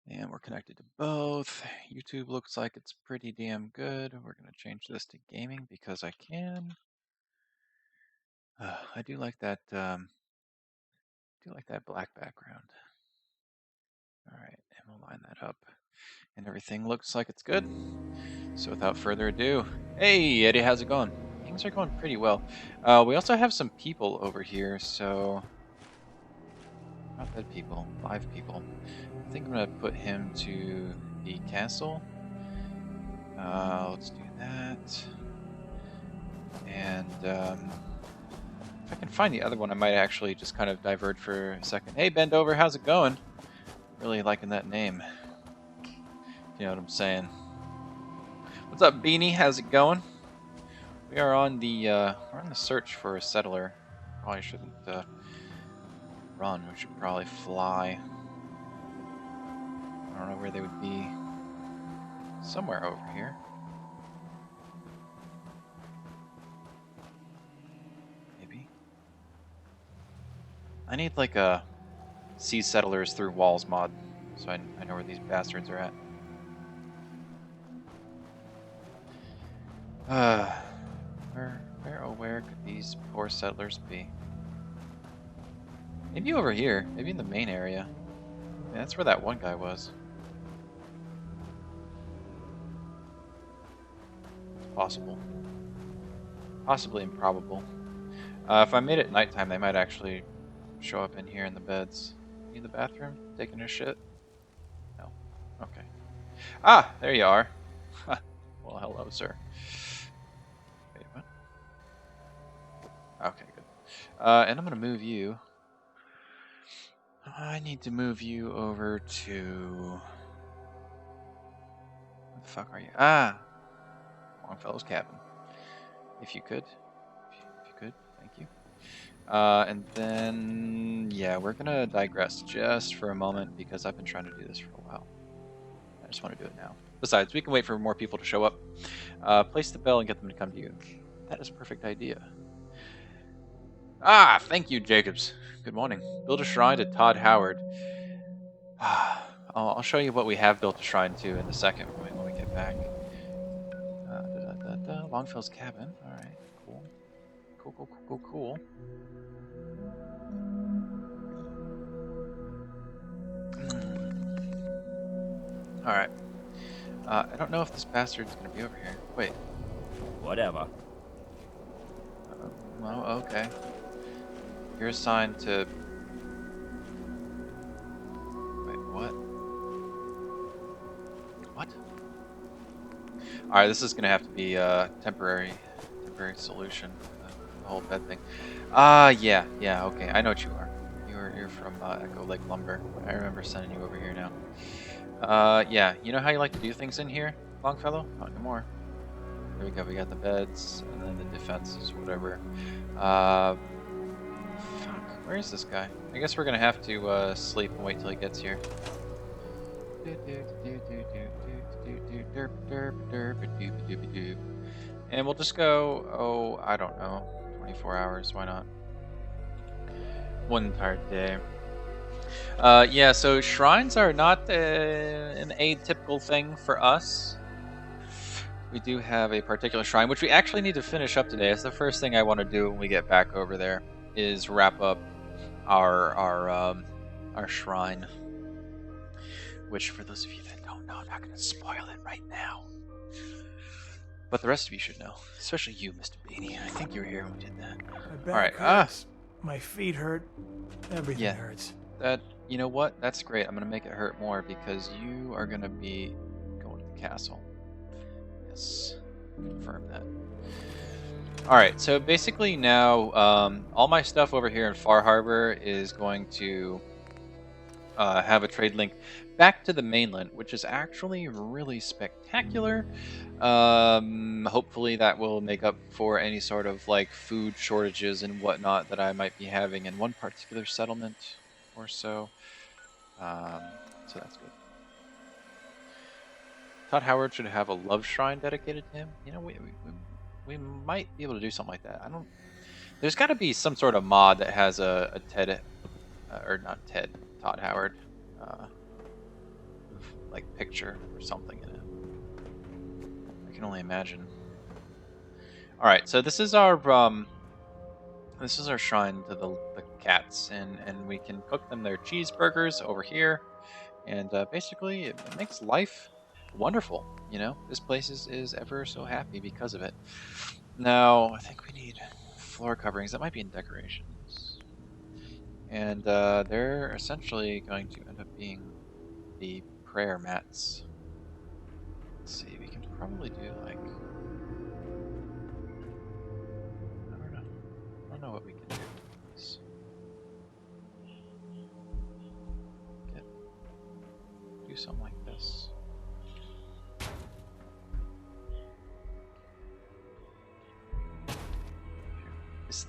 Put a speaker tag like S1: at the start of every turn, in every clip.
S1: And we're connected to both. YouTube looks like it's pretty damn good. We're going to change this to gaming because I can. I do like that. Black background. All right, and we'll line that up, and everything looks like it's good. So without further ado, hey Eddie, how's it going? Things are going pretty well. We also have some people over here, so not dead people, live people. I think I'm gonna put him to the castle. Let's do that. And if I can find the other one, I might actually just kind of divert for a second. Hey, Bend Over, how's it going? Really liking that name. You know what I'm saying? What's up, Beanie? How's it going? We are on the we're on the search for a settler. Probably shouldn't run. We should probably fly. I don't know where they would be. Somewhere over here. Maybe. I need like a sea settlers through walls mod, so I know where these bastards are at. Where could these poor settlers be? Maybe over here. Maybe in the main area. Yeah, that's where that one guy was. Possible. Possibly improbable. If I made it nighttime, they might actually show up in here in the beds. You in the bathroom? Taking a shit? No. Okay. Ah, there you are. Well, hello, sir. Wait, what? Okay, good. And I'm gonna move you. I need to move you over to... Where the fuck are you? Ah! Longfellow's cabin. If you could. If you could, thank you. And then, yeah, we're gonna digress just for a moment because I've been trying to do this for a while. I just want to do it now. Besides, we can wait for more people to show up. Place the bell and get them to come to you. That is a perfect idea. Ah, thank you, Jacobs. Good morning. Build a shrine to Todd Howard. I'll show you what we have built a shrine to in a second when we get back. Longfellow's cabin. All right, cool. Cool. All right. I don't know if this bastard's gonna be over here. Wait.
S2: Whatever.
S1: Oh, okay. You're assigned to... Wait, what? What? Alright, this is gonna have to be a temporary solution. The whole bed thing. Yeah, okay. I know what you are. You're from Echo Lake Lumber. I remember sending you over here now. Yeah, you know how you like to do things in here, Longfellow? Not anymore. There we go, we got the beds, and then the defenses, whatever. Fuck, where is this guy? I guess we're gonna have to sleep and wait till he gets here. And we'll just go, oh, I don't know, 24 hours, why not? One entire day. Yeah, so shrines are not an atypical thing for us. We do have a particular shrine, which we actually need to finish up today. It's the first thing I want to do when we get back over there, is wrap up our shrine. Which, for those of you that don't know, I'm not going to spoil it right now. But the rest of you should know, especially you, Mr. Beanie. I think you were here when we did that.
S3: My back hurts. My feet hurt. Everything hurts.
S1: That, you know what? That's great. I'm going to make it hurt more because you are going to be going to the castle. Yes, confirm that. Alright, so basically now, all my stuff over here in Far Harbor is going to have a trade link back to the mainland, which is actually really spectacular. Hopefully that will make up for any sort of like food shortages and whatnot that I might be having in one particular settlement or so. So that's good. Todd Howard should have a love shrine dedicated to him. You know, we might be able to do something like that. I don't. There's got to be some sort of mod that has a Ted, or not Ted, Todd Howard like picture or something in it. I can only imagine. All right, so this is our shrine to the cats, and we can cook them their cheeseburgers over here, and basically it makes life wonderful. You know, this place is ever so happy because of it. Now I think we need floor coverings. That might be in decorations, and they're essentially going to end up being the prayer mats. Let's see, we can probably do like I don't know. I don't know what we can do with this. Do something like this.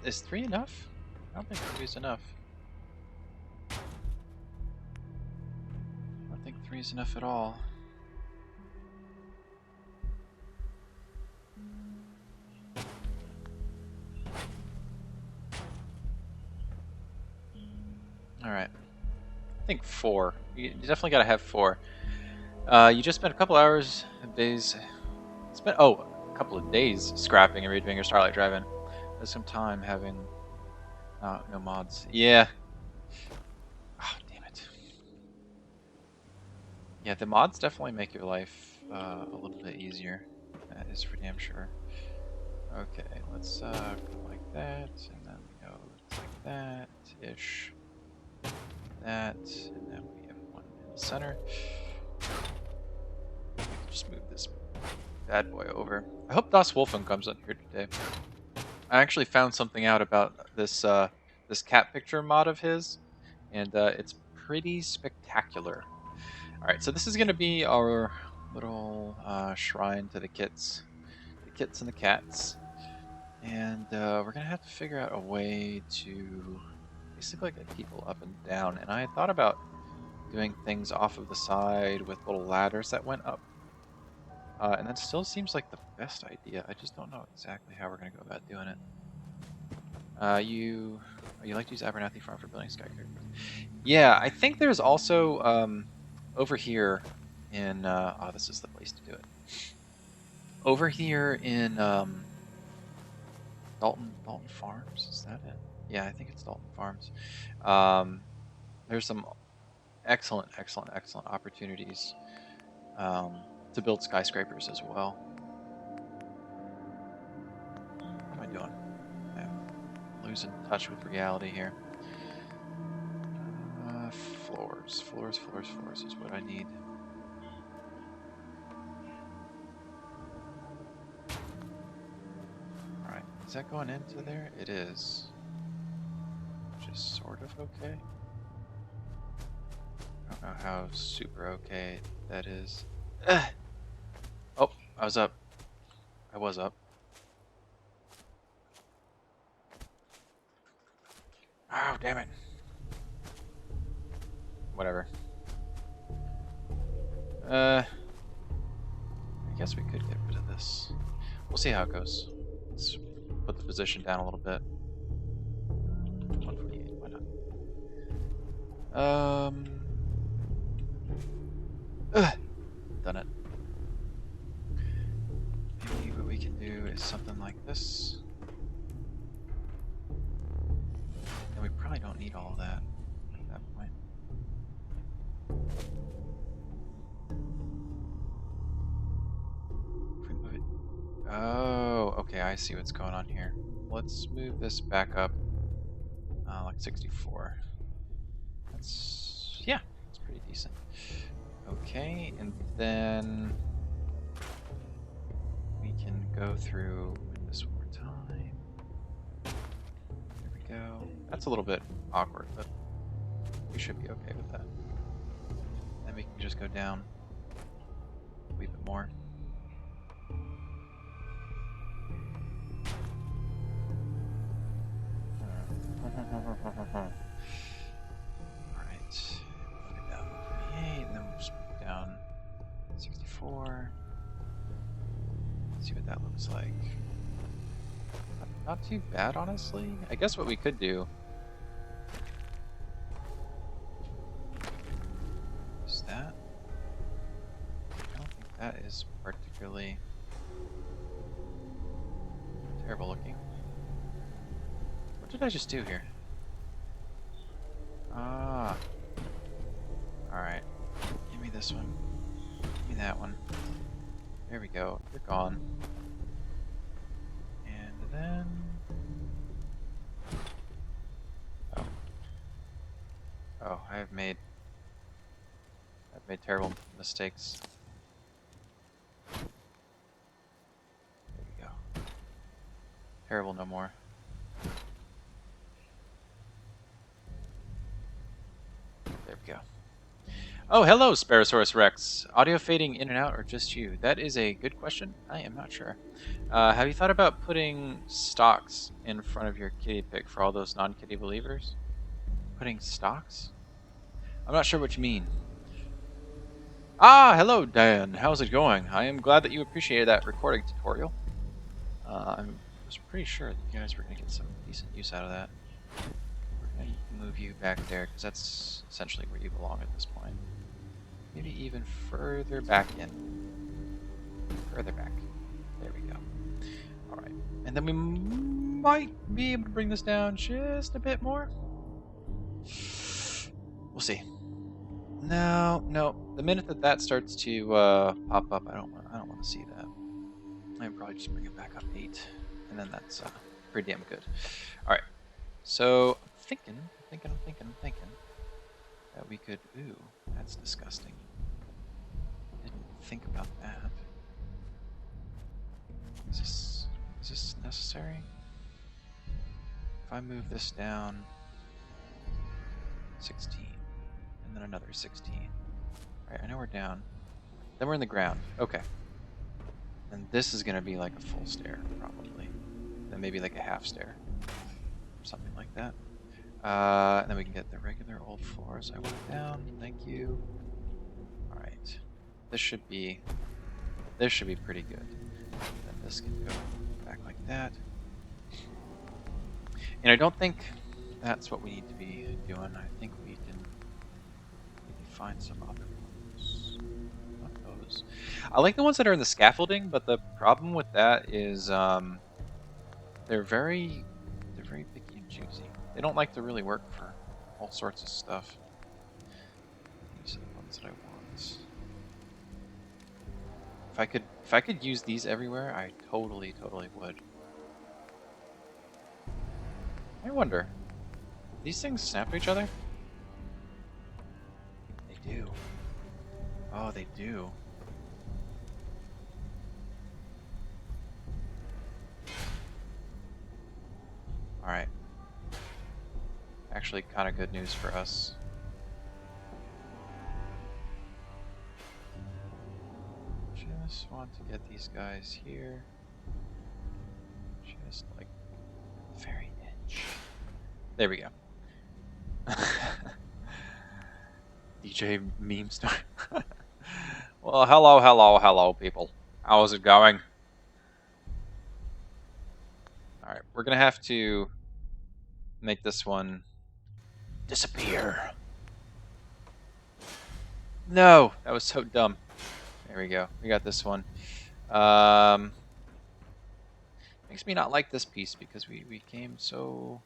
S1: Is 3 enough? I don't think 3 is enough. I don't think 3 is enough at all. Alright. I think 4. You definitely gotta have 4. You just spent a couple hours, days... a couple of days scrapping and redoing your Starlight Drive-In. There's some time having... no mods. Yeah. Oh, damn it. Yeah, the mods definitely make your life a little bit easier. That is for damn sure. Okay, let's go like that, and then we go like that-ish. That, and then we have one in the center. Just move this bad boy over. I hope Das Wolfen comes on here today. I actually found something out about this this cat picture mod of his, and it's pretty spectacular. All right, so this is going to be our little shrine to the kits and the cats, and we're gonna have to figure out a way to basically get people up and down. And I had thought about doing things off of the side with little ladders that went up. And that still seems like the best idea. I just don't know exactly how we're going to go about doing it. You like to use Abernathy Farm for building skyscrapers? Yeah, I think there's also over here in oh, this is the place to do it. Over here in Dalton Farms, is that it? Yeah, I think it's Dalton Farms. There's some excellent opportunities to build skyscrapers as well. What am I doing? I'm losing touch with reality here. Floors is what I need. Alright, is that going into there? It is. Which is sort of okay. I don't know how super okay that is. Oh, I was up. Oh, damn it. Whatever. I guess we could get rid of this. We'll see how it goes. Let's put the position down a little bit. 128, why not? Done it. Maybe what we can do is something like this. And we probably don't need all of that at that point. If we move it... Oh, okay, I see what's going on here. Let's move this back up like 64. That's... yeah, that's pretty decent. Okay, and then we can go through this one more time. There we go. That's a little bit awkward, but we should be okay with that. Then we can just go down a wee bit more. Alright. Put it down 128, and then we'll just move it down 64. Let's see what that looks like. Not too bad, honestly. I guess what we could do is that. that is particularly terrible looking. What did I just do here? Ah. Alright. Give me this one. Give me that one. There we go. You're gone. And then... Oh. Oh, I've made terrible mistakes. There we go. Terrible no more. There we go. Oh, hello, Sparosaurus Rex. Audio fading in and out, or just you? That is a good question. I am not sure. Have you thought about putting stocks in front of your kitty pic for all those non-kitty believers? Putting stocks? I'm not sure what you mean. Ah, hello, Dan. How's it going? I am glad that you appreciated that recording tutorial. I was pretty sure that you guys were going to get some decent use out of that. We're going to move you back there, because that's essentially where you belong at this point. Maybe even further back in. Further back. There we go. Alright. And then we might be able to bring this down just a bit more. We'll see. No. The minute that starts to pop up, I don't want to see that. I'd probably just bring it back up 8, and then that's pretty damn good. All right. So I'm thinking that we could. Ooh, that's disgusting. Didn't think about that. Is this necessary? If I move this down 16. And then another 16. Alright, I know we're down. Then we're in the ground. Okay. And this is going to be like a full stair, probably. Then maybe like a half stair. Or something like that. And then we can get the regular old floors. I went down. Thank you. Alright. This should be pretty good. Then this can go back like that. And I don't think that's what we need to be doing. I think we can find some other ones. Not those. I like the ones that are in the scaffolding, but the problem with that is they're very picky and choosy. They don't like to really work for all sorts of stuff. These are the ones that I want. If I could use these everywhere, I totally would. I wonder, these things snap to each other? They do. Oh, they do. Alright. Actually, kind of good news for us. Just want to get these guys here. Just like the very edge. There we go. DJ meme star. Well, hello, people. How's it going? Alright, we're gonna have to make this one disappear. No! That was so dumb. There we go. We got this one. Makes me not like this piece because we came so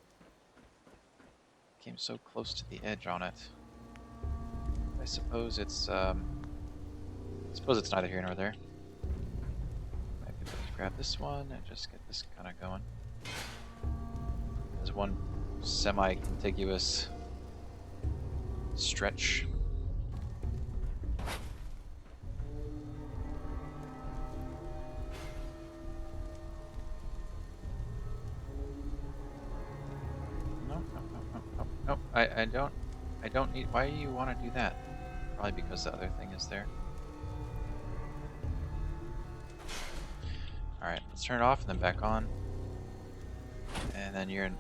S1: close to the edge on it. I suppose it's neither here nor there. Might be able to grab this one and just get this kind of going. There's one semi-contiguous stretch. No. I don't need. Why do you want to do that? Probably because the other thing is there. Alright, let's turn it off and then back on. And then you're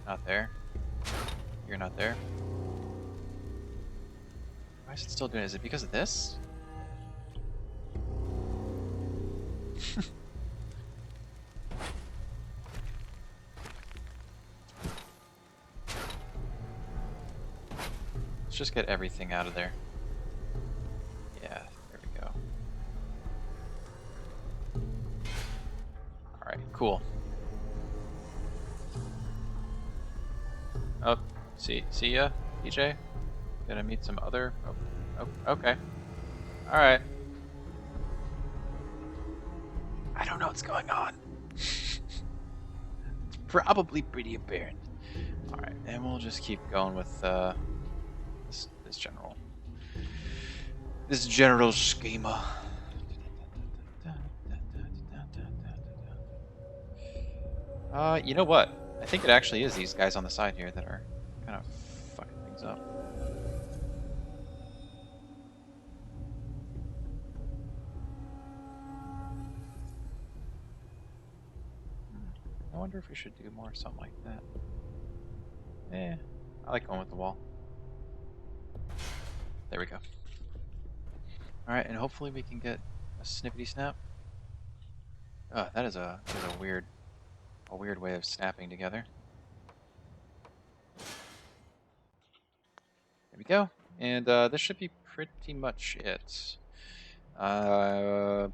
S1: not there. You're not there. Why is it still doing it? Is it because of this? Let's just get everything out of there. Yeah, there we go. Cool. Oh, see ya, DJ. Gonna meet some other. Oh, okay. All right. I don't know what's going on. It's probably pretty apparent. All right, and we'll just keep going with this general schema. You know what? I think it actually is these guys on the side here that are kind of fucking things up. I wonder if we should do more something like that. I like going with the wall. There we go. Alright, and hopefully we can get a snippety snap. Oh, that is a weird way of snapping together. There we go. And this should be pretty much it. I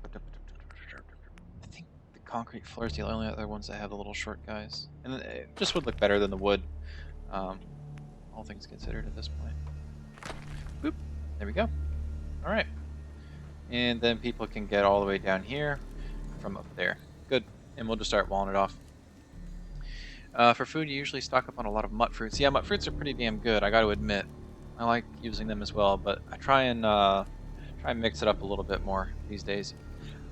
S1: think the concrete floor is the only other ones that have the little short guys. And it just would look better than the wood. All things considered at this point. Boop. There we go. Alright. And then people can get all the way down here from up there. Good. And we'll just start walling it off. For food, you usually stock up on a lot of mutt fruits. Yeah, mutt fruits are pretty damn good, I gotta admit. I like using them as well, but I try and mix it up a little bit more these days.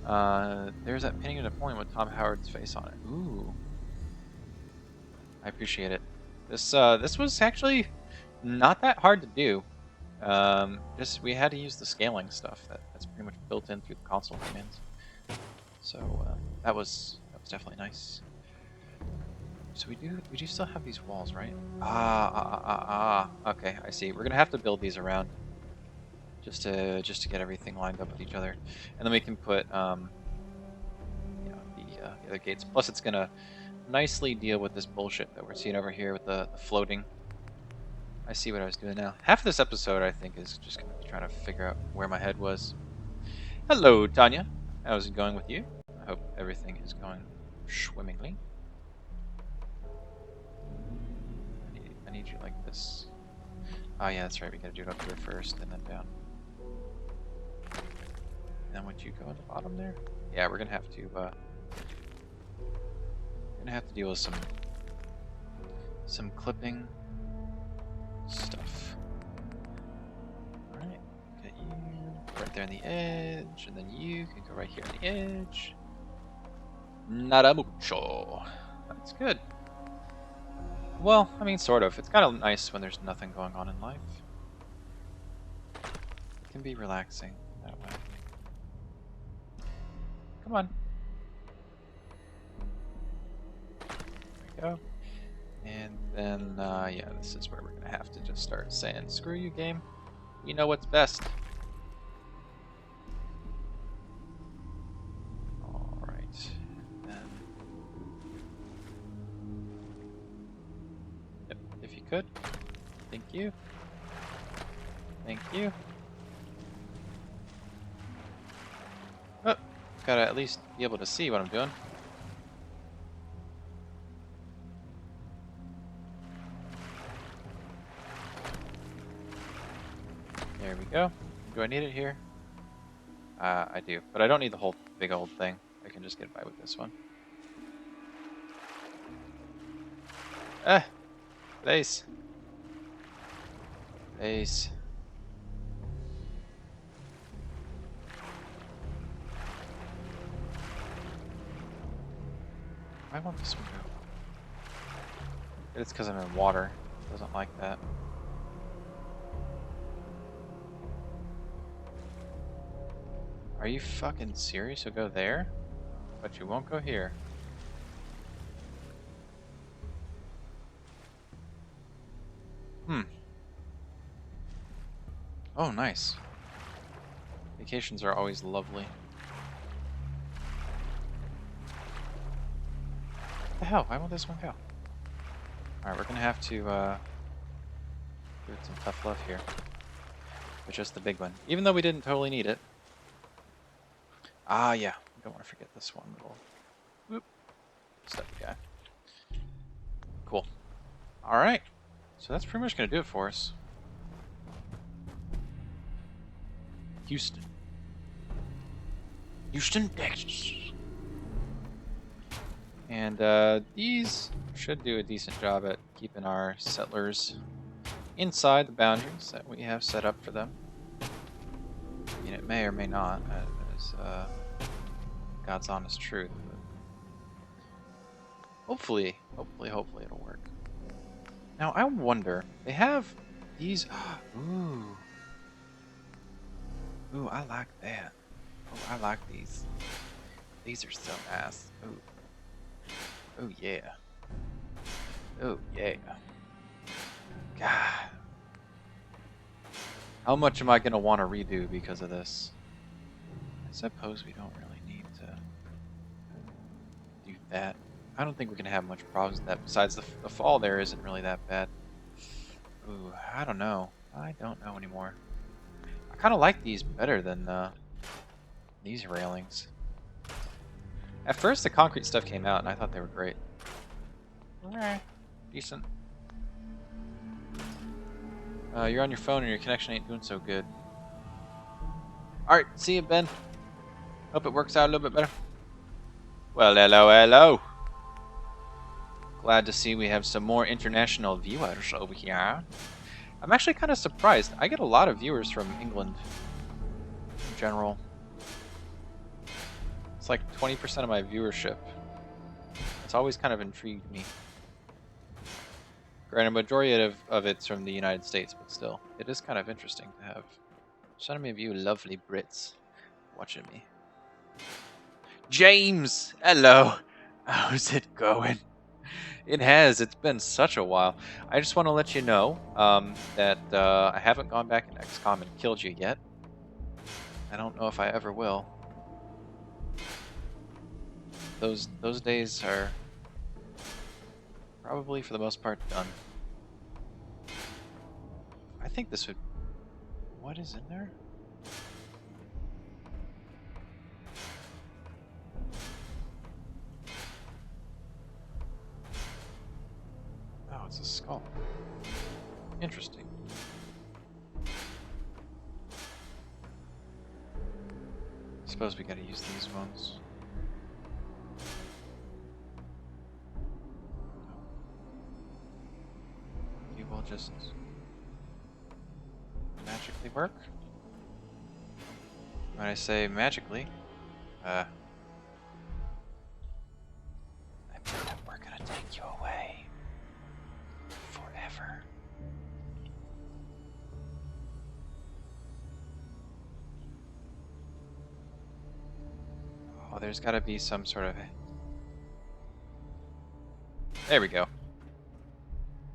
S1: There's that painting of Napoleon with Tom Howard's face on it. Ooh. I appreciate it. This was actually not that hard to do. Just we had to use the scaling stuff that's pretty much built in through the console commands. So that was definitely nice. So we do still have these walls, right? Okay, I see. We're gonna have to build these around just to get everything lined up with each other, and then we can put the other gates. Plus, it's gonna nicely deal with this bullshit that we're seeing over here with the floating. I see what I was doing now. Half of this episode, I think, is just gonna be trying to figure out where my head was. Hello, Tanya. How's it going with you? I hope everything is going swimmingly. I need you like this. Oh yeah, that's right. We gotta do it up here first, and then down. And then would you go at the bottom there? Yeah, we're gonna have to. Deal with some clipping stuff. All right, get you right there on the edge, and then you can go right here on the edge. Nada mucho. That's good. Well, I mean, sort of. It's kind of nice when there's nothing going on in life. It can be relaxing that way. Come on. There we go. And then, yeah, this is where we're going to have to just start saying, screw you, game. We know what's best. Alright. Yep, if you could. Thank you. Thank you. Oh, gotta at least be able to see what I'm doing. There we go. Do I need it here? I do, but I don't need the whole big old thing. I can just get by with this one. Base. Base. Why won't this one go? It's because I'm in water. It doesn't like that. Are you fucking serious? You'll go there? But you won't go here. Oh, nice. Vacations are always lovely. What the hell? Why won't this one go? Alright, we're gonna have to give it some tough love here. But just the big one. Even though we didn't totally need it. Ah, yeah. I don't want to forget this one little. Whoop. Stuffy guy. Cool. Alright. So that's pretty much going to do it for us. Houston. Houston, Texas. And these should do a decent job at keeping our settlers inside the boundaries that we have set up for them. I mean, it may or may not, as God's honest truth. But hopefully it'll work. Now, I wonder, they have these... Ooh. Ooh, I like that. Oh, I like these. These are so nice. Ooh. Oh, yeah. Oh, yeah. God. How much am I going to want to redo because of this? I suppose we don't really need to do that. I don't think we're going to have much problems with that. Besides, the fall there isn't really that bad. Ooh, I don't know. I don't know anymore. I kind of like these better than these railings. At first, the concrete stuff came out, and I thought they were great. Alright, decent. You're on your phone, and your connection ain't doing so good. Alright, see you, Ben. Hope it works out a little bit better. Well, hello. Glad to see we have some more international viewers over here. I'm actually kind of surprised. I get a lot of viewers from England in general. It's like 20% of my viewership. It's always kind of intrigued me. Granted, a majority of it's from the United States, but still, it is kind of interesting to have so many of you lovely Brits watching me. James, hello. How's it going? It has. It's been such a while. I just want to let you know that I haven't gone back in XCOM and killed you yet. I don't know if I ever will. Those days are probably, for the most part, done. I think this would... What is in there? Oh, it's a skull. Interesting. I suppose we gotta use these ones. You will just magically work? When I say magically, I bet that we're gonna take you away forever. Oh, there's gotta be some sort of... There we go.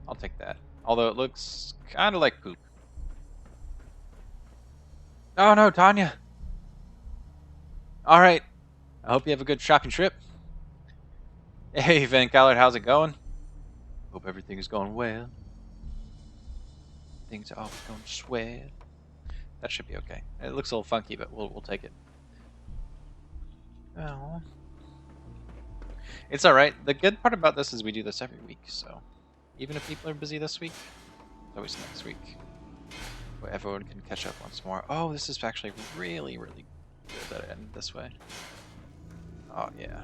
S1: I'll take that. Although it looks kind of like poop. Oh no, Tanya! Alright. I hope you have a good shopping trip. Hey, Van Callard, how's it going? Hope everything is going well. Things are always going swell. That should be okay. It looks a little funky, but we'll take it. Oh. It's alright. The good part about this is we do this every week, so even if people are busy this week, it's always next week, where everyone can catch up once more. Oh, this is actually really, really good that it ended this way. Oh, yeah.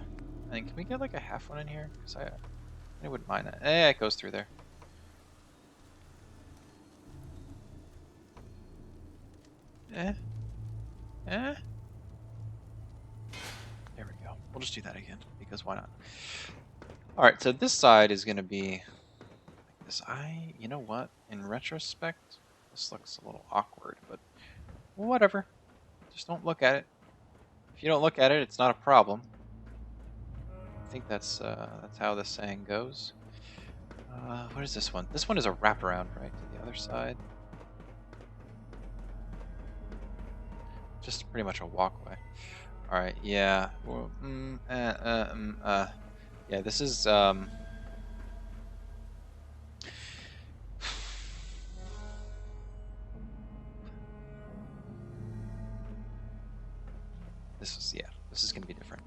S1: I think, can we get like a half one in here? Because I wouldn't mind that. Eh, it goes through there. Eh? Eh? There we go. We'll just do that again, because why not? Alright, so this side is going to be like this. You know what? In retrospect, this looks a little awkward, but whatever. Just don't look at it. If you don't look at it, it's not a problem. I think that's how this saying goes. What is this one? This one is a wraparound, right, to the other side. Just pretty much a walkway. Alright, yeah. Well, yeah, this is, this is, yeah. This is going to be different.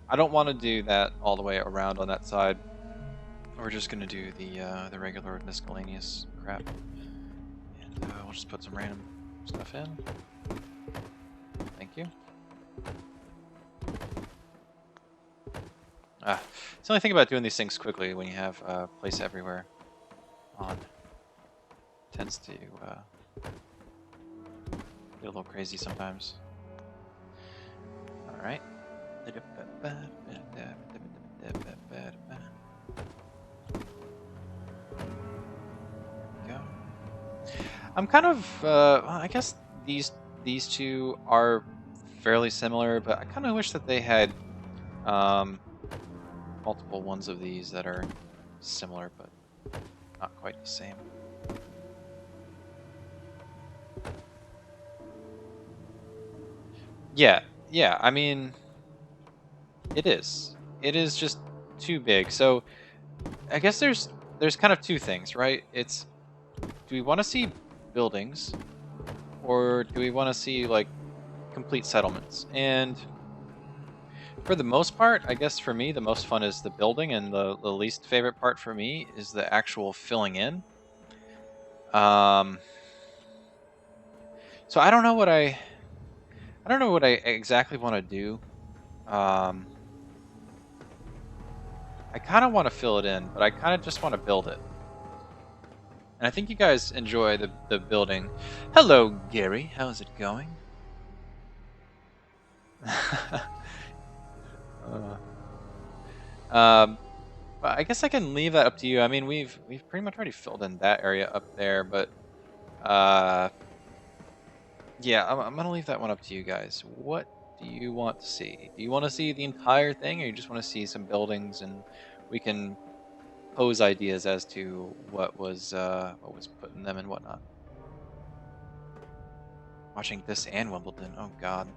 S1: I don't want to do that all the way around on that side. We're just going to do the regular miscellaneous crap. And we'll just put some random stuff in. Thank you. It's the only thing about doing these things quickly when you have place everywhere on. Tends to get a little crazy sometimes. Alright. Go. I'm kind of I guess these two are fairly similar, but I kind of wish that they had multiple ones of these that are similar but not quite the same. Yeah, I mean, it is. It is just too big. So I guess there's kind of two things, right? It's, do we want to see buildings or do we want to see like complete settlements? And for the most part, I guess for me, the most fun is the building, and the least favorite part for me is the actual filling in. So I don't know what I exactly want to do. I kind of want to fill it in, but I kind of just want to build it. And I think you guys enjoy the building. Hello, Gary. How's it going? But I guess I can leave that up to you. I mean, we've pretty much already filled in that area up there, but yeah, I'm gonna leave that one up to you guys. What do you want to see? Do you want to see the entire thing, or you just want to see some buildings, and we can pose ideas as to what was put in them and whatnot? Watching this and Wimbledon. Oh God,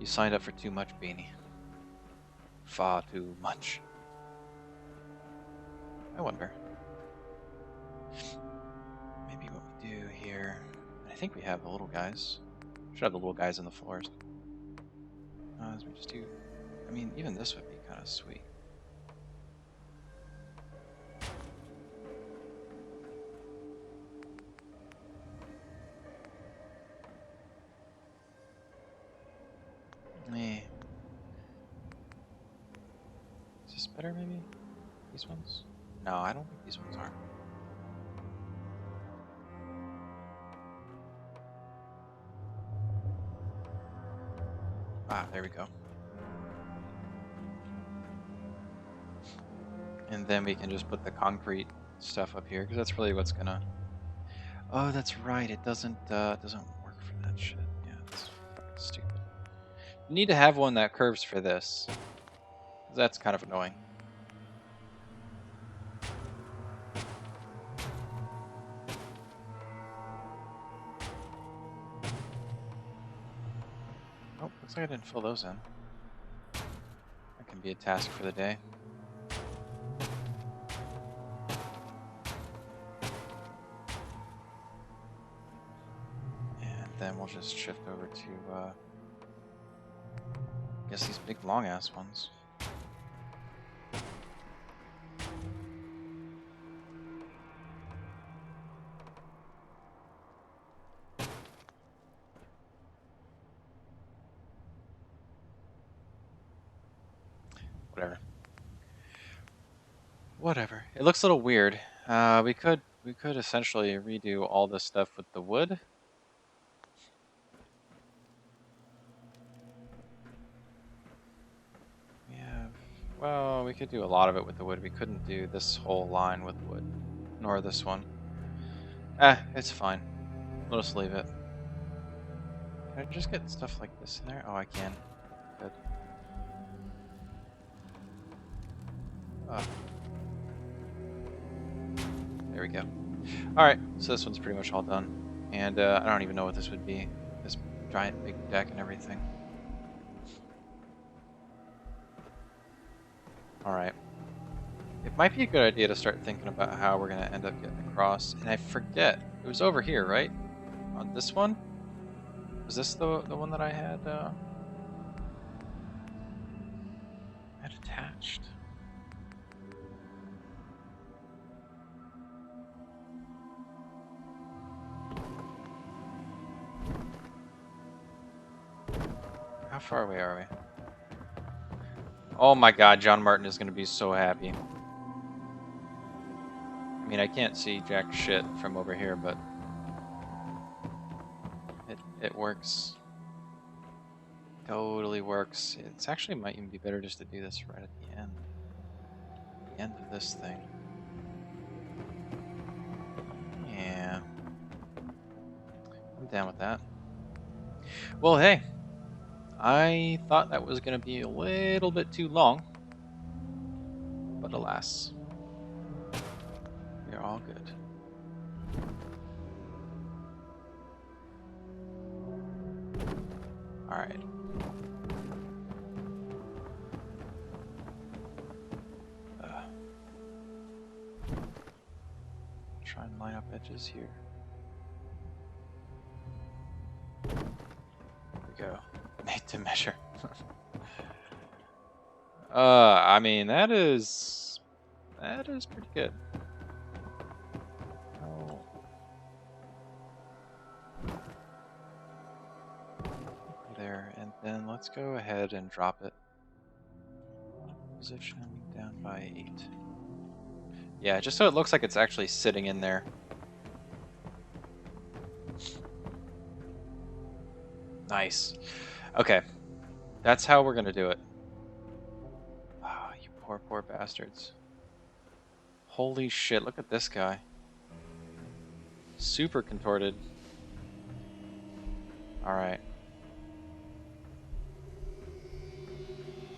S1: you signed up for too much, Beanie. Far too much. I wonder. Maybe what we do here. I think we have the little guys. Should have the little guys on the floors. As we just do. I mean, even this would be kind of sweet. Eh. Is this better, maybe? These ones? No, I don't think these ones are. Ah, there we go. And then we can just put the concrete stuff up here, because that's really what's gonna... Oh, that's right. It doesn't work for that shit. Yeah, that's fucking stupid. You need to have one that curves for this. That's kind of annoying. Oh, looks like I didn't fill those in. That can be a task for the day. And then we'll just shift over to, I guess these big long-ass ones. Whatever. It looks a little weird. We could essentially redo all this stuff with the wood. Yeah. Well, we could do a lot of it with the wood. We couldn't do this whole line with wood, nor this one. It's fine. We'll just leave it. Can I just get stuff like this in there? Oh, I can. Good. There we go. Alright, so this one's pretty much all done. And I don't even know what this would be. This giant big deck and everything. Alright. It might be a good idea to start thinking about how we're going to end up getting across. And I forget. It was over here, right? On this one? Was this the one that I had? far away are we? Oh my god, John Martin is going to be so happy. I mean, I can't see jack shit from over here, but it works. Totally works. It's actually might even be better just to do this right at the end. The end of this thing. Yeah. I'm down with that. Well, hey. I thought that was going to be a little bit too long. But alas. We are all good. Alright. Try and line up edges here. There we go. Made to measure. I mean, that is pretty good. Oh. There, and then let's go ahead and drop it. Position down by 8. Yeah, just so it looks like it's actually sitting in there. Nice. Okay. That's how we're gonna do it. Ah, you poor, poor bastards. Holy shit, look at this guy. Super contorted. Alright.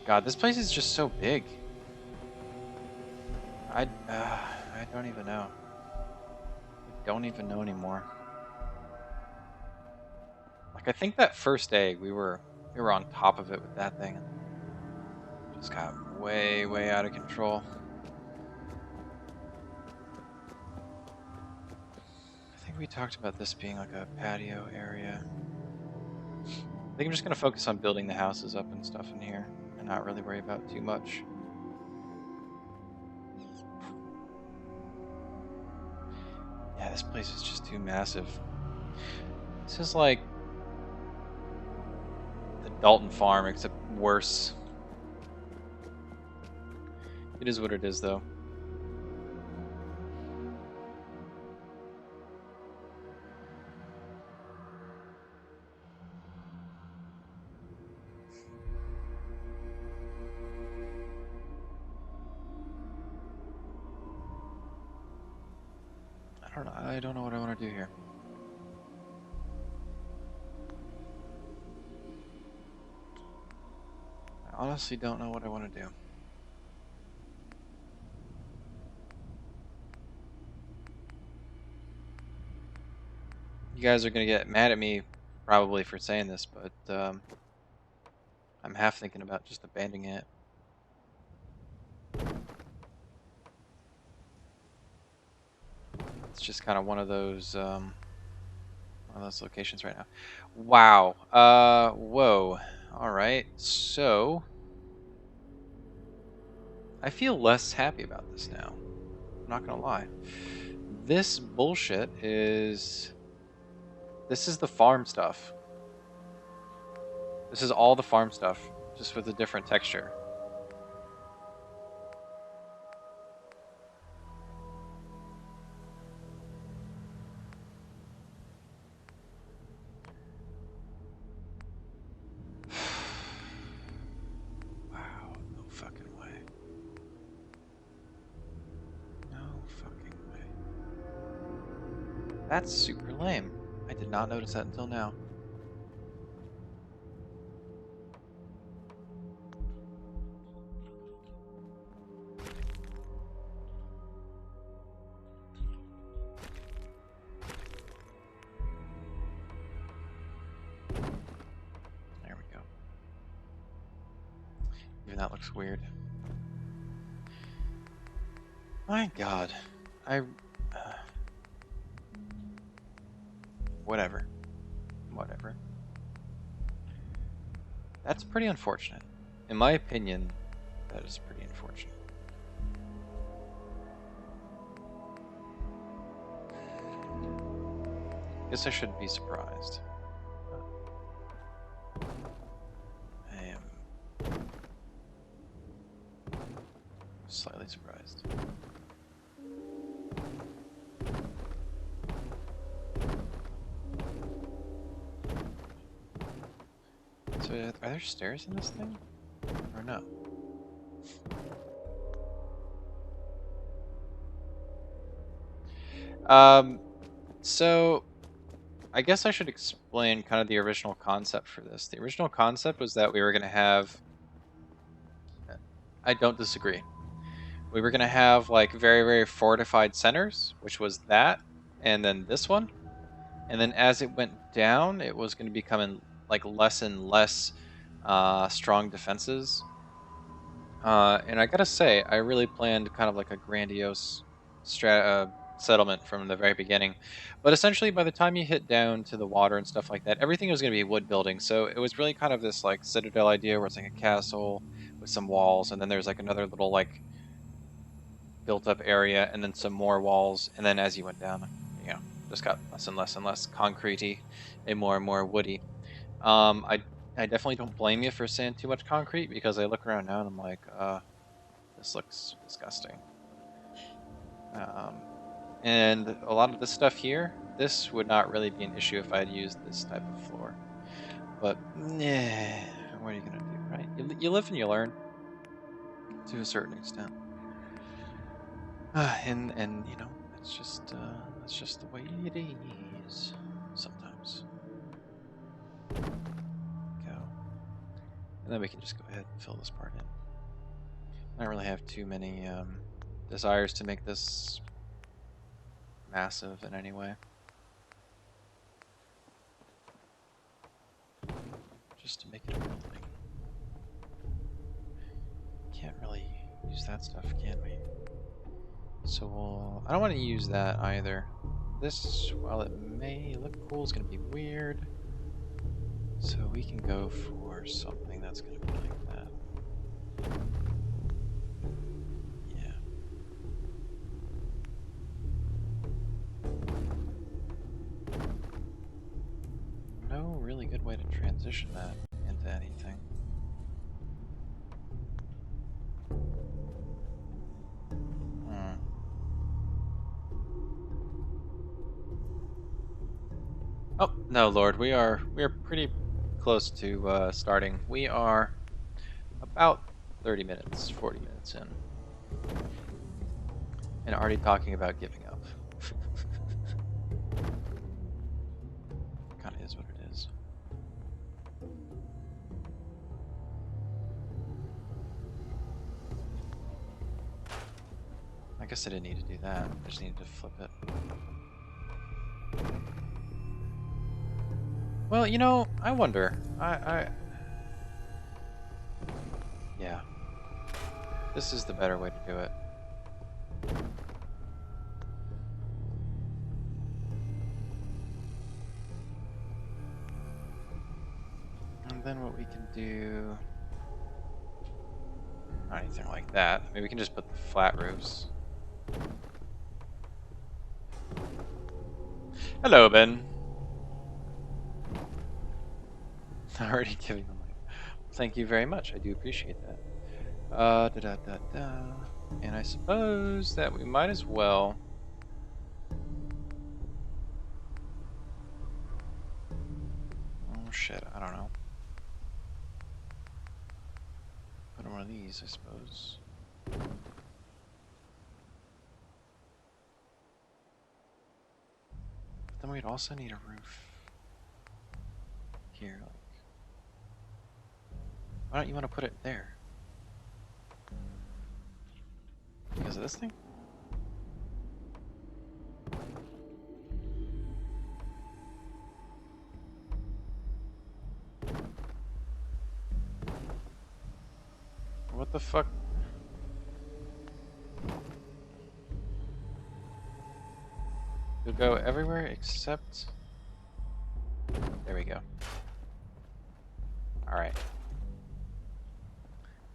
S1: God, this place is just so big. I don't even know. I don't even know anymore. Like, I think that first day we were on top of it with that thing. Just got way, way out of control. I think we talked about this being like a patio area. I think I'm just gonna focus on building the houses up and stuff in here and not really worry about too much. Yeah, this place is just too massive. This is like the Dalton farm, except worse. It is what it is, though. I don't know what I want to do here. I honestly don't know what I want to do. You guys are going to get mad at me probably for saying this, but I'm half thinking about just abandoning it. It's just kind of one of those locations right now. Wow. Whoa. All right. So I feel less happy about this now. I'm not gonna lie. This bullshit is. This is the farm stuff. This is all the farm stuff, just with a different texture. Wow, no fucking way. No fucking way. That's super lame. I did not notice that until now. There we go. Even that looks weird. My God. Whatever. Whatever. That's pretty unfortunate. In my opinion, that is pretty unfortunate. Guess I shouldn't be surprised. Slightly surprised. So, are there stairs in this thing? Or no? So I guess I should explain kind of the original concept for this. The original concept was that we were going to have. I don't disagree. We were going to have like very, very fortified centers, which was that, and then this one. And then as it went down, it was going to become like less and less strong defenses. And I gotta say, I really planned kind of like a grandiose settlement from the very beginning. But essentially, by the time you hit down to the water and stuff like that, everything was going to be wood building. So it was really kind of this like citadel idea where it's like a castle with some walls, and then there's like another little like built up area, and then some more walls. And then as you went down, just got less and less and less concretey and more woody. Um, I I definitely don't blame you for saying too much concrete because I look around now and I'm like, this looks disgusting. And a lot of this stuff here, this would not really be an issue if I had used this type of floor. But, yeah, what are you gonna do, right? You live and you learn to a certain extent. And it's just the way it is sometimes. Go. And then we can just go ahead and fill this part in. I don't really have too many desires to make this massive in any way. Just to make it a building. Can't really use that stuff, can we? So I don't want to use that either. This, while it may look cool, is going to be weird. So we can go for something that's going to be like that. Yeah. No really good way to transition that into anything. Oh no, Lord, we are pretty close to starting. We are about 30 minutes, 40 minutes in, and already talking about giving up. Kind of is what it is. I guess I didn't need to do that. I just needed to flip it. Well, I wonder. Yeah. This is the better way to do it. And then what we can do... Not anything like that. Maybe we can just put the flat roofs. Hello, Ben. Already giving them life. Thank you very much. I do appreciate that. And I suppose that we might as well. Oh shit! I don't know. Put in one of these, I suppose. But then we'd also need a roof here. Like, why don't you want to put it there? Because of this thing? What the fuck? You'll go everywhere except... There we go. Alright.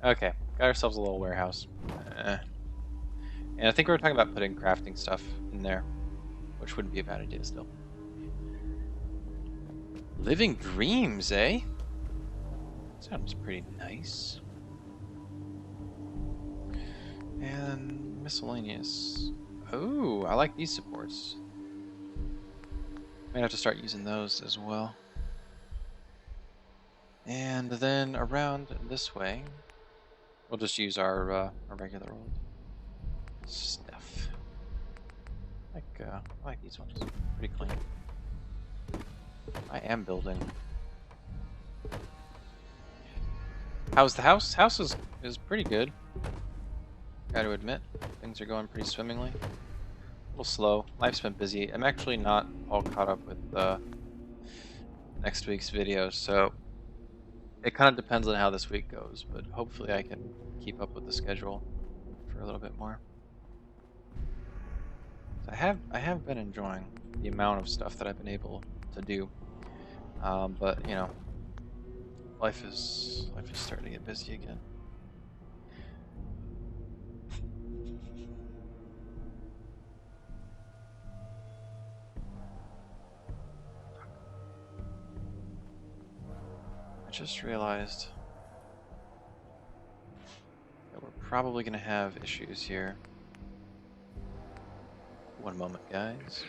S1: Okay, got ourselves a little warehouse. And I think we were talking about putting crafting stuff in there, which wouldn't be a bad idea still. Living dreams, eh? Sounds pretty nice. And miscellaneous. Oh, I like these supports. Might have to start using those as well. And then around this way, we'll just use our regular old stuff. I like these ones. Pretty clean. I am building. How's the house? House is pretty good. Gotta admit, things are going pretty swimmingly. A little slow. Life's been busy. I'm actually not all caught up with next week's video, so it kind of depends on how this week goes, but hopefully I can keep up with the schedule for a little bit more. So I have been enjoying the amount of stuff that I've been able to do, but you know, life is starting to get busy again. I just realized that we're probably going to have issues here. One moment, guys.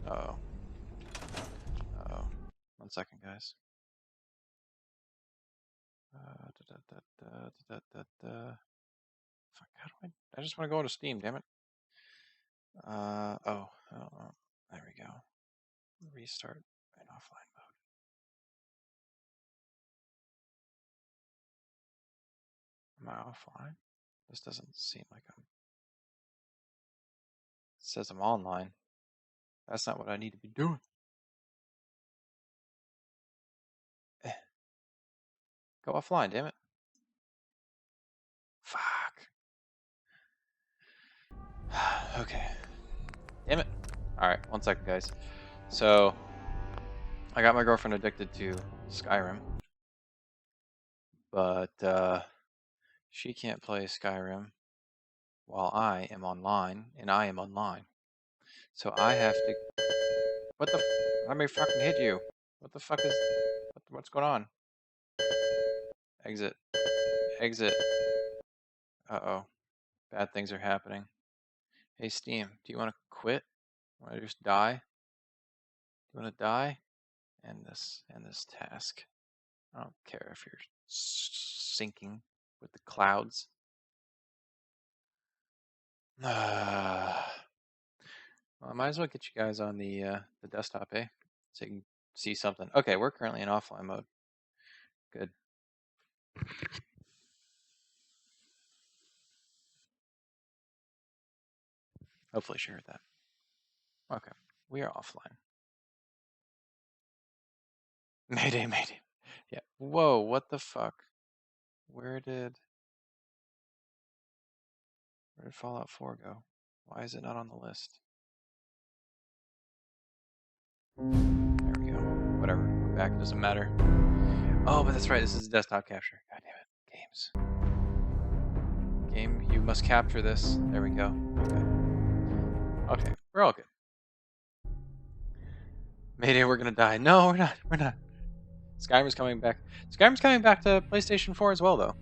S1: Uh-oh. Uh-oh. 1 second, guys. Fuck, how do I just want to go to Steam, damn it. Oh, there we go. Restart in offline mode. Am I offline? This doesn't seem like I'm... It says I'm online. That's not what I need to be doing. Go offline, damn it. Fuck. Okay. Damn it. Alright, 1 second, guys. So, I got my girlfriend addicted to Skyrim. But, she can't play Skyrim while I am online, and I am online. So I have to... What the... I may fucking hit you. What the fuck is... What's going on? Exit. Exit. Uh-oh. Bad things are happening. Hey, Steam, do you want to quit? Want to just die? Do you want to die? End this task. I don't care if you're sinking with the clouds. Well, I might as well get you guys on the desktop, eh? So you can see something. Okay, we're currently in offline mode. Good. Hopefully she heard that. Okay, we are offline. Mayday, mayday. Yeah. Whoa, what the fuck? Where did Fallout 4 go? Why is it not on the list? There we go. Whatever. We're back. It doesn't matter. Oh, but that's right. This is desktop capture. God damn it. Games. Game, you must capture this. There we go. Okay. Okay. We're all good. Mayday, we're gonna die. No, we're not. We're not. Skyrim's coming back. Skyrim's coming back to PlayStation 4 as well, though.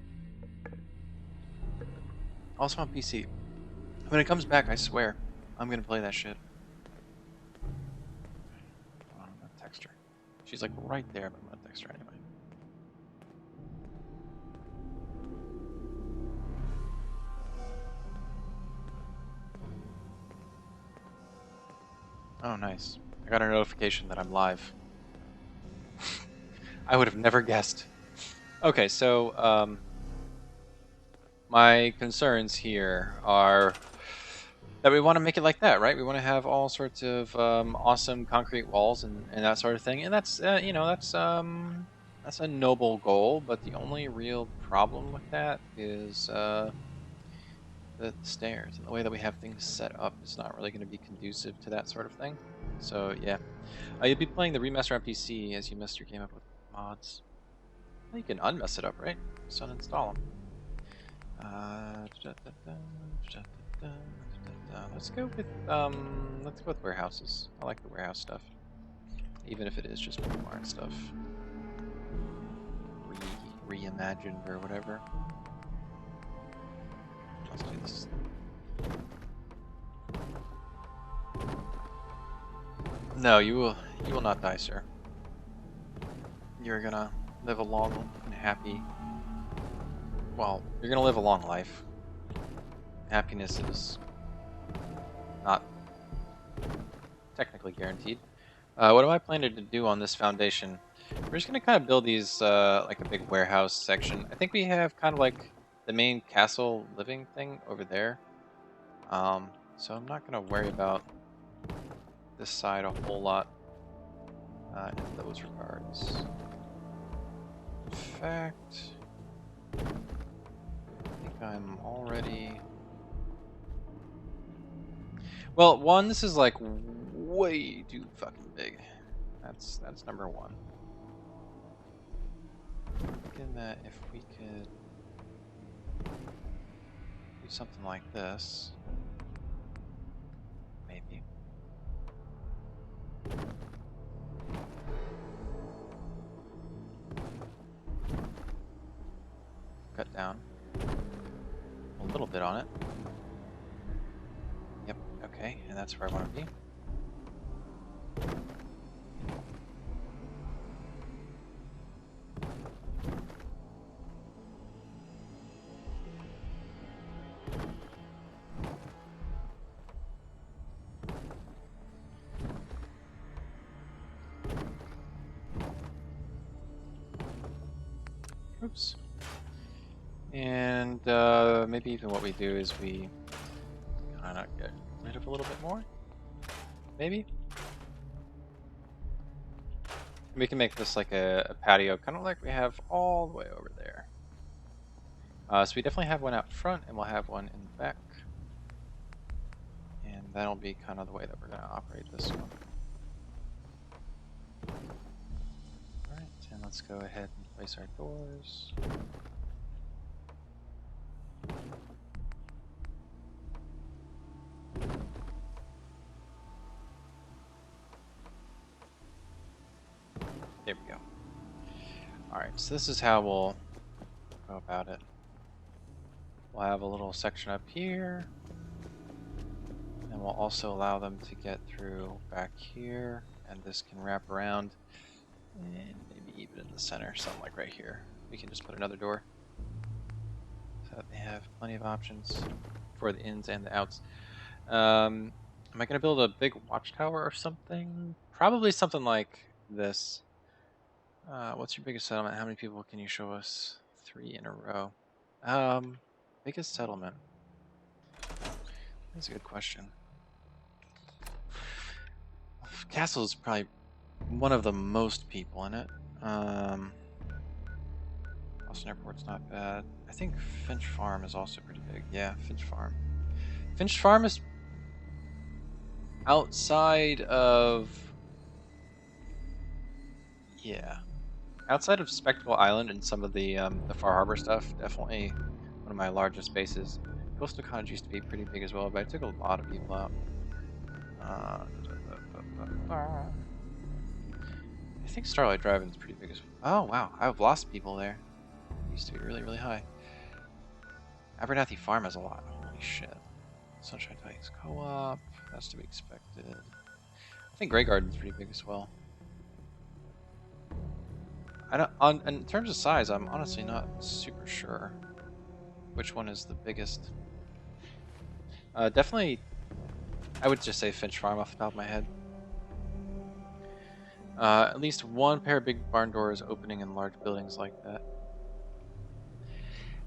S1: Also on PC. When it comes back, I swear, I'm gonna play that shit. Oh, I'm gonna text her. She's like right there, but I'm gonna text her anyway. Oh, nice. I got a notification that I'm live. I would have never guessed. Okay, so my concerns here are that we want to make it like that, right? We want to have all sorts of awesome concrete walls and that sort of thing, and that's you know, that's a noble goal. But the only real problem with that is the stairs and the way that we have things set up is not really going to be conducive to that sort of thing. So yeah, you'll be playing the remaster on PC as you messed your game up with mods. Well, you can unmess it up, right? Just uninstall them. Let's go with warehouses. I like the warehouse stuff, even if it is just barn stuff, reimagined or whatever. Let's do this. No, you will not die, sir. You're gonna live a long and happy. Well, you're gonna live a long life. Happiness is not technically guaranteed. What am I planning to do on this foundation? We're just gonna kind of build these like a big warehouse section. I think we have kind of like the main castle living thing over there. So I'm not gonna worry about this side a whole lot in those regards. In fact, I think I'm already. Well, one, this is like way too fucking big. That's number one. Thinking that if we could do something like this, maybe. Cut down a little bit on it. Yep, okay, and that's where I want to be. Oops. And maybe even what we do is we kind of get rid of a little bit more. Maybe. We can make this like a patio, kind of like we have all the way over there. So we definitely have one out front, and we'll have one in the back. And that'll be kind of the way that we're going to operate this one. Alright, and let's go ahead and place our doors. There we go. Alright, so this is how we'll go about it. We'll have a little section up here. And we'll also allow them to get through back here. And this can wrap around. And maybe even in the center, something like right here. We can just put another door. So that they have plenty of options for the ins and the outs. Am I going to build a big watchtower or something? Probably something like this. What's your biggest settlement? How many people can you show us? 3 in a row. Biggest settlement. That's a good question. Castle is probably one of the most people in it. Austin Airport's not bad. I think Finch Farm is also pretty big. Yeah, Finch Farm. Finch Farm is outside of... Yeah. Outside of Spectacle Island and some of the Far Harbor stuff, definitely one of my largest bases. Coastal Cottage used to be pretty big as well, but I took a lot of people out. I think Starlight Drive-In is pretty big as well. Oh, wow. I've lost people there. It used to be really, really high. Abernathy Farm has a lot. Holy shit. Sunshine Titans Co-op. That's to be expected. I think Grey Garden's pretty big as well. In terms of size, I'm honestly not super sure which one is the biggest. Definitely, I would just say Finch Farm off the top of my head. At least one pair of big barn doors opening in large buildings like that.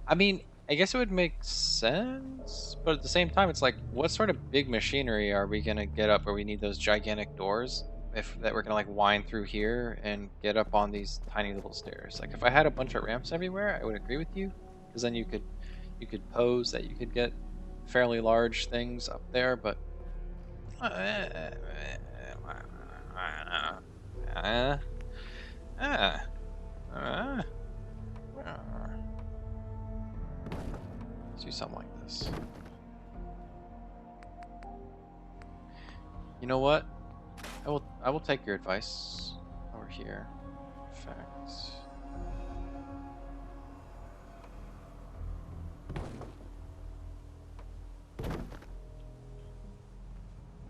S1: I mean, I guess it would make sense, but at the same time, it's like, what sort of big machinery are we gonna get up where we need those gigantic doors? That we're gonna like wind through here and get up on these tiny little stairs. Like if I had a bunch of ramps everywhere, I would agree with you, because then you could pose that you could get fairly large things up there, but Let's do something like this. You know what? I will take your advice over here. In fact.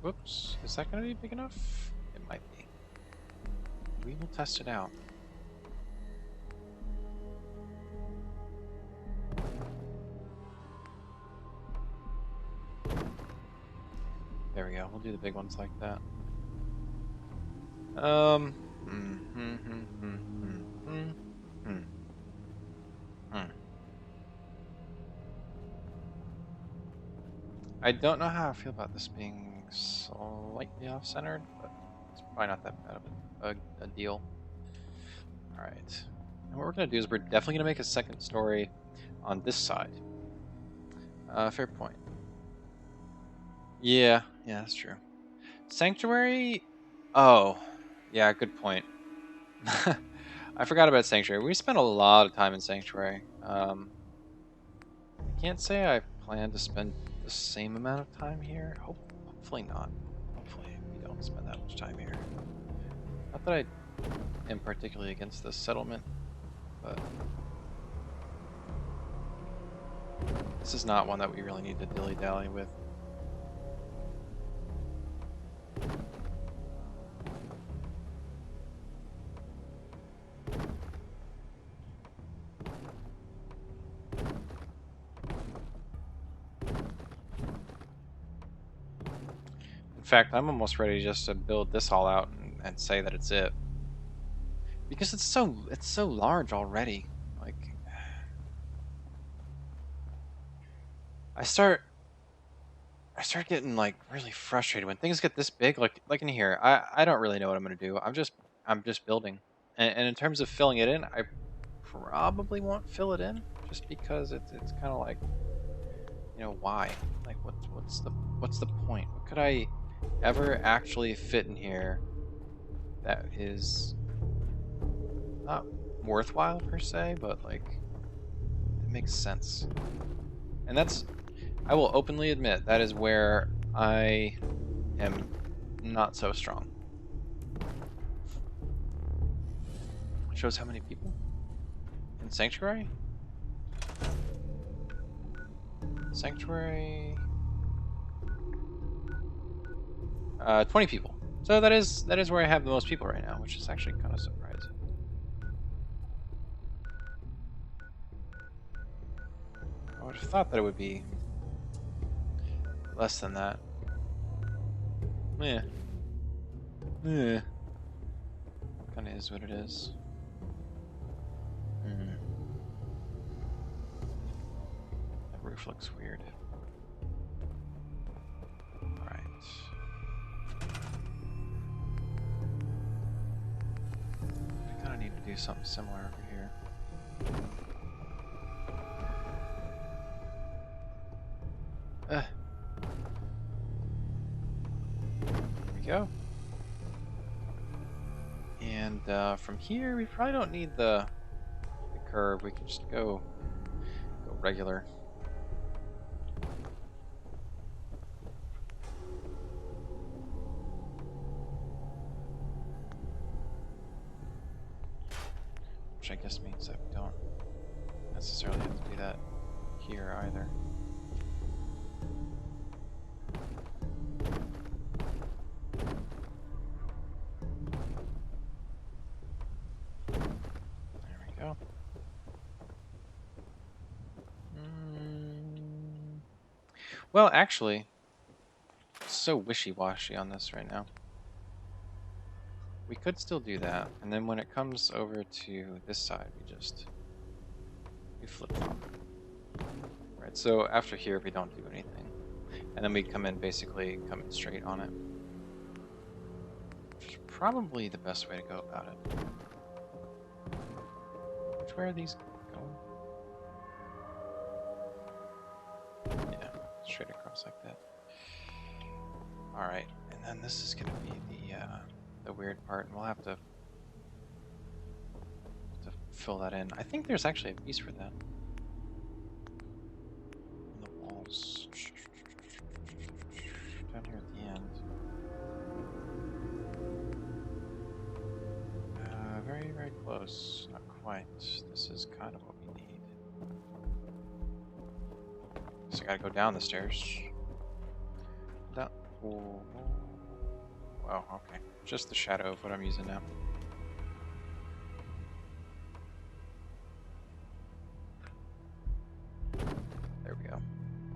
S1: Whoops, is that going to be big enough? It might be. We will test it out. There we go, we'll do the big ones like that. I don't know how I feel about this being slightly off-centered, but it's probably not that bad of a deal. Alright. And what we're going to do is we're definitely going to make a second story on this side. Fair point. Yeah, that's true. Sanctuary? Oh, yeah, good point. I forgot about Sanctuary. We spent a lot of time in Sanctuary. I can't say I plan to spend the same amount of time here. Hopefully not. Hopefully we don't spend that much time here. Not that I am particularly against this settlement, but this is not one that we really need to dilly-dally with. In fact, I'm almost ready just to build this all out and say that it's it. Because it's so large already. Like I start getting like really frustrated when things get this big. Like in here, I don't really know what I'm gonna do. I'm just building, and in terms of filling it in, I probably won't fill it in just because it's kind of like, you know, why? Like what's the point? What could I ever actually fit in here that is not worthwhile per se, but like it makes sense? And that's, I will openly admit, that is where I am not so strong. It shows how many people in Sanctuary. Sanctuary. 20 people. So that is where I have the most people right now, which is actually kind of surprising. I would have thought that it would be less than that. Yeah. Yeah. Kind of is what it is. That roof looks weird. Alright. I kind of need to do something similar over here. There we go. And from here, we probably don't need the curve. We can just go regular. Which I guess means that we don't necessarily have to do that here either. There we go. Well, actually, it's so wishy-washy on this right now. We could still do that, and then when it comes over to this side, we flip-flop. Right, so after here, we don't do anything. And then we come in straight on it. Which is probably the best way to go about it. Which way are these going? Yeah, straight across like that. Alright, and then this is gonna be the weird part, and we'll have to fill that in. I think there's actually a piece for that. close. Not quite. This is kind of what we need. So I gotta go down the stairs. Down. Ooh. Wow, okay. Just the shadow of what I'm using now. There we go.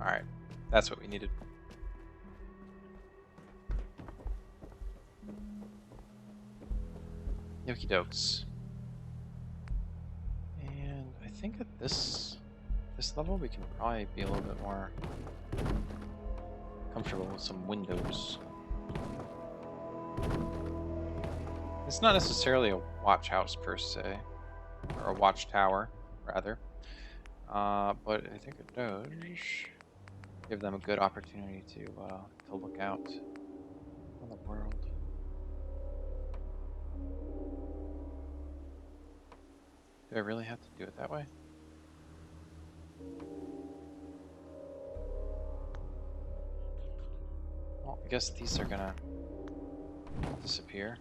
S1: Alright. That's what we needed. Yoki dokes. And I think at this level we can probably be a little bit more comfortable with some windows. It's not necessarily a watch house per se, or a watchtower rather, but I think it does give them a good opportunity to look out on the world. Do I really have to do it that way? Well, I guess these are gonna disappear.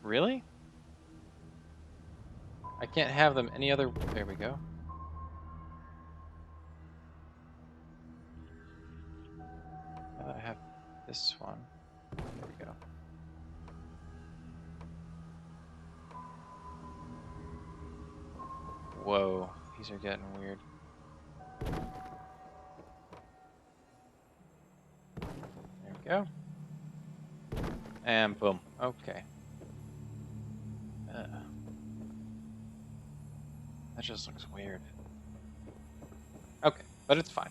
S1: Really? I can't have them any other... There we go. Now that I have this one. There we go. Whoa, these are getting weird. There we go. And boom. Okay. That just looks weird. Okay, but it's fine.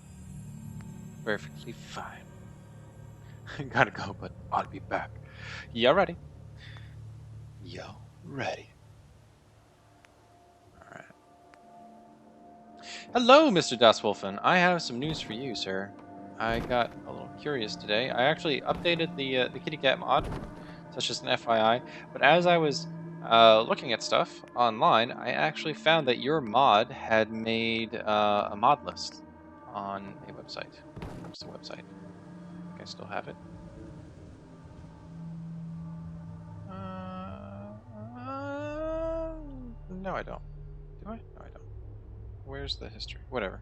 S1: Perfectly fine. Gotta go, but I'll be back. You ready? Yo, ready. Alright. Hello, Mr. Daswolfen. I have some news for you, sir. I got a little curious today. I actually updated the kitty cat mod, such as an FYI, but as I was looking at stuff online, I actually found that your mod had made a mod list on a website. What's the website? I think I still have it. No, I don't. Do I? No, I don't. Where's the history? Whatever.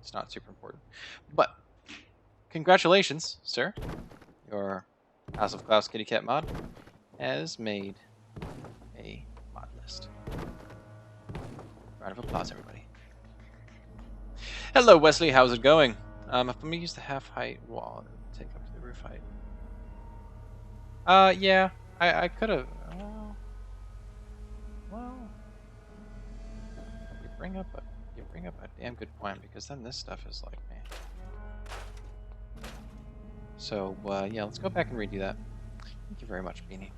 S1: It's not super important. But, congratulations, sir. Your HausOfKlaus kitty cat mod has made a mod list. Round of applause, everybody. Hello, Wesley. How's it going? If I'm gonna use the half height wall, it'll take up to the roof height. Yeah, I could have. Well, you bring up a damn good point, because then this stuff is like me. So yeah, let's go back and redo that. Thank you very much, Beanie.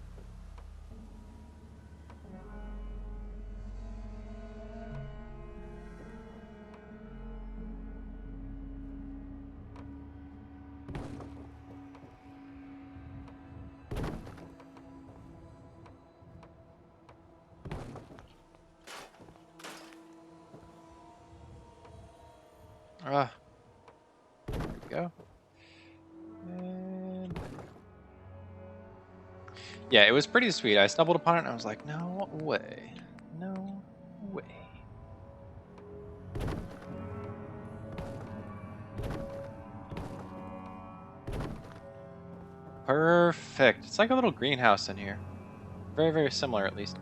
S1: There we go. And yeah, it was pretty sweet. I stumbled upon it and I was like, no way. No way. Perfect. It's like a little greenhouse in here. Very, very similar, at least.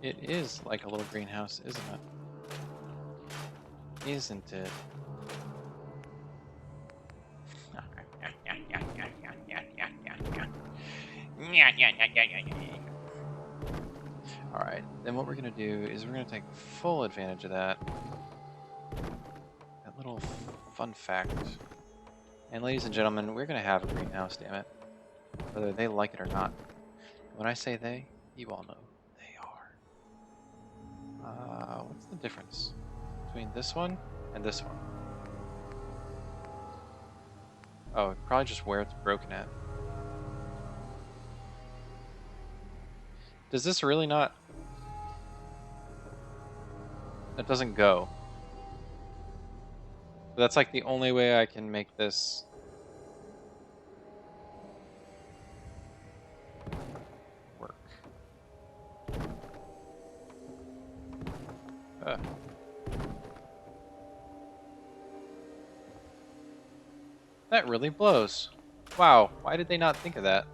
S1: It is like a little greenhouse, isn't it? Isn't it? Alright, then what we're going to do is we're going to take full advantage of that. That little fun fact. And ladies and gentlemen, we're going to have a greenhouse, damn it. Whether they like it or not. When I say they, you all know they are. What's the difference between this one and this one? Oh, probably just where it's broken at. Does this really not... That doesn't go. But that's like the only way I can make this... work. That really blows. Wow, why did they not think of that?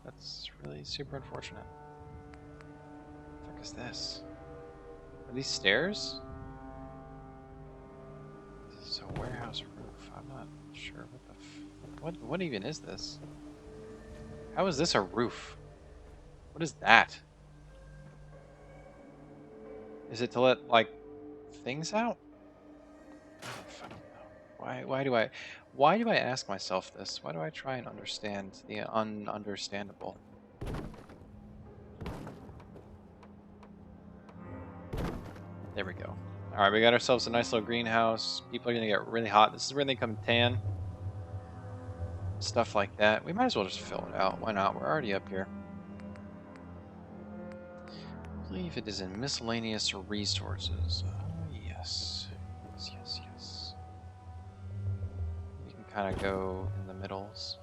S1: That's really super unfortunate. What the fuck is this? Are these stairs? This is a warehouse roof. I'm not sure what the what even is this? How is this a roof? What is that? Is it to let, like, things out? I don't fucking know. Why do I ask myself this? Why do I try and understand the ununderstandable? There we go. Alright, we got ourselves a nice little greenhouse. People are gonna get really hot. This is where they come tan. Stuff like that. We might as well just fill it out. Why not? We're already up here. I believe it is in miscellaneous resources. Yes. Yes. You can kind of go in the middles.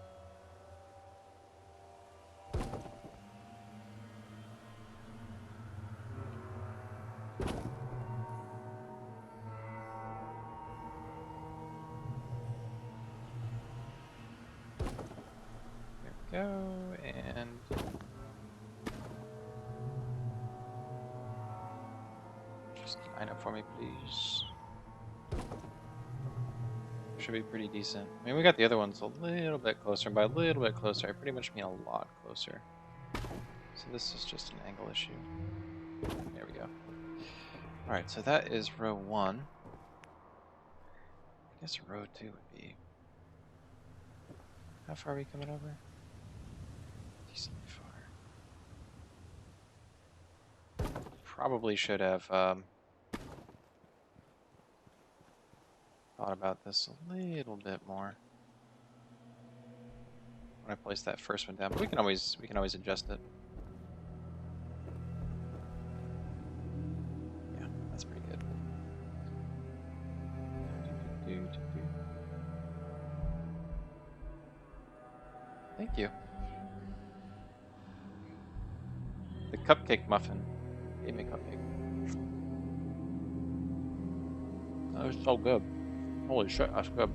S1: There we go, and... just line up for me, please. Should be pretty decent. I mean, we got the other ones a little bit closer, and by a little bit closer, I pretty much mean a lot closer. So this is just an angle issue. There we go. Alright, so that is row 1. I guess row 2 would be... How far are we coming over? Decently far. Probably should have thought about this a little bit more when I place that first one down, but we can always adjust it. Yeah, that's pretty good. Thank you. The cupcake muffin. Gave me a cupcake. That was so good. Holy shit, that's good.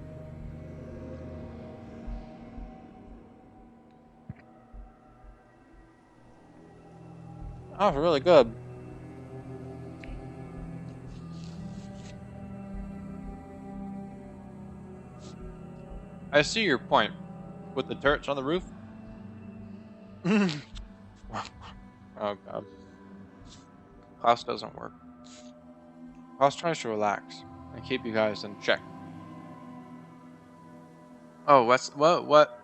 S1: That was really good. I see your point with the turrets on the roof. Oh god. Klaus doesn't work. Klaus tries to relax and keep you guys in check. Oh, what?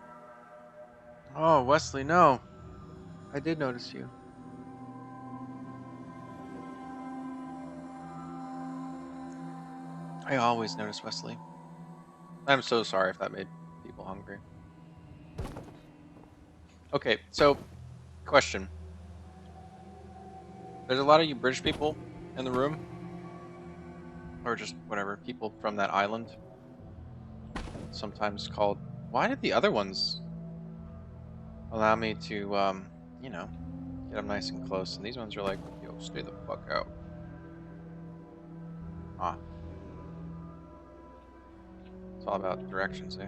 S1: Oh, Wesley, no. I did notice you. I always notice Wesley. I'm so sorry if that made people hungry. Okay, so, question. There's a lot of you British people in the room. Or just whatever, people from that island. Sometimes called... Why did the other ones allow me to, you know, get them nice and close? And these ones are like, yo, stay the fuck out. Ah. It's all about directions, eh?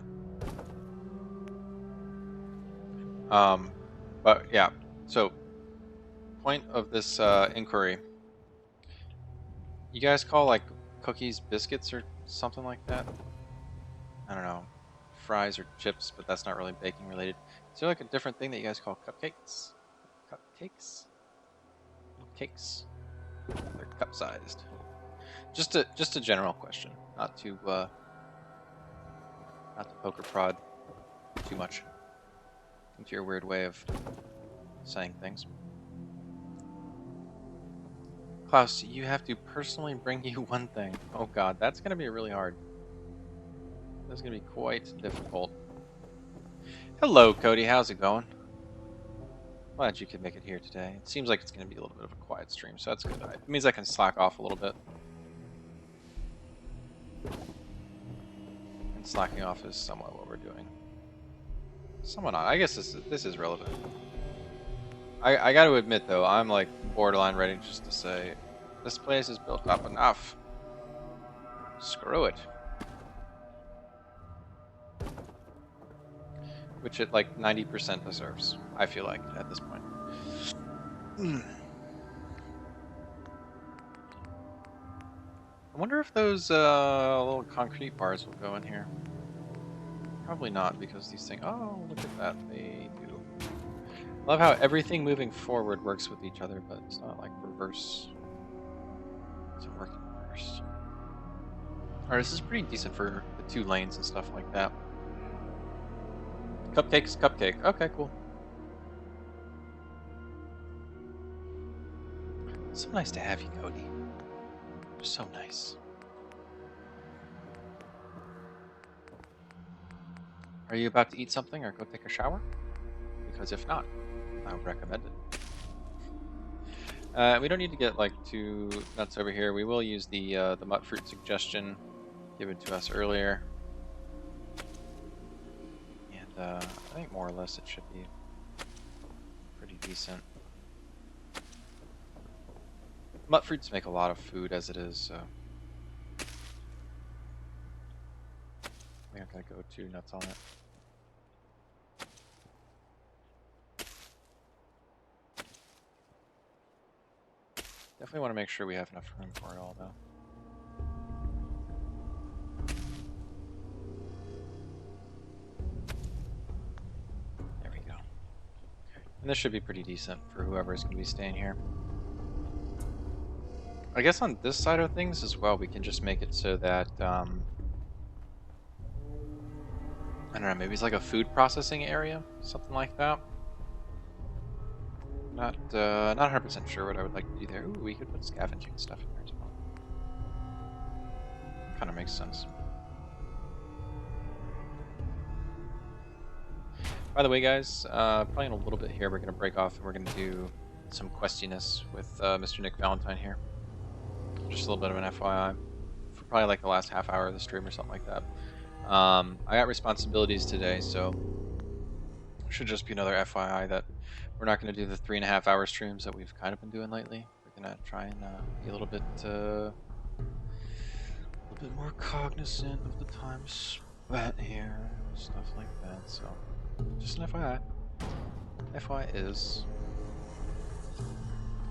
S1: But yeah, so point of this inquiry. You guys call like cookies biscuits or something like that? I don't know. Fries or chips, but that's not really baking related. Is there like a different thing that you guys call cupcakes? Cupcakes? Cakes? They're cup-sized. Just a general question, not to poke or prod too much into your weird way of saying things. Klaus, you have to personally bring you one thing. Oh god, that's gonna be really hard. That's gonna be quite difficult. Hello, Cody. How's it going? Glad you could make it here today. It seems like it's gonna be a little bit of a quiet stream, so that's good. It means I can slack off a little bit. And slacking off is somewhat what we're doing. Somewhat not. I guess this is relevant. I got to admit though, I'm like borderline ready just to say, this place is built up enough. Screw it. Which it like 90% deserves, I feel like, at this point. I wonder if those little concrete bars will go in here. Probably not, because these things... Oh, look at that. They do. I love how everything moving forward works with each other, but it's not like reverse. It doesn't work in reverse. Alright, this is pretty decent for the 2 lanes and stuff like that. Cupcake's cupcake. Okay, cool. It's so nice to have you, Cody. You're so nice. Are you about to eat something or go take a shower? Because if not, I would recommend it. We don't need to get like too nuts over here. We will use the mutt fruit suggestion given to us earlier. And I think more or less it should be pretty decent. Mutt fruits make a lot of food as it is, so we're not gonna go too nuts on it. Definitely want to make sure we have enough room for it all, though. There we go. And this should be pretty decent for whoever's going to be staying here. I guess on this side of things as well, we can just make it so that, I don't know, maybe it's like a food processing area, something like that. Not 100% sure what I would like to do there. Ooh, we could put scavenging stuff in there as well. Kind of makes sense. By the way, guys, probably in a little bit here, we're going to break off and we're going to do some questiness with Mr. Nick Valentine here. Just a little bit of an FYI. For probably like the last half hour of the stream or something like that. I got responsibilities today, so it should just be another FYI that we're not going to do the 3.5 hour streams that we've kind of been doing lately. We're going to try and be a little bit more cognizant of the time spent here, stuff like that. So, just an FYI. FYI is.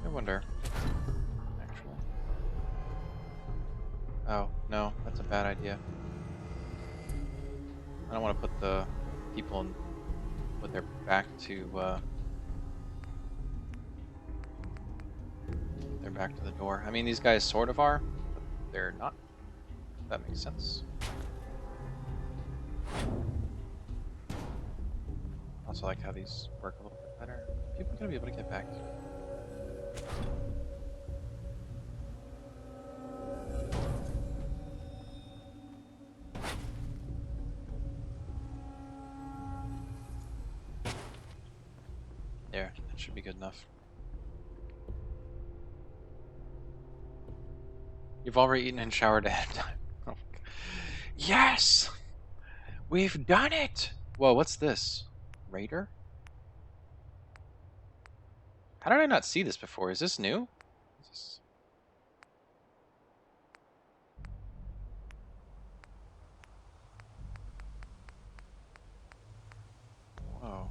S1: I wonder. Actually. Oh no, that's a bad idea. I don't want to put the people in with their back to their back to the door. I mean, these guys sort of are, but they're not. If that makes sense. Also like how these work a little bit better. People are gonna be able to get back to it. There, that should be good enough. You've already eaten and showered ahead of time. Oh, yes! We've done it! Whoa, what's this? Raider? How did I not see this before? Is this new? Is this... Whoa.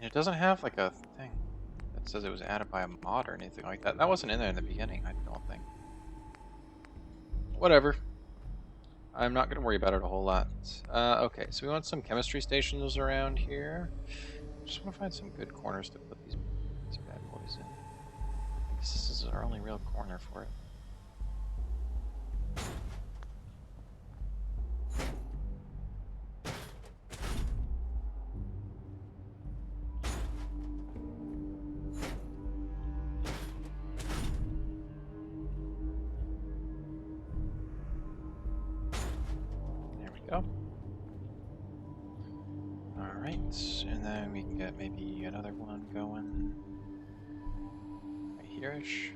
S1: And it doesn't have like a thing that says it was added by a mod or anything like that. That wasn't in there in the beginning, I don't think. Whatever. I'm not going to worry about it a whole lot. Okay, so we want some chemistry stations around here. Just want to find some good corners to put these bad boys in. I guess this is our only real corner for it. Go. Alright, and then we can get maybe another one going right here-ish.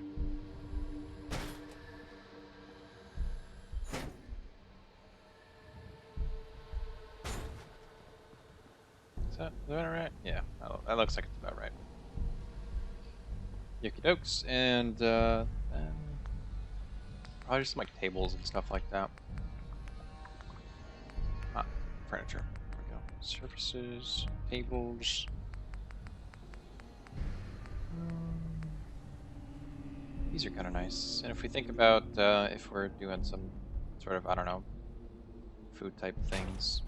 S1: Is that right? Yeah, that looks like it's about right. Yoki dokes, and then probably just some like tables and stuff like that. Ah, furniture. There we go. Surfaces, tables. These are kind of nice. And if we think about if we're doing some sort of, I don't know, food type things,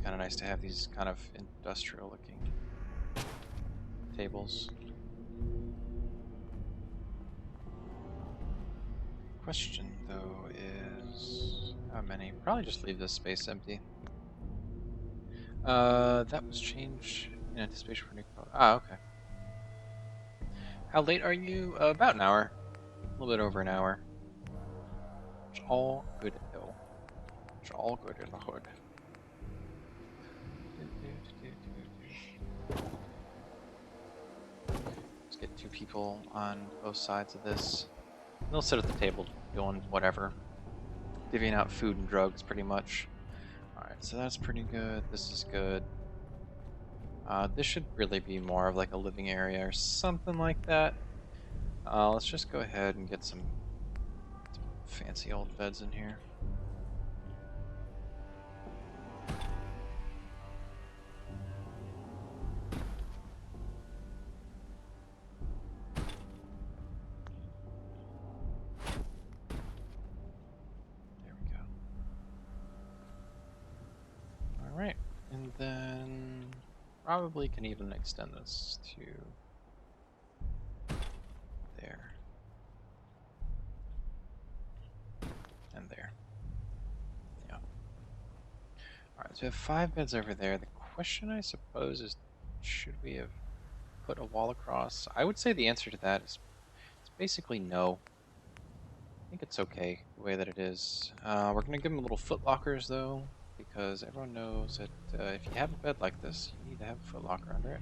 S1: kind of nice to have these kind of industrial looking tables. Question though is how many? Probably just leave this space empty. That was changed in anticipation for new code. Ah, okay. How late are you? About an hour. A little bit over an hour. It's all good though. It's all good in the hood. Let's get two people on both sides of this. They'll sit at the table doing whatever. Divvying out food and drugs pretty much. Alright, so that's pretty good. This is good. This should really be more of like a living area or something like that. Let's just go ahead and get some fancy old beds in here. There we go. Alright, and then probably can even extend this to there. And there. Yeah. Alright, so we have 5 beds over there. The question, I suppose, is should we have put a wall across? I would say the answer to that is it's basically no. I think it's okay the way that it is. We're going to give them little foot lockers, though, because everyone knows that if you have a bed like this, you need to have a foot locker under it.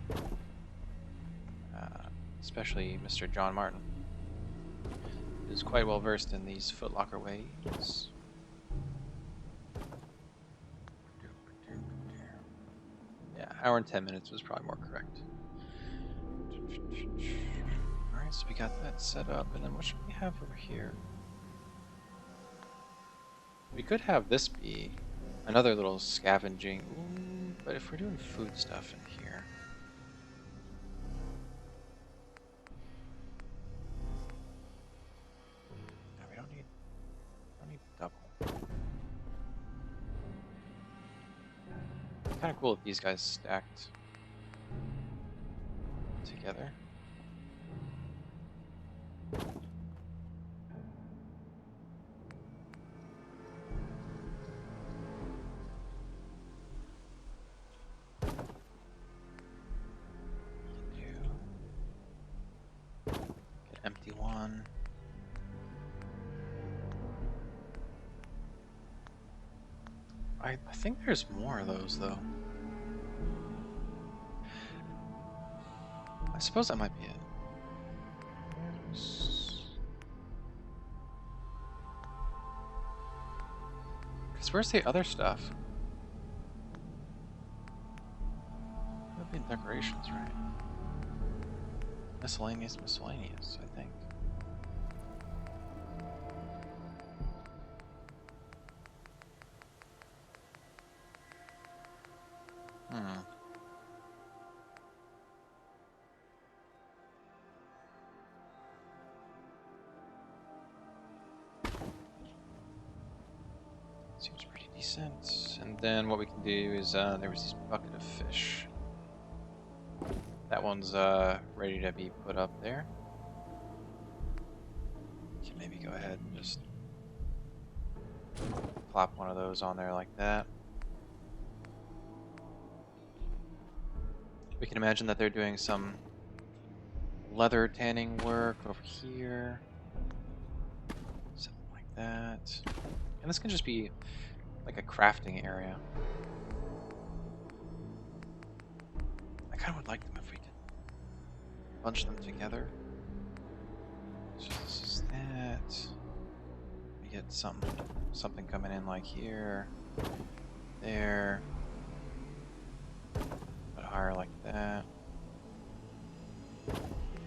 S1: Especially Mr. John Martin, who's quite well versed in these foot locker ways. Yeah, hour and 10 minutes was probably more correct. Alright, so we got that set up, and then what should we have over here? We could have this be another little scavenging, but if we're doing food stuff in here, no, we don't need double. Kind of cool if these guys stacked together. Empty one. I think there's more of those though. I suppose that might be it. Because where's the other stuff? That'd be in decorations, right? Miscellaneous, I think. Seems pretty decent. And then what we can do is there was this bucket of fish. That one's ready to be put up there. Can maybe go ahead and just plop one of those on there like that. We can imagine that they're doing some leather tanning work over here. Something like that. And this can just be like a crafting area. I kind of would like them if we could bunch them together. So this is that. We get something coming in like here, there. Put higher like that. There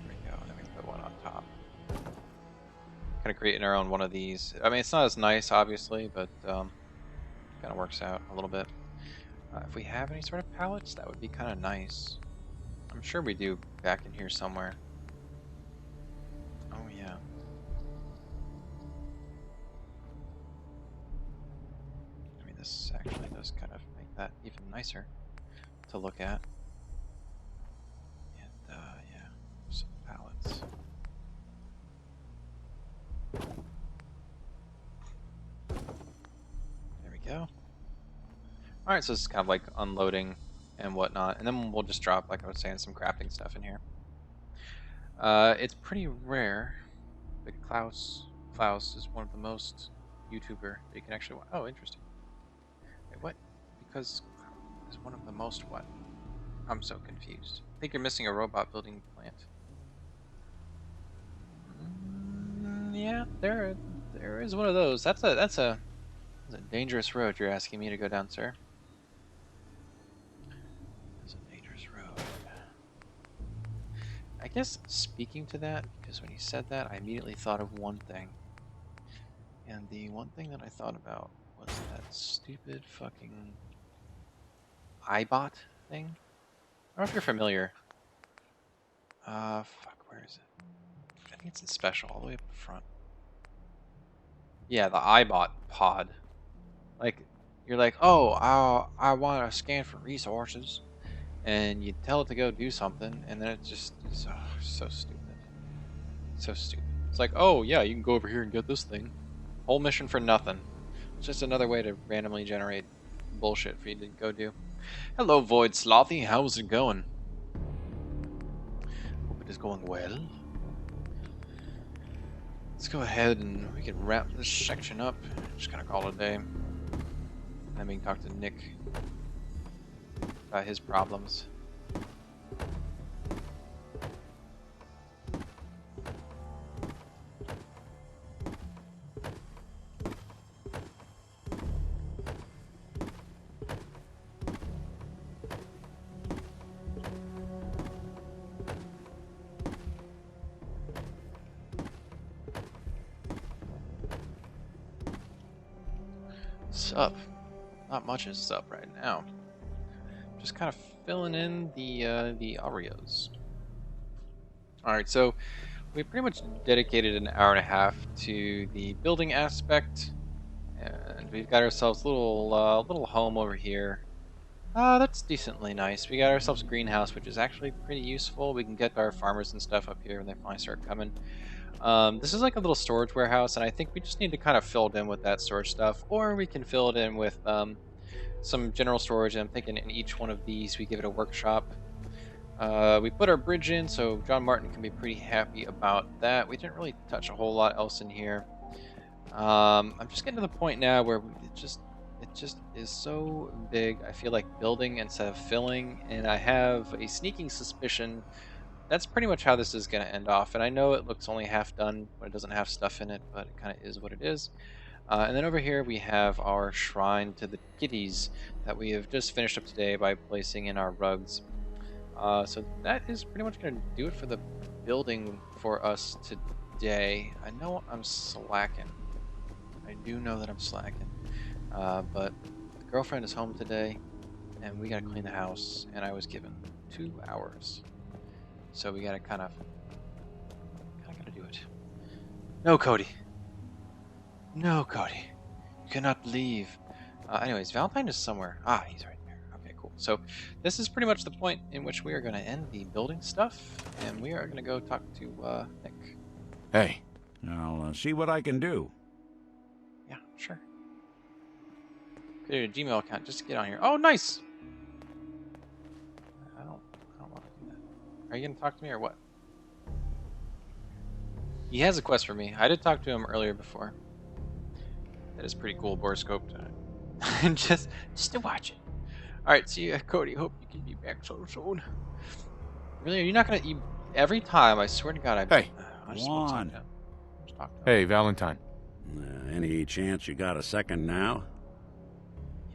S1: we go. And then we put one on top. Kind of creating our own one of these. I mean, it's not as nice, obviously, but kind of works out a little bit. If we have any sort of pallets, that would be kind of nice. I'm sure we do back in here somewhere. Oh, yeah. I mean, this actually does kind of make that even nicer to look at. And, yeah, some pallets. There we go. Alright, so this is kind of like unloading and whatnot. And then we'll just drop, like I was saying, some crafting stuff in here. It's pretty rare, but Klaus is one of the most YouTuber that you can actually watch. Oh, interesting. Wait, what? Because Klaus is one of the most what? I'm so confused. I think you're missing a robot building plant. Yeah, there is one of those. That's a dangerous road you're asking me to go down, sir. It's a dangerous road. I guess speaking to that, because when you said that, I immediately thought of one thing. And the one thing that I thought about was that stupid fucking iBot thing. I don't know if you're familiar. Fuck, where is it? I think it's in special, all the way up the front. Yeah, the iBot pod. Like, you're like, oh, I want to scan for resources. And you tell it to go do something, and then it just is so stupid. So stupid. It's like, oh, yeah, you can go over here and get this thing. Whole mission for nothing. It's just another way to randomly generate bullshit for you to go do. Hello, Void Slothy. How's it going? Hope it is going well. Let's go ahead and we can wrap this section up. Just gonna call it a day. Then we can talk to Nick about his problems. Sup? Not much is up right now. Just kind of filling in the Oreos. Alright, so we pretty much dedicated an hour and a half to the building aspect, and we've got ourselves a little home over here. That's decently nice. We got ourselves a greenhouse, which is actually pretty useful. We can get our farmers and stuff up here when they finally start coming. This is like a little storage warehouse, and I think we just need to kind of fill it in with that storage stuff, or we can fill it in with some general storage. And I'm thinking in each one of these we give it a workshop. We put our bridge in, so John Martin can be pretty happy about that. We didn't really touch a whole lot else in here. I'm just getting to the point now where it just is so big. I feel like building instead of filling, and I have a sneaking suspicion that's pretty much how this is going to end off. And I know it looks only half done when it doesn't have stuff in it, but it kind of is what it is. And then over here we have our shrine to the kitties that we have just finished up today by placing in our rugs. So that is pretty much going to do it for the building for us today. I know I'm slacking. I do know that I'm slacking. But the girlfriend is home today, and we got to clean the house, and I was given 2 hours. So we gotta kind of gotta do it. No, Cody. No, Cody. You cannot leave. Anyways, Valentine is somewhere. Ah, he's right there. Okay, cool. So this is pretty much the point in which we are going to end the building stuff, and we are going to go talk to Nick.
S2: Hey, I'll see what I can do.
S1: Yeah, sure. Create a Gmail account just to get on here. Oh, nice. I don't want to do that. Are you going to talk to me or what? He has a quest for me. I did talk to him earlier before. That is pretty cool, borescope. just to watch it. All right, see you, Cody. Hope you can be back so soon. Really, are you not gonna? Every time, I swear to God,
S2: Hey,
S1: I just
S2: go
S1: won't
S2: on.
S1: talk to him. Just talk to him.
S4: Hey, Valentine.
S2: Any chance you got a second now?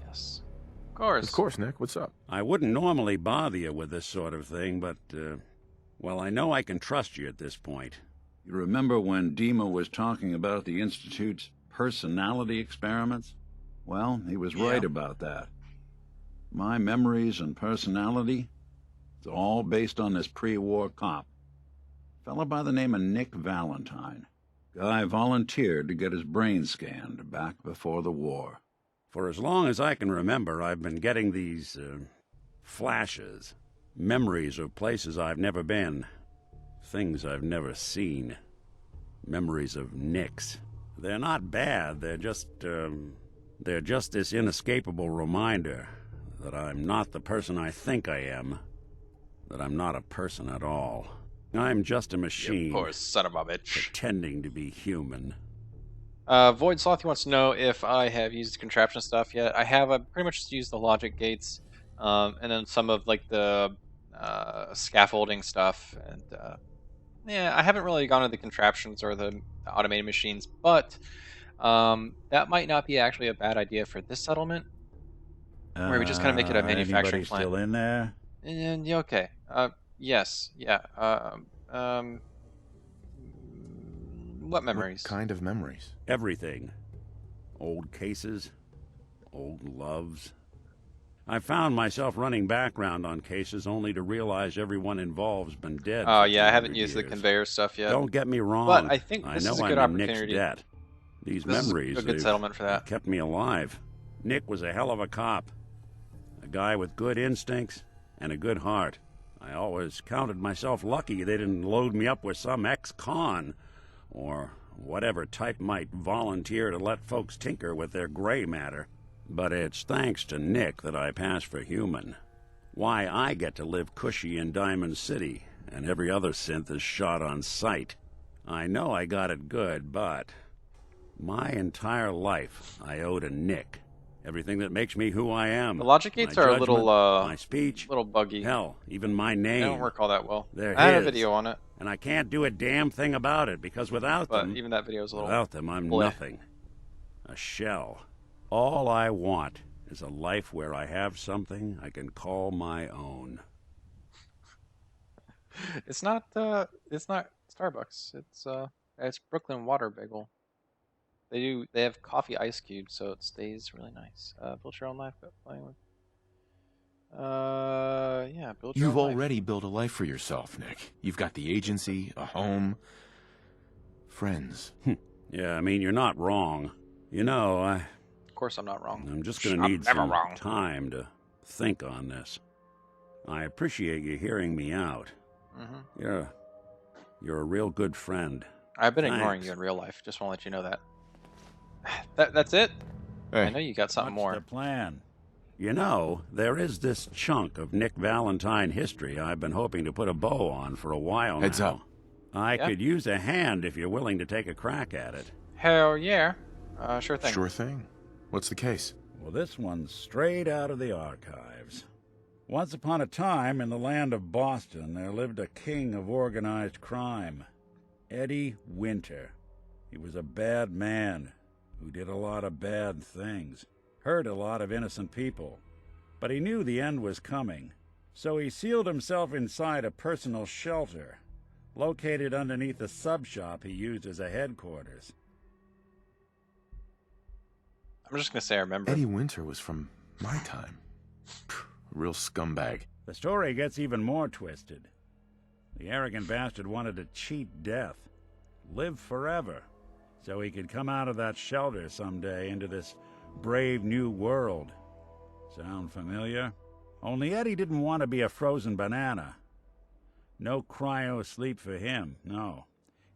S1: Yes, of course.
S4: Of course, Nick. What's up?
S2: I wouldn't normally bother you with this sort of thing, but, well, I know I can trust you at this point. You remember when Dima was talking about the Institute's personality experiments? Well, he was right about that. My memories and personality, it's all based on this pre-war cop. A fella by the name of Nick Valentine. Guy volunteered to get his brain scanned back before the war. For as long as I can remember, I've been getting these, flashes. Memories of places I've never been. Things I've never seen. Memories of Nicks. They're not bad, they're just this inescapable reminder that I'm not the person I think I am. That I'm not a person at all. I'm just a machine.
S1: You poor son of a bitch.
S2: Pretending to be human.
S1: Void Slothy wants to know if I have used contraption stuff yet. I have. I pretty much just used the logic gates, and then some of like the scaffolding stuff. And yeah, I haven't really gone to the contraptions or the automated machines, but that might not be actually a bad idea for this settlement, where we just kind of make it a manufacturing plant.
S2: Still in there?
S1: And yeah, okay. Yes. Yeah. What memories?
S4: What kind of memories?
S2: Everything. Old cases. Old loves. I found myself running background on cases only to realize everyone involved's been dead.
S1: Oh,
S2: for
S1: yeah, I haven't
S2: 200
S1: used the
S2: years.
S1: conveyor stuff yet.
S2: Don't get me wrong.
S1: But I think this
S2: know
S1: is a good
S2: I'm in Nick's
S1: opportunity.
S2: debt. These
S1: This is
S2: memories,
S1: a good
S2: they've
S1: settlement for that.
S2: kept me alive. Nick was a hell of a cop. A guy with good instincts and a good heart. I always counted myself lucky they didn't load me up with some ex-con, or whatever type might volunteer to let folks tinker with their gray matter. But it's thanks to Nick that I pass for human. Why I get to live cushy in Diamond City, and every other synth is shot on sight. I know I got it good, but my entire life I owe to Nick. Everything that makes me who I am.
S1: The logic gates
S2: My
S1: are a
S2: judgment,
S1: little,
S2: my speech,
S1: little buggy.
S2: hell, even my
S1: They
S2: name.
S1: don't work all that well.
S2: They're
S1: I have a
S2: his.
S1: video on it,
S2: And I can't do a damn thing about it, because without
S1: but
S2: them,
S1: even that video is a little.
S2: without them, I'm
S1: bleh.
S2: nothing. A shell. All I want is a life where I have something I can call my own.
S1: It's not Starbucks. It's Brooklyn Water Bagel. They have coffee ice cubes, so it stays really nice. Build your own life, but playing with. Yeah, build your
S4: You've
S1: own life.
S4: already built a life for yourself, Nick. You've got the agency, a home, friends.
S2: Yeah, I mean, you're not wrong. You know,
S1: Of course, I'm not wrong.
S2: I'm just gonna
S1: I'm
S2: need
S1: never
S2: some
S1: wrong.
S2: time to think on this. I appreciate you hearing me out.
S1: Mm-hmm.
S2: You're a real good friend.
S1: I've been ignoring
S2: Thanks.
S1: you in real life. Just want to let you know that. That's it. I
S4: Hey,
S1: know you got something
S2: What's
S1: more.
S2: the plan? You know, there is this chunk of Nick Valentine history I've been hoping to put a bow on for a while
S4: Heads
S2: now.
S4: up.
S2: I
S1: Yeah?
S2: could use a hand if you're willing to take a crack at it.
S1: Hell yeah. Sure thing.
S4: Sure thing. What's the case?
S2: Well, this one's straight out of the archives. Once upon a time, in the land of Boston, there lived a king of organized crime, Eddie Winter. He was a bad man who did a lot of bad things, hurt a lot of innocent people. But he knew the end was coming, so he sealed himself inside a personal shelter, located underneath the sub-shop he used as a headquarters.
S1: I'm just gonna say I remember.
S4: Eddie Winter was from my time. Real scumbag.
S2: The story gets even more twisted. The arrogant bastard wanted to cheat death, live forever, so he could come out of that shelter someday into this brave new world. Sound familiar? Only Eddie didn't want to be a frozen banana. No cryo sleep for him, no.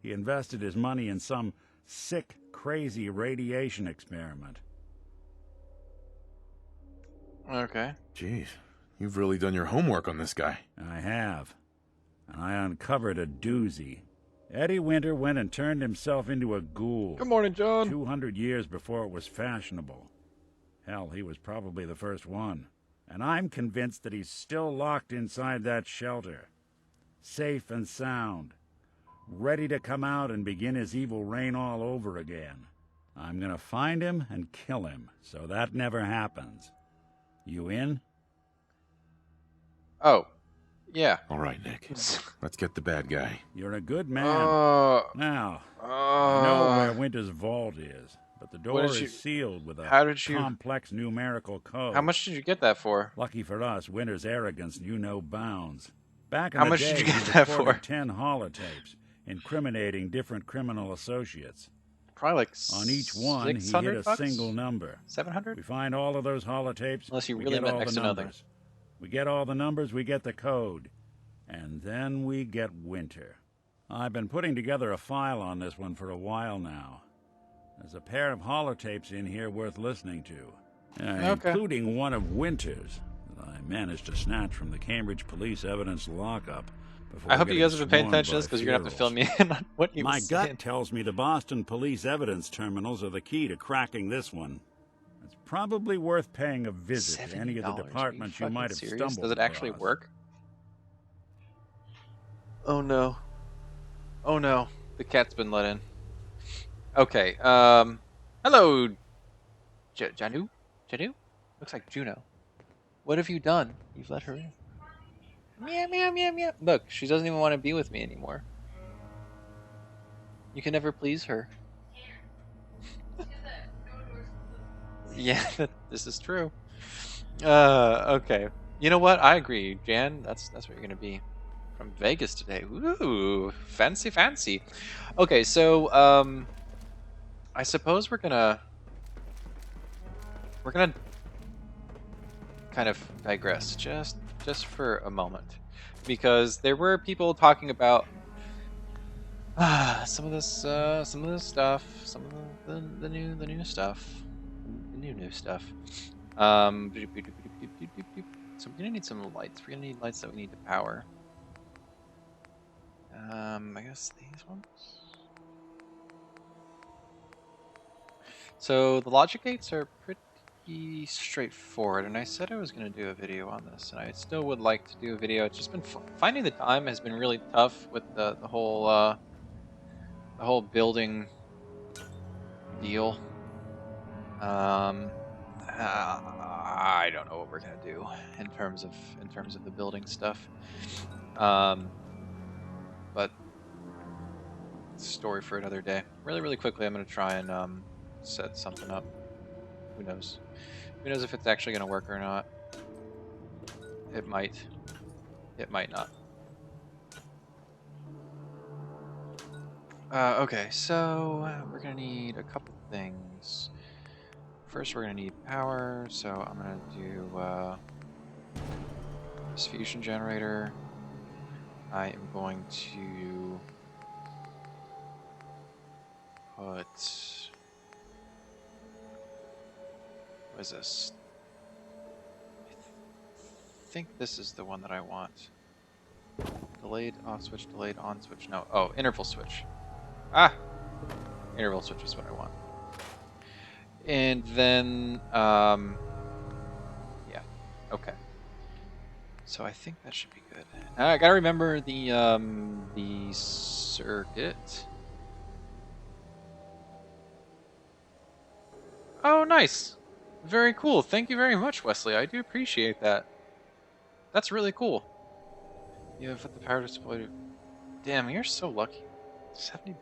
S2: He invested his money in some sick, crazy radiation experiment.
S1: Okay.
S4: Jeez, you've really done your homework on this guy.
S2: I have. And I uncovered a doozy. Eddie Winter went and turned himself into a ghoul.
S1: Good morning, John.
S2: 200 years before it was fashionable. Hell, he was probably the first one. And I'm convinced that he's still locked inside that shelter. Safe and sound. Ready to come out and begin his evil reign all over again. I'm gonna find him and kill him, so that never happens. You in?
S1: Oh, yeah.
S4: All right, Nick. Let's get the bad guy.
S2: You're a good man. Now, I
S1: I
S2: know where Winter's vault is, but the door
S1: did you-
S2: is sealed with a
S1: how did you-
S2: complex numerical code.
S1: How much did you get that for?
S2: Lucky for us, Winter's arrogance knew no bounds. Back in
S1: How
S2: the
S1: much
S2: day,
S1: did you get
S2: he
S1: that
S2: recorded
S1: for?
S2: 10 holotapes, incriminating different criminal associates.
S1: Probably like
S2: On each one, he hit a
S1: 600 bucks?
S2: single number.
S1: 700?
S2: We find all of those holotapes.
S1: Unless you
S2: we
S1: really
S2: get
S1: meant
S2: all
S1: next
S2: the
S1: to nothing.
S2: numbers. We get all the numbers, we get the code. And then we get Winter. I've been putting together a file on this one for a while now. There's a pair of holotapes in here worth listening to.
S1: Okay.
S2: Including one of Winter's that I managed to snatch from the Cambridge police evidence lockup.
S1: I hope you guys have been paying
S2: swarmed
S1: attention to
S2: by
S1: this because you're going to have to fill
S2: funerals.
S1: me in on what you
S2: My
S1: were
S2: gut
S1: saying.
S2: tells me the Boston police evidence terminals are the key to cracking this one. It's probably worth paying a visit to any of the
S1: $70.
S2: departments
S1: Are
S2: you might
S1: fucking
S2: have
S1: serious?
S2: stumbled
S1: Does it actually
S2: across.
S1: work? Oh no. Oh no. The cat's been let in. Okay. Hello, Janu? Janu? Looks like Juno. What have you done? You've let her in. Meow, meow, meow, meow. Look, she doesn't even want to be with me anymore. You can never please her. Yeah, this is true. Okay. You know what? I agree, Jan. That's what you're gonna be from Vegas today. Ooh, fancy, fancy. Okay, so I suppose we're gonna kind of digress just for a moment, because there were people talking about some of this stuff, some of the new stuff. New stuff. So we're gonna need some lights. We're gonna need lights that we need to power. I guess these ones. So the logic gates are pretty straightforward, and I said I was gonna do a video on this, and I still would like to do a video. It's just been finding the time has been really tough with the whole building deal. I don't know what we're gonna do in terms of the building stuff. But story for another day. Really quickly, I'm gonna try and set something up. Who knows? Who knows if it's actually gonna work or not? It might. It might not. Okay, so we're gonna need a couple things. First, we're gonna need power, so I'm gonna do this fusion generator. I am going to put, what is this? I think this is the one that I want. Delayed off switch, delayed on switch. No, oh, interval switch. Ah, interval switch is what I want. And then, yeah, okay. So I think that should be good. I gotta remember the circuit. Oh, nice. Very cool. Thank you very much, Wesley. I do appreciate that. That's really cool. You have the power display. Damn, you're so lucky. $70.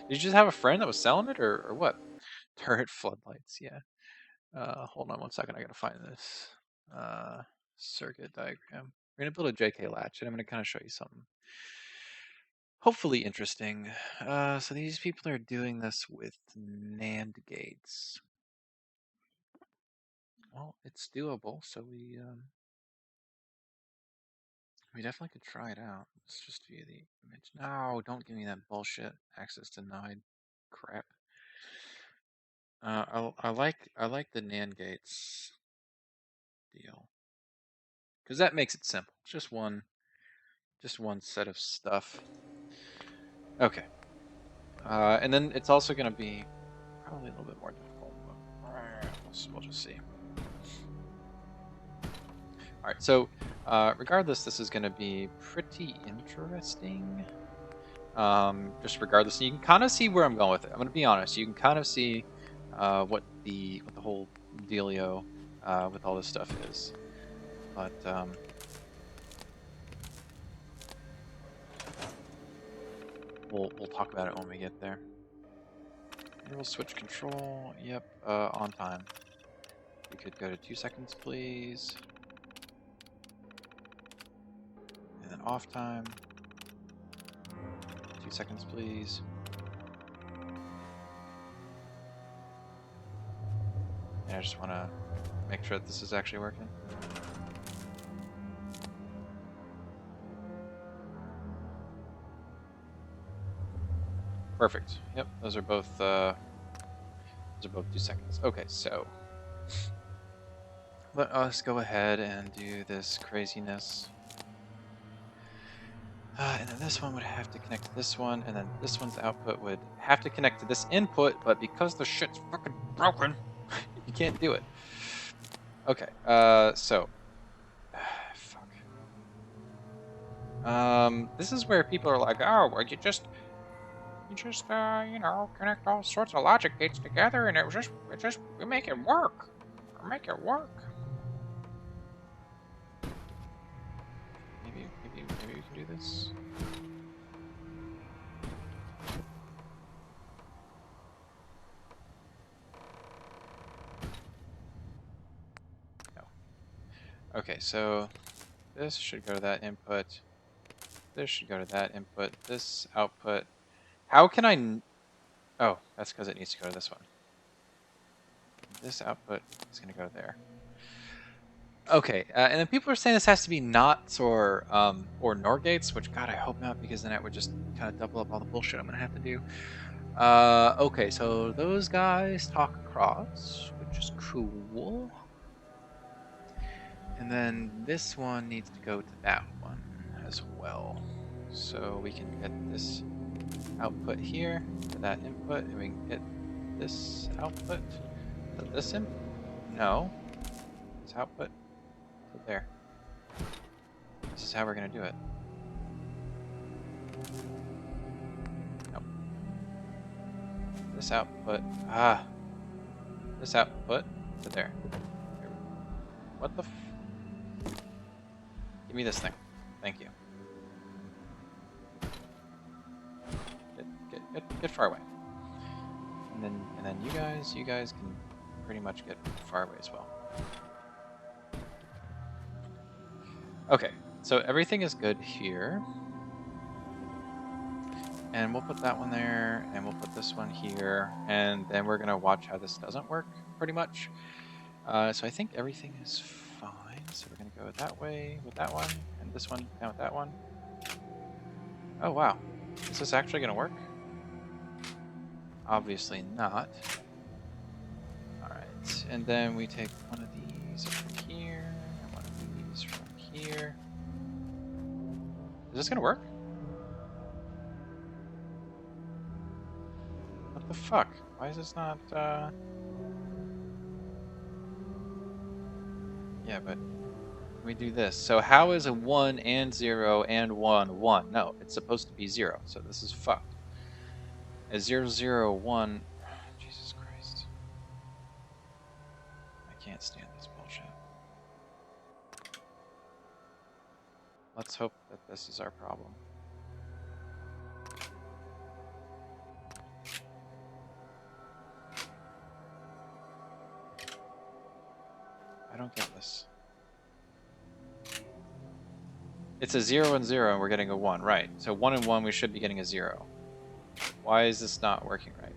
S1: Did you just have a friend that was selling it, or what? Turret floodlights, yeah. Hold on one second. I gotta find this circuit diagram. We're gonna build a JK latch, and I'm gonna kind of show you something hopefully interesting. So these people are doing this with NAND gates. Well, it's doable, so we definitely could try it out. Let's just view the image. No, don't give me that bullshit. Access denied. Crap. I like the NAND gates deal, because that makes it simple. Just one set of stuff. Okay. And then it's also going to be probably a little bit more difficult. But we'll just see. All right. So regardless, this is going to be pretty interesting. Just regardless, you can kind of see where I'm going with it. I'm going to be honest. You can kind of see what the whole dealio with all this stuff is. But we'll talk about it when we get there. We'll switch control. Yep, on time. We could go to 2 seconds, please. And then off time. 2 seconds, please. And I just want to make sure that this is actually working. Perfect. Yep, those are both 2 seconds. Okay, so let us go ahead and do this craziness. And then this one would have to connect to this one, and then this one's output would have to connect to this input, but because the shit's fucking broken, you can't do it. Okay, so fuck. This is where people are like, oh, well, you just you know, connect all sorts of logic gates together, and we make it work. We make it work. Maybe we can do this. No. Okay, so this should go to that input. This should go to that input. This output. How can I? Oh, that's because it needs to go to this one. This output is going to go there. Okay, and then people are saying this has to be NOTs or NOR gates, which God, I hope not, because then it would just kind of double up all the bullshit I'm gonna have to do. Okay, so those guys talk across, which is cool. And then this one needs to go to that one as well. So we can get this output here to that input, and we can get this output to this input. No, this output. There. This is how we're gonna do it. Nope. This output. This output to there. What the Give me this thing. Thank you. Get far away. And then you guys can pretty much get far away as well. Okay, so everything is good here. And we'll put that one there, and we'll put this one here, and then we're gonna watch how this doesn't work, pretty much. So I think everything is fine. So we're gonna go that way with that one, and this one down with that one. Oh wow, is this actually gonna work? Obviously not. Alright, and then we take one of these from here, and one of these from here. Is this gonna work? What the fuck? Why is this not, Yeah, but we do this. So how is a 1 and 0 and 1 1? No, it's supposed to be 0, so this is fucked. A 0 0 1. Jesus Christ. I can't stand this bullshit. Let's hope that this is our problem. I don't get this. It's a 0 and 0 and we're getting a 1, right. So 1 and 1 we should be getting a 0. Why is this not working right?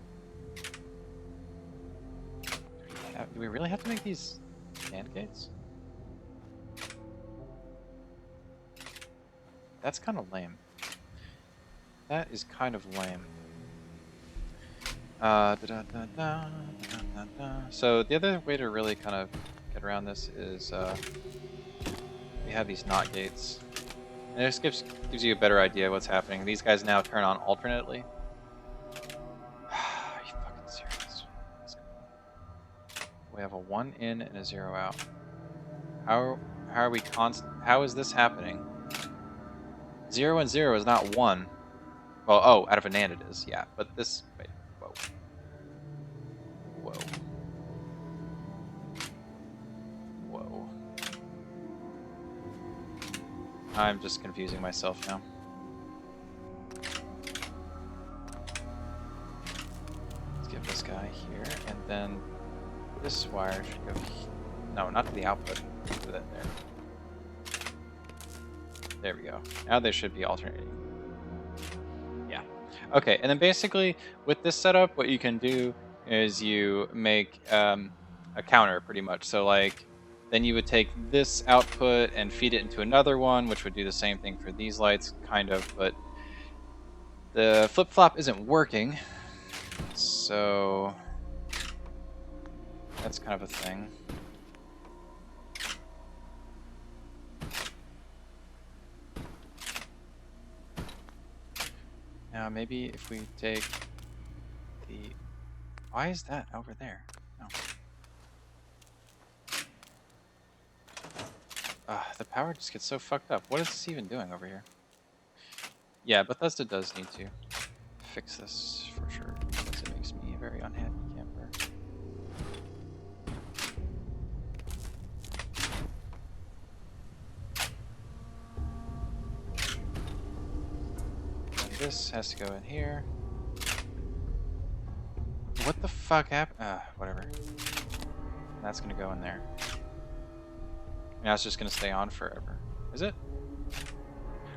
S1: Do we really have to make these AND gates? That's kind of lame. That is kind of lame. So the other way to really kind of get around this is we have these NOT gates. And this gives you a better idea of what's happening. These guys now turn on alternately. Are you fucking serious? We have a 1 in and a 0 out. How are we how is this happening? 0 and 0 is not 1. Well, oh, out of an and it is, yeah. But this, wait, whoa. Whoa. Whoa. I'm just confusing myself now. Let's give this guy here, and then this wire should go no, not to the output. Put that there. There we go. Now they should be alternating. Yeah. Okay, and then basically with this setup, what you can do is you make a counter pretty much. So like, then you would take this output and feed it into another one, which would do the same thing for these lights, kind of, but the flip-flop isn't working. So that's kind of a thing. Now maybe if we take the... Why is that over there? No. The power just gets so fucked up. What is this even doing over here? Yeah, Bethesda does need to fix this for sure, because it makes me a very unhappy camper. And this has to go in here. What the fuck happened? Whatever. And that's gonna go in there. Now it's just gonna stay on forever. Is it?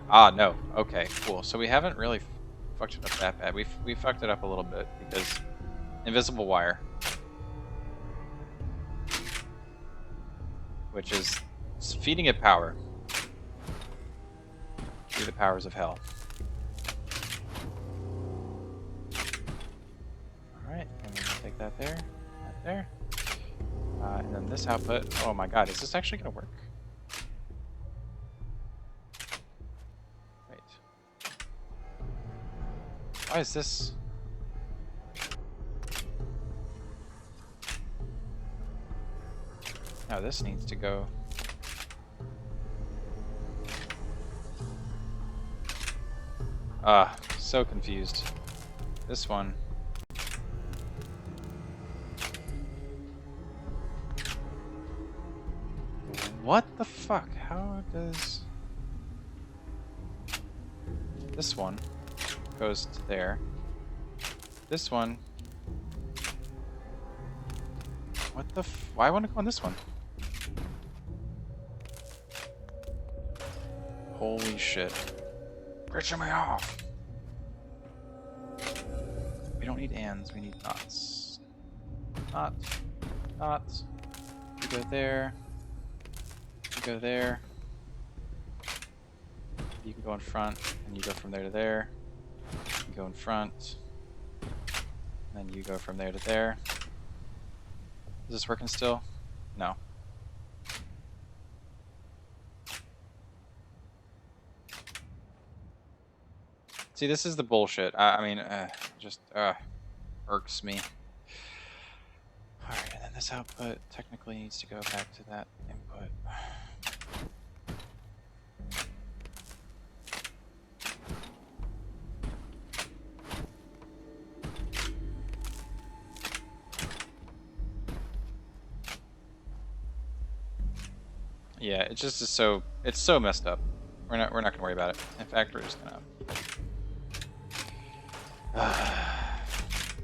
S1: Ah, no. Okay, cool. So we haven't really fucked it up that bad. We fucked it up a little bit because invisible wire, which is feeding it power through the powers of hell. All right, and we're gonna take that there, that there, and then this output. Oh my God, is this actually gonna work? Why is this? Now this needs to go. So confused. This one. What the fuck? How does this one goes to there? This one. What the why want to go on this one? Holy shit. Pissing me off. We don't need ands, we need nots. Not. You go there. You go there. You can go in front, and you go from there to there. You go in front. And then you go from there to there. Is this working still? No. See, this is the bullshit. I mean, just irks me. Alright, and then this output technically needs to go back to that input. Yeah, it just is so, it's so messed up. We're not gonna worry about it. In fact, we're just gonna.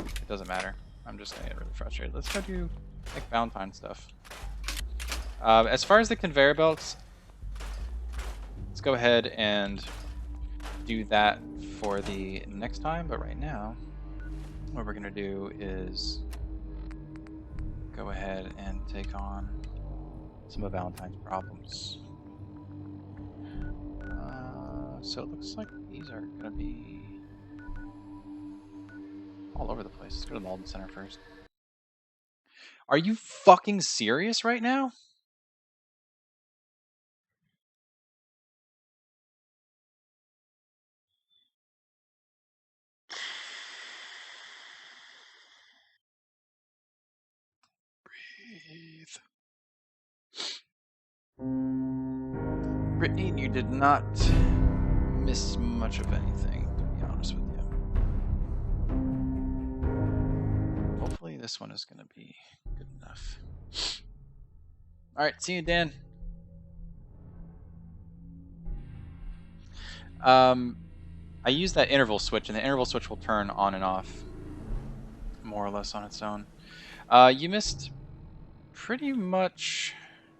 S1: It doesn't matter. I'm just gonna get really frustrated. Let's go do like Valentine stuff. As far as the conveyor belts, let's go ahead and do that for the next time. But right now, what we're gonna do is go ahead and take on some of Valentine's problems. So it looks like these are gonna be all over the place. Let's go to the Malden Center first. Are you fucking serious right now? Brittany, you did not miss much of anything, to be honest with you. Hopefully this one is going to be good enough. Alright, see you, Dan. I use that interval switch, and the interval switch will turn on and off, more or less on its own. You missed pretty much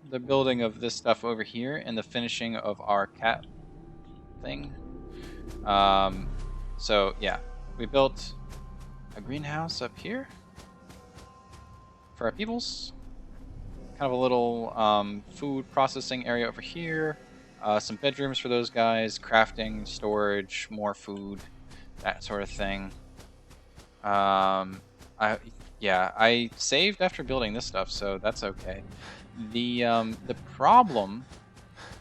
S1: the building of this stuff over here and the finishing of our cat thing. So yeah, we built a greenhouse up here for our peoples. Kind of a little food processing area over here. Some bedrooms for those guys, crafting, storage, more food, that sort of thing. I saved after building this stuff, so that's okay. The problem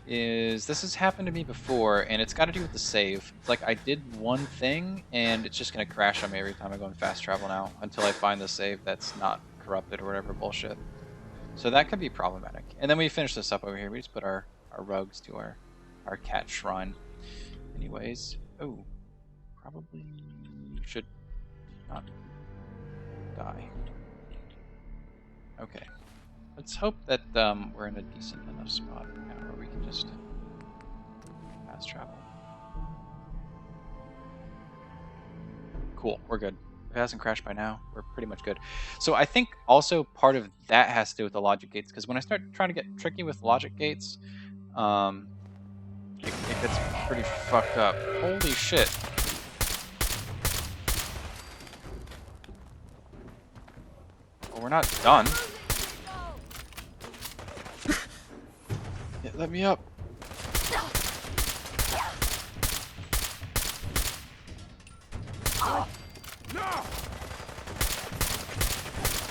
S1: is this has happened to me before, and it's got to do with the save. It's like I did one thing, and it's just gonna crash on me every time I go in fast travel now until I find the save that's not corrupted or whatever bullshit. So that could be problematic. And then we finish this up over here. We just put our rugs to our cat shrine. Anyways, oh, probably should not die. Okay, let's hope that we're in a decent enough spot now where we can just fast travel. Cool, we're good. If it hasn't crashed by now, we're pretty much good. So I think also part of that has to do with the logic gates, because when I start trying to get tricky with logic gates, it gets pretty fucked up. Holy shit. Well, we're not done. Yeah, let me up.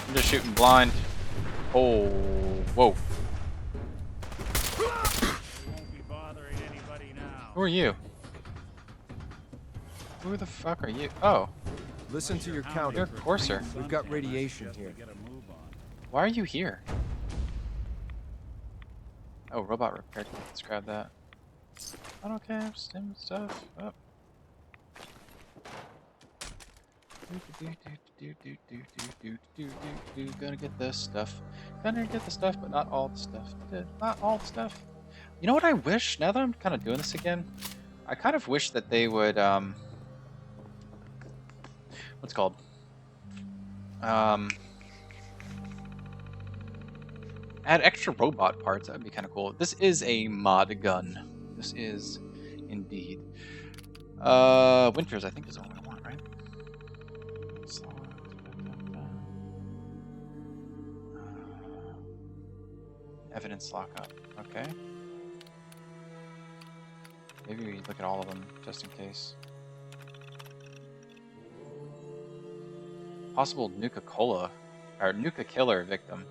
S1: I'm just shooting blind. Oh, whoa. Who are you? Who the fuck are you? Oh.
S5: Listen to your counter.
S1: You're a courser.
S5: We've got radiation here.
S1: Why are you here? Oh, robot repair. Let's grab that. Auto cap, stim stuff. Oh. Gonna get this stuff. Gonna get the stuff, but not all the stuff. Not all the stuff. You know what I wish? Now that I'm kind of doing this again, I kind of wish that they would, what's it called? Add extra robot parts. That would be kind of cool. This is a mod gun. This is indeed. Winters, I think, is the one I want, right? Evidence lockup. Okay. Maybe we look at all of them just in case. Possible Nuka-Cola or Nuka-Killer victim.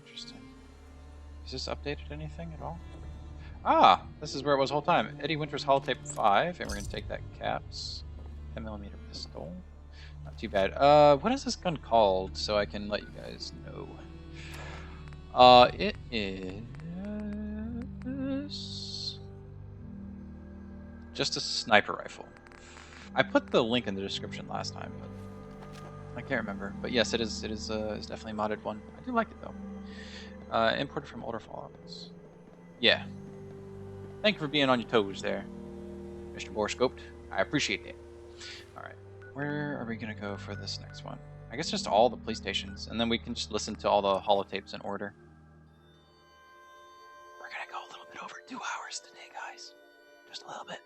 S1: Interesting. Is this updated anything at all? Ah, this is where it was the whole time. Eddie Winter's holotape 5, and we're gonna take that caps. 10mm pistol. Not too bad. What is this gun called? So I can let you guys know. It is just a sniper rifle. I put the link in the description last time, but I can't remember. But yes, it is definitely a modded one. I do like it though. Imported from older Fallouts. Yeah. Thank you for being on your toes there, Mr. Borscoped. I appreciate that. Alright. Where are we gonna go for this next one? I guess just all the police stations, and then we can just listen to all the holotapes in order. We're gonna go a little bit over 2 hours today, guys. Just a little bit.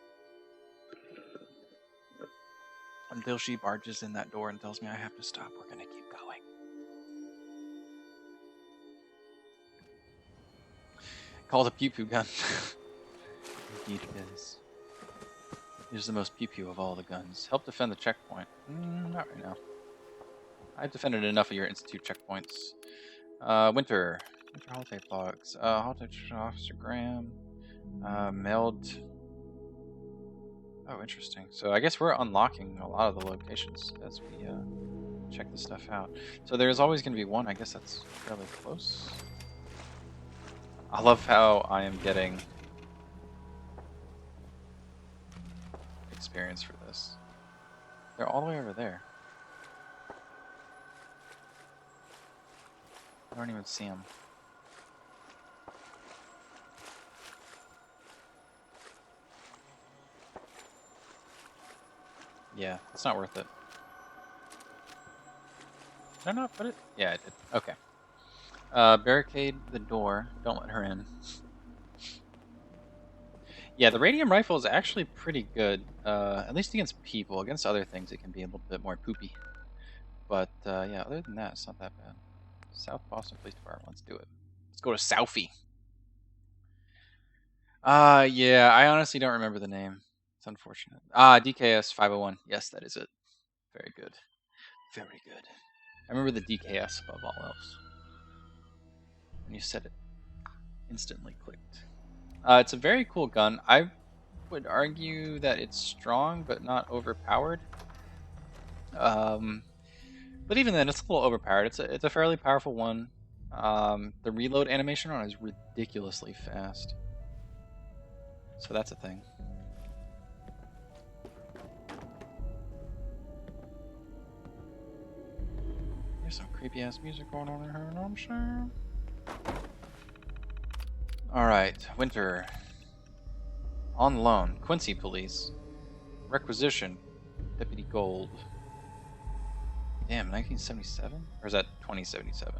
S1: Until she barges in that door and tells me I have to stop, we're gonna keep going. Call the pew-pew gun. Indeed it is. It is the most pew-pew of all the guns. Help defend the checkpoint. Not right now. I've defended enough of your Institute checkpoints. Winter holotape logs. Holotape Officer Graham. Mailed. Oh, interesting. So I guess we're unlocking a lot of the locations as we check this stuff out. So there's always going to be one. I guess that's fairly close. I love how I am getting experience for this. They're all the way over there. I don't even see them. Yeah, it's not worth it. Did I not put it? Yeah, I did. Okay. Barricade the door. Don't let her in. Yeah, the radium rifle is actually pretty good. At least against people. Against other things, it can be a little bit more poopy. But, yeah, other than that, it's not that bad. South Boston Police Department. Let's do it. Let's go to Southie. Yeah, I honestly don't remember the name. It's unfortunate. DKS 501. Yes, that is it. Very good. Very good. I remember the DKS above all else. When you said it, instantly clicked. It's a very cool gun. I would argue that it's strong, but not overpowered. But even then, it's a little overpowered. It's a fairly powerful one. The reload animation on it is ridiculously fast. So that's a thing. There's some creepy ass music going on in here, you know what I'm saying? Alright, Winter. On loan. Quincy Police. Requisition. Deputy Gold. Damn, 1977? Or is that 2077?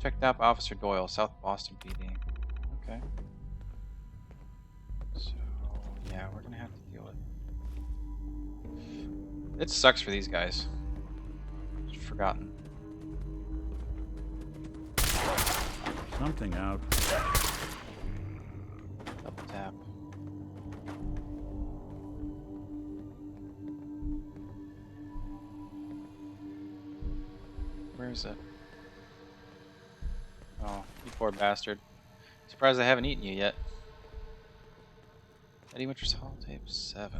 S1: Checked up Officer Doyle, South Boston PD. Okay. So, yeah, we're gonna have to deal with it. It sucks for these guys. Just forgotten.
S2: Something out.
S1: Double tap. Where is it? Oh, you poor bastard. Surprised I haven't eaten you yet. Eddie Winter's holotape 7.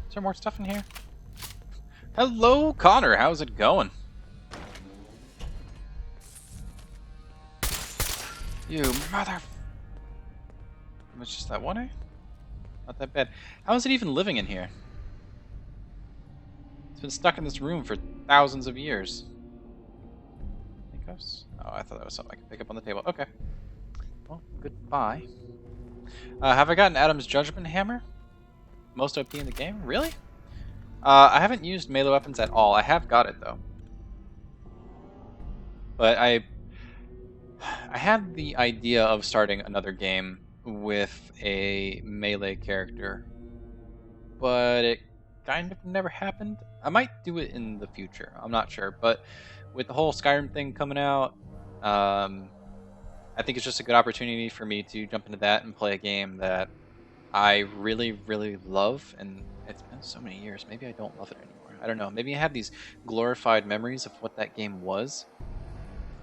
S1: Is there more stuff in here? Hello, Connor. How's it going? You mother... It's just that one, eh? Not that bad. How is it even living in here? It's been stuck in this room for thousands of years. Handcuffs? Oh, I thought that was something I could pick up on the table. Okay. Well, goodbye. Have I gotten Adam's Judgment Hammer? Most OP in the game? Really? I haven't used melee weapons at all. I have got it, though. But I had the idea of starting another game with a melee character, but it kind of never happened. I might do it in the future. I'm not sure, but with the whole Skyrim thing coming out, I think it's just a good opportunity for me to jump into that and play a game that I really, really love. And it's been so many years. Maybe I don't love it anymore. I don't know. Maybe I have these glorified memories of what that game was.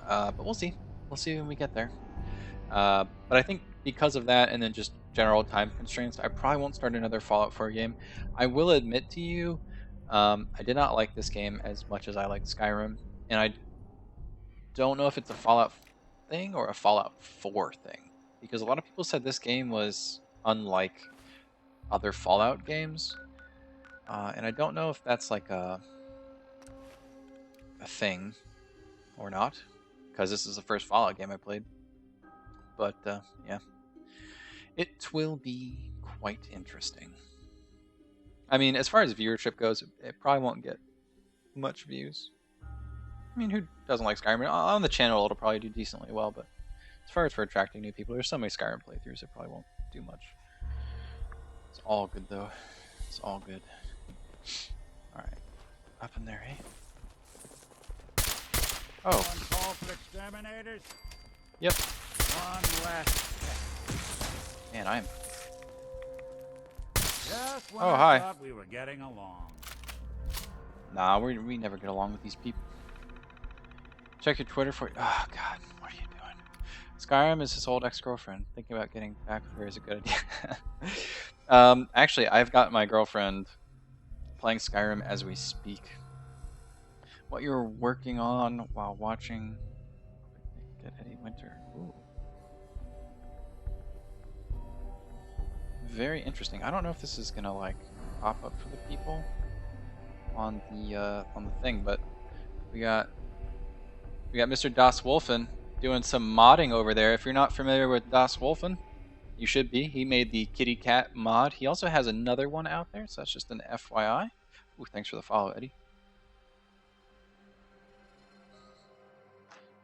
S1: But we'll see. We'll see when we get there. But I think because of that and then just general time constraints, I probably won't start another Fallout 4 game. I will admit to you, I did not like this game as much as I liked Skyrim. And I don't know if it's a Fallout thing or a Fallout 4 thing. Because a lot of people said this game was unlike other Fallout games. And I don't know if that's like a thing or not. Because this is the first Fallout game I played. But, yeah. It will be quite interesting. I mean, as far as viewership goes, it probably won't get much views. I mean, who doesn't like Skyrim? On the channel, it'll probably do decently well, but as far as for attracting new people, there's so many Skyrim playthroughs, it probably won't do much. It's all good, though. It's all good. Alright. Up in there, eh? Oh.
S2: One call for exterminators?
S1: Yep.
S2: One last.
S1: Man, I'm...
S2: Just when
S1: Oh,
S2: I
S1: hi.
S2: thought we were getting along.
S1: Nah, we never get along with these people. Check your Twitter for... Oh, God. What are you doing? Skyrim is his old ex-girlfriend. Thinking about getting back with her is a good idea. Actually, I've got my girlfriend playing Skyrim as we speak. What you're working on while watching Get Eddie Winter. Ooh. Very interesting. I don't know if this is gonna like pop up for the people on the thing, but we got Mr. Das Wolfen doing some modding over there. If you're not familiar with Das Wolfen, you should be. He made the Kitty Cat mod. He also has another one out there, so that's just an FYI. Ooh, thanks for the follow, Eddie.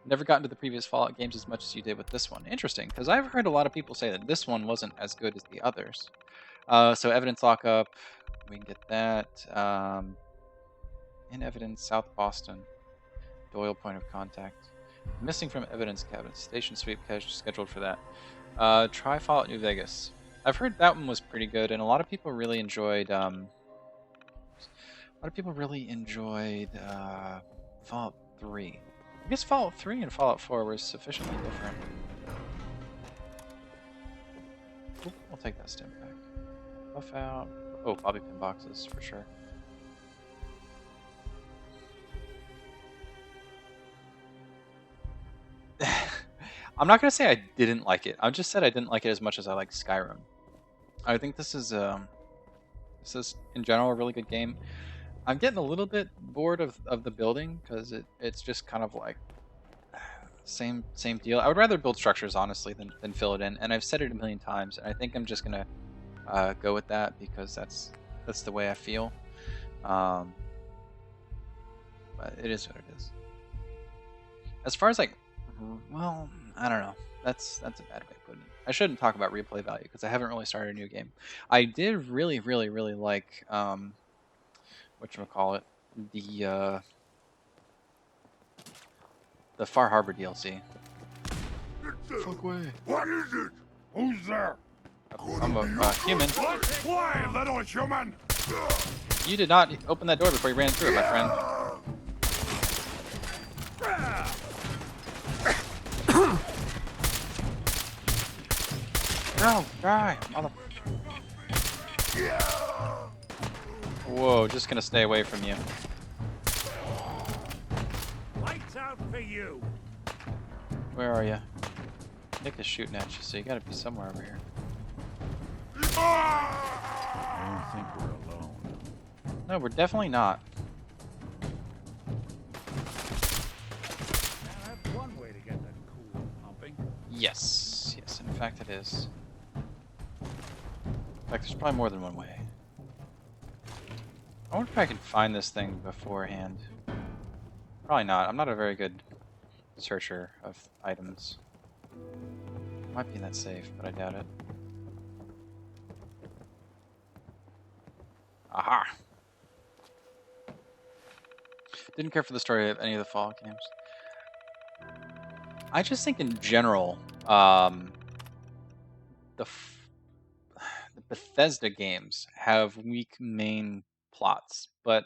S1: Never got into the previous Fallout games as much as you did with this one. Interesting, because I've heard a lot of people say that this one wasn't as good as the others. So evidence lockup, we can get that. In evidence, South Boston. Doyle point of contact. Missing from evidence cabinet. Station sweep scheduled for that. Try Fallout New Vegas. I've heard that one was pretty good, and a lot of people really enjoyed. Fallout 3. I guess Fallout 3 and Fallout 4 were sufficiently different. Oop, I'll take that stim back. Buff out. Oh, bobby pin boxes for sure. I'm not gonna say I didn't like it. I just said I didn't like it as much as I like Skyrim. I think this is in general a really good game. I'm getting a little bit bored of the building because it's just kind of like same deal. I would rather build structures honestly than fill it in, and I've said it a million times, and I think I'm just gonna go with that because that's the way I feel. But it is what it is. As far as like, well, I don't know. That's a bad way of putting it. I shouldn't talk about replay value because I haven't really started a new game. I did really like whatchamacallit, the Far Harbor DLC. Fuck way.
S2: What is it? Who's there?
S1: I'm a human.
S2: Why, little human?
S1: You did not open that door before you ran through it, my friend. No, die, mother. Whoa, just gonna stay away from you.
S2: Lights out for you.
S1: Where are you? Nick is shooting at you, so you gotta be somewhere over here.
S2: I don't think we're alone.
S1: No, we're definitely not.
S2: That's one way to get that cool pumping.
S1: Yes, in fact it is. In fact, there's probably more than one way. I wonder if I can find this thing beforehand. Probably not. I'm not a very good searcher of items. Might be in that safe, but I doubt it. Aha! Didn't care for the story of any of the Fallout games. I just think in general, the Bethesda games have weak main plots, but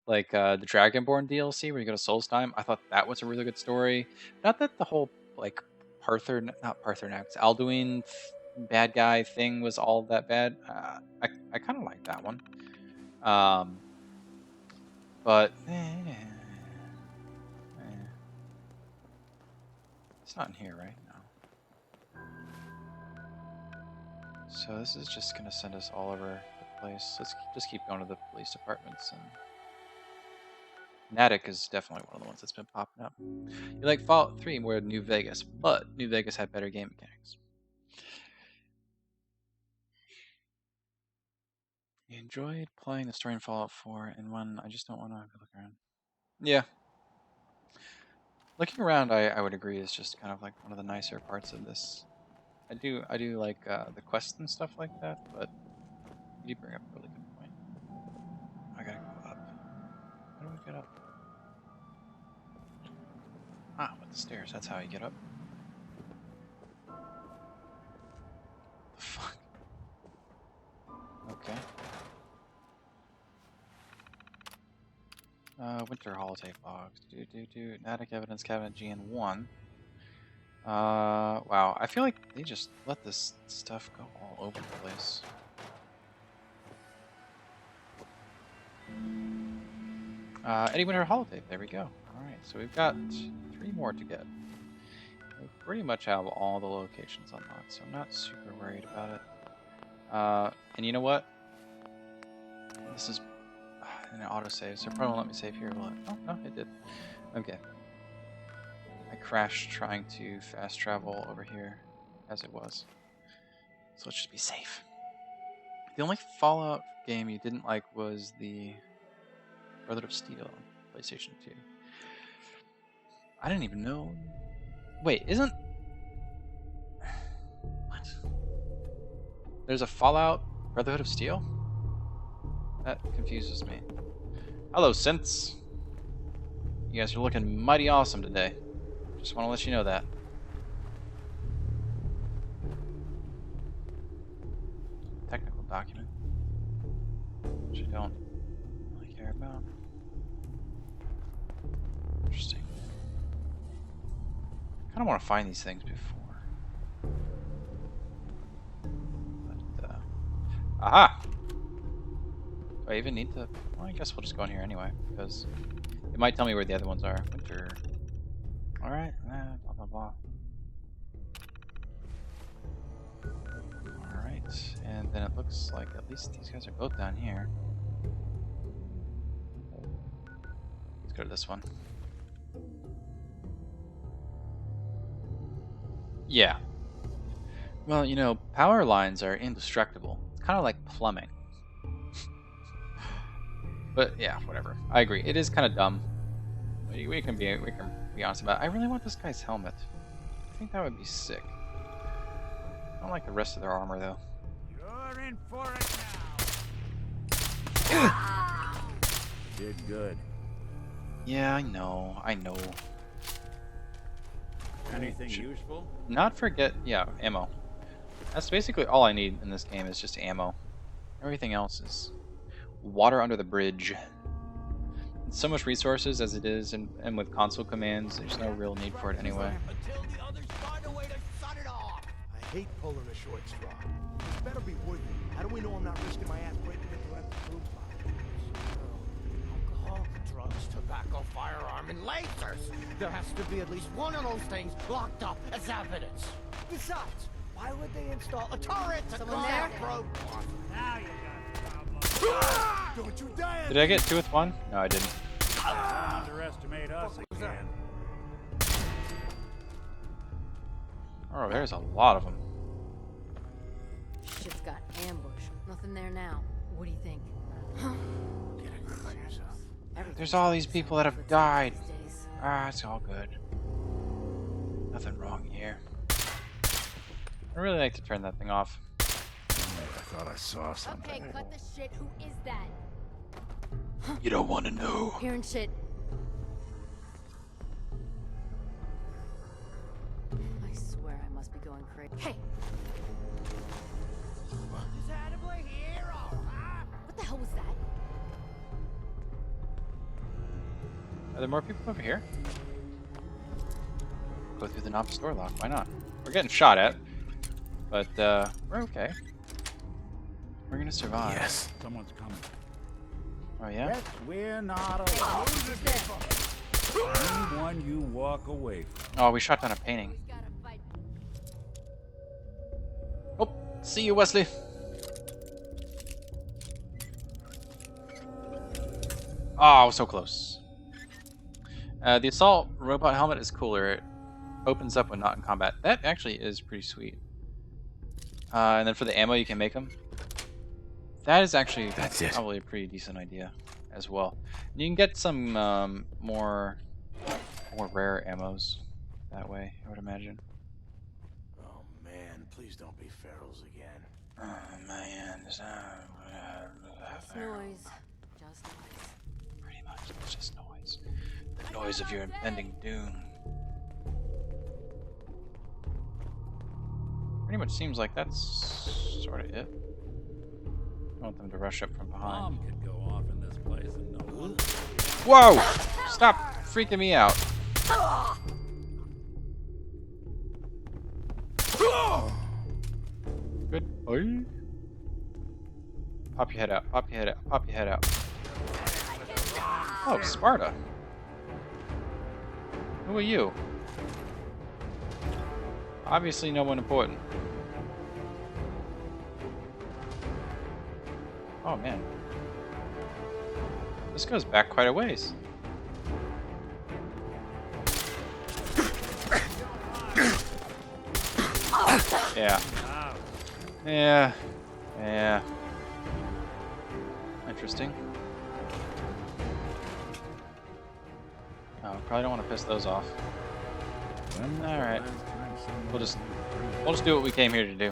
S1: like the Dragonborn DLC where you go to Solstheim, I thought that was a really good story. Not that the whole like Alduin bad guy thing was all that bad. I kind of like that one. But it's not in here, right? No. So this is just gonna send us all over the place. Let's just keep going to the police departments. And Natick is definitely one of the ones that's been popping up. You like Fallout 3 more than New Vegas, but New Vegas had better game mechanics. You enjoyed playing the story in Fallout 4 and 1. I just don't want to look around. Yeah. Looking around, I would agree, is just kind of like one of the nicer parts of this. I do like the quests and stuff like that, but you bring up a really good point. I gotta go up. How do we get up? Ah, with the stairs. That's how you get up. The fuck? Okay. Winter holotape logs. Natick evidence cabinet GN1. Wow. I feel like they just let this stuff go all over the place. Eddie Winter holotape. There we go. All right, so we've got 3 more to get. We pretty much have all the locations unlocked, so I'm not super worried about it. And you know what? This is an autosave, so it probably won't let me save here, will it? Oh, no, it did. Okay. I crashed trying to fast travel over here as it was. So let's just be safe. The only Fallout game you didn't like was the Brotherhood of Steel on PlayStation 2. I didn't even know. Wait, isn't... What? There's a Fallout Brotherhood of Steel? That confuses me. Hello, synths. You guys are looking mighty awesome today. Just want to let you know that. Technical document. Which I don't really care about. Interesting. I kind of want to find these things before. But, aha! Do I even need to... Well, I guess we'll just go in here anyway, because it might tell me where the other ones are. Winter. Alright, blah blah blah. Alright, and then it looks like at least these guys are both down here. Let's go to this one. Yeah. Well, you know, power lines are indestructible. It's kind of like plumbing. But yeah, whatever. I agree. It is kind of dumb. We can be honest about it. I really want this guy's helmet. I think that would be sick. I don't like the rest of their armor though.
S3: You're in for it now.
S2: Did good.
S1: Yeah, I know.
S2: Anything useful?
S1: Not forget, yeah, ammo. That's basically all I need in this game is just ammo. Everything else is water under the bridge. It's so much resources as it is, and with console commands, there's no real need for it anyway.
S5: Until the others find a way to shut it off. I hate pulling a short straw. This better be worth it. How do we know I'm not risking my ass breaking into empty food box? Alcohol, drugs, tobacco, firearm, and lasers. There has to be at least one of those things locked up as evidence. Besides, why would they install a turret to
S6: Someone
S5: cause
S6: there?
S5: a problem?
S3: Now you got a problem.
S5: Don't you dare!
S1: Did I get 2 with 1? No, I didn't.
S3: Underestimate us again.
S1: Oh, there's a lot of them.
S6: Shit's got ambushed. Nothing there now. What do you think?
S4: Get a grip on yourself.
S1: There's all these people that have died.
S6: These days.
S1: Ah, it's all good. Nothing wrong here. I really like to turn that thing off.
S2: I thought I saw something.
S6: Okay, cut the shit. Who is that?
S1: You don't want to know.
S6: Hearing shit. I swear I must be going crazy. Hey! What the hell was that?
S1: Are there more people over here? Go through the Nob's door lock. Why not? We're getting shot at, but we're okay. We're gonna survive.
S4: Yes.
S2: Someone's coming.
S1: Oh yeah.
S2: Yes, we're not alone. Anyone you walk away from.
S1: Oh, we shot down a painting.
S6: Always gotta fight.
S1: Oh, see you, Wesley. Oh, so close. The assault robot helmet is cooler. It opens up when not in combat. That actually is pretty sweet. And then for the ammo, you can make them. That is actually
S4: That's it.
S1: probably a pretty decent idea as well. And you can get some more rare ammos that way, I would imagine.
S4: Oh man, please don't be ferals again.
S1: Oh man,
S6: Just noise. Just noise.
S1: pretty much it's just noise. The noise of your impending doom. Pretty much seems like that's sort of it. I want them to rush up from behind.
S2: Bomb could go off in this place and no one.
S1: Whoa! Stop freaking me out. Good boy. Pop your head out. Pop your head out. Pop your head out. Oh, Sparta. Who are you? Obviously no one important. Oh man. This goes back quite a ways. Yeah. Yeah. Yeah. Interesting. Oh, probably don't want to piss those off. Alright. We'll just do what we came here to do.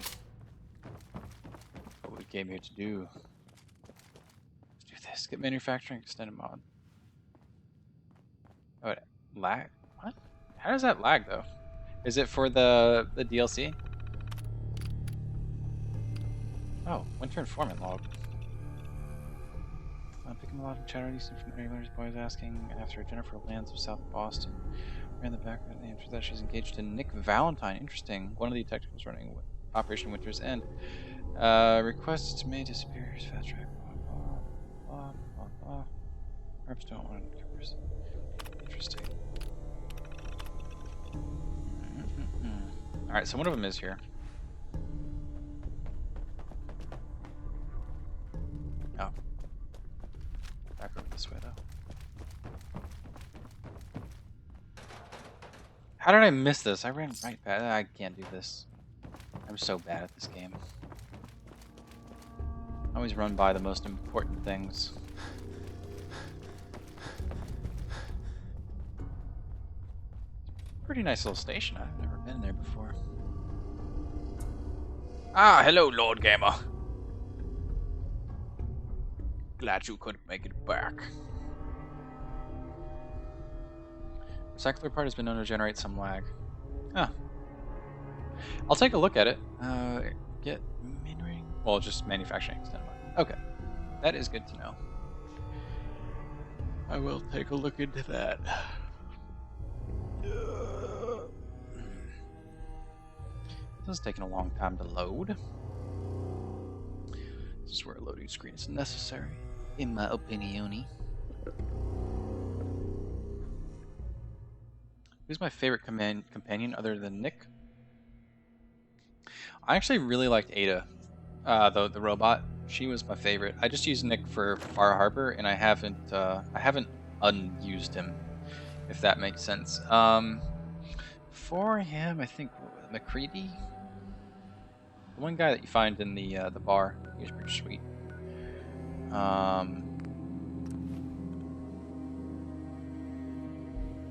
S1: What we came here to do. Let's do this. Get manufacturing extended mod. Oh, it lag? What? How does that lag though? Is it for the DLC? Oh, Winter Informant log. Picking a lot of chatter from regulars, boys asking after Jennifer lands of South Boston. Ran the background name for that she's engaged to Nick Valentine. Interesting. One of the detectives running Operation Winter's End. Requests may disappear. Fast track. Blah, blah, blah. Perhaps don't want to covers. Interesting. Alright, so one of them is here. Oh. Back over this way, though. How did I miss this? I ran right past. I can't do this. I'm so bad at this game. I always run by the most important things. Pretty nice little station. I've never been there before. Ah, hello, Lord Gamer. Glad you couldn't make it back. Recycler part has been known to generate some lag. Huh. I'll take a look at it. Get mineral. Well, just manufacturing extended mod. Okay. That is good to know. I will take a look into that. This is taking a long time to load. This is where a loading screen is necessary, in my opinion. Who's my favorite companion other than Nick? I actually really liked Ada, the robot. She was my favorite. I just used Nick for Far Harbor, and I haven't unused him, if that makes sense. For him, I think McCready, the one guy that you find in the bar. He was pretty sweet.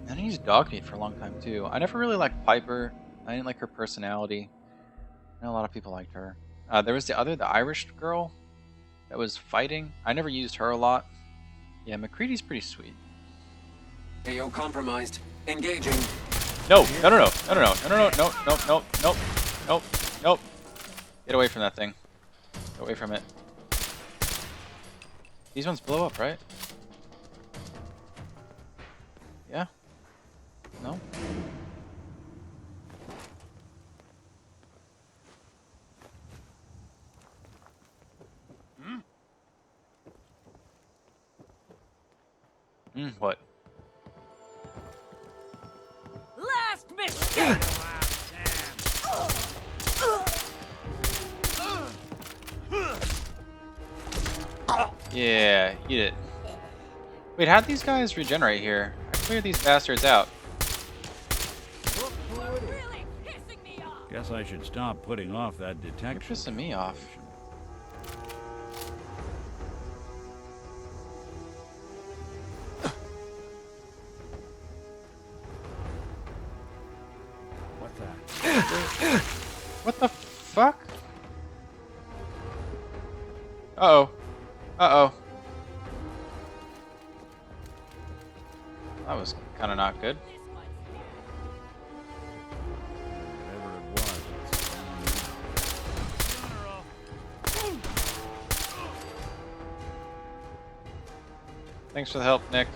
S1: And he used Dogmeat for a long time too. I never really liked Piper. I didn't like her personality. I know a lot of people liked her. There was the Irish girl that was fighting. I never used her a lot. Yeah, McCready's pretty sweet.
S7: AO compromised. Engaging.
S1: No. Get away from that thing. Get away from it. These ones blow up, right? Yeah? No? What?
S6: Last mission!
S1: Yeah, eat it. Wait, how'd these guys regenerate here? I cleared these bastards out.
S6: Really pissing me off.
S2: Guess I should stop putting off that
S1: You're
S2: detection.
S1: pissing me off.
S2: What's that?
S1: What the fuck? Uh-oh. Uh-oh. That was kind of not good.
S2: Whatever it was,
S1: Thanks for the help, Nick.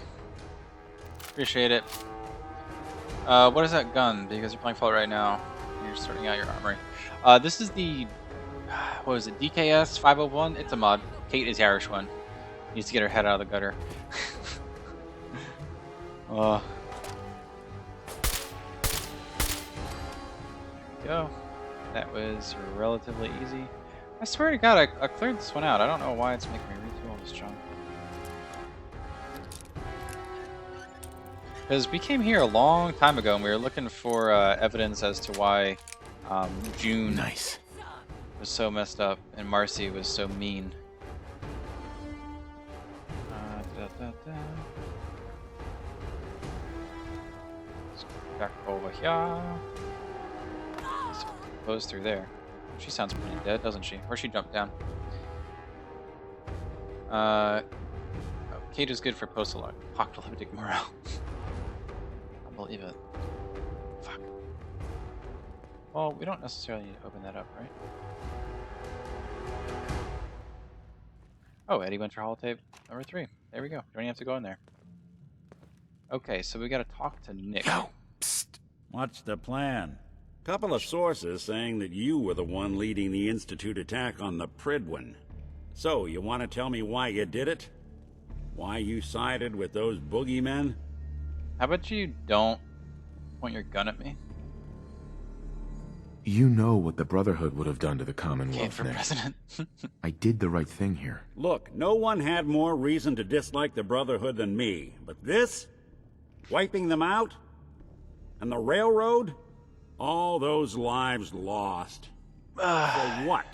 S1: Appreciate it. What is that gun? Because you're playing Fallout right now. You're sorting out your armory. This is the... What is it? DKS 501? It's a mod. Kate is the Irish one. Needs to get her head out of the gutter. There we go. That was relatively easy. I swear to God, I cleared this one out. I don't know why it's making me retool all this junk. Because we came here a long time ago and we were looking for evidence as to why June
S4: Nice.
S1: was so messed up and Marcy was so mean. Let's go back over here. Goes through there. She sounds pretty dead, doesn't she? Or she jumped down. Kate is good for post-apocalyptic morale. I believe it. Fuck. Well, we don't necessarily need to open that up, right? Oh, Eddie went for holotape number 3. There we go. Don't even have to go in there. Okay, so we gotta talk to Nick.
S4: Yo, psst.
S2: What's the plan? Couple of sources saying that you were the one leading the Institute attack on the Pridwin. So, you want to tell me why you did it? Why you sided with those boogeymen?
S1: How about you don't point your gun at me?
S4: You know what the Brotherhood would have done to the
S1: Kate
S4: Commonwealth,
S1: for
S4: Nick.
S1: president.
S4: I did the right thing here.
S2: Look, no one had more reason to dislike the Brotherhood than me. But this? Wiping them out? And the railroad? All those lives lost. For what?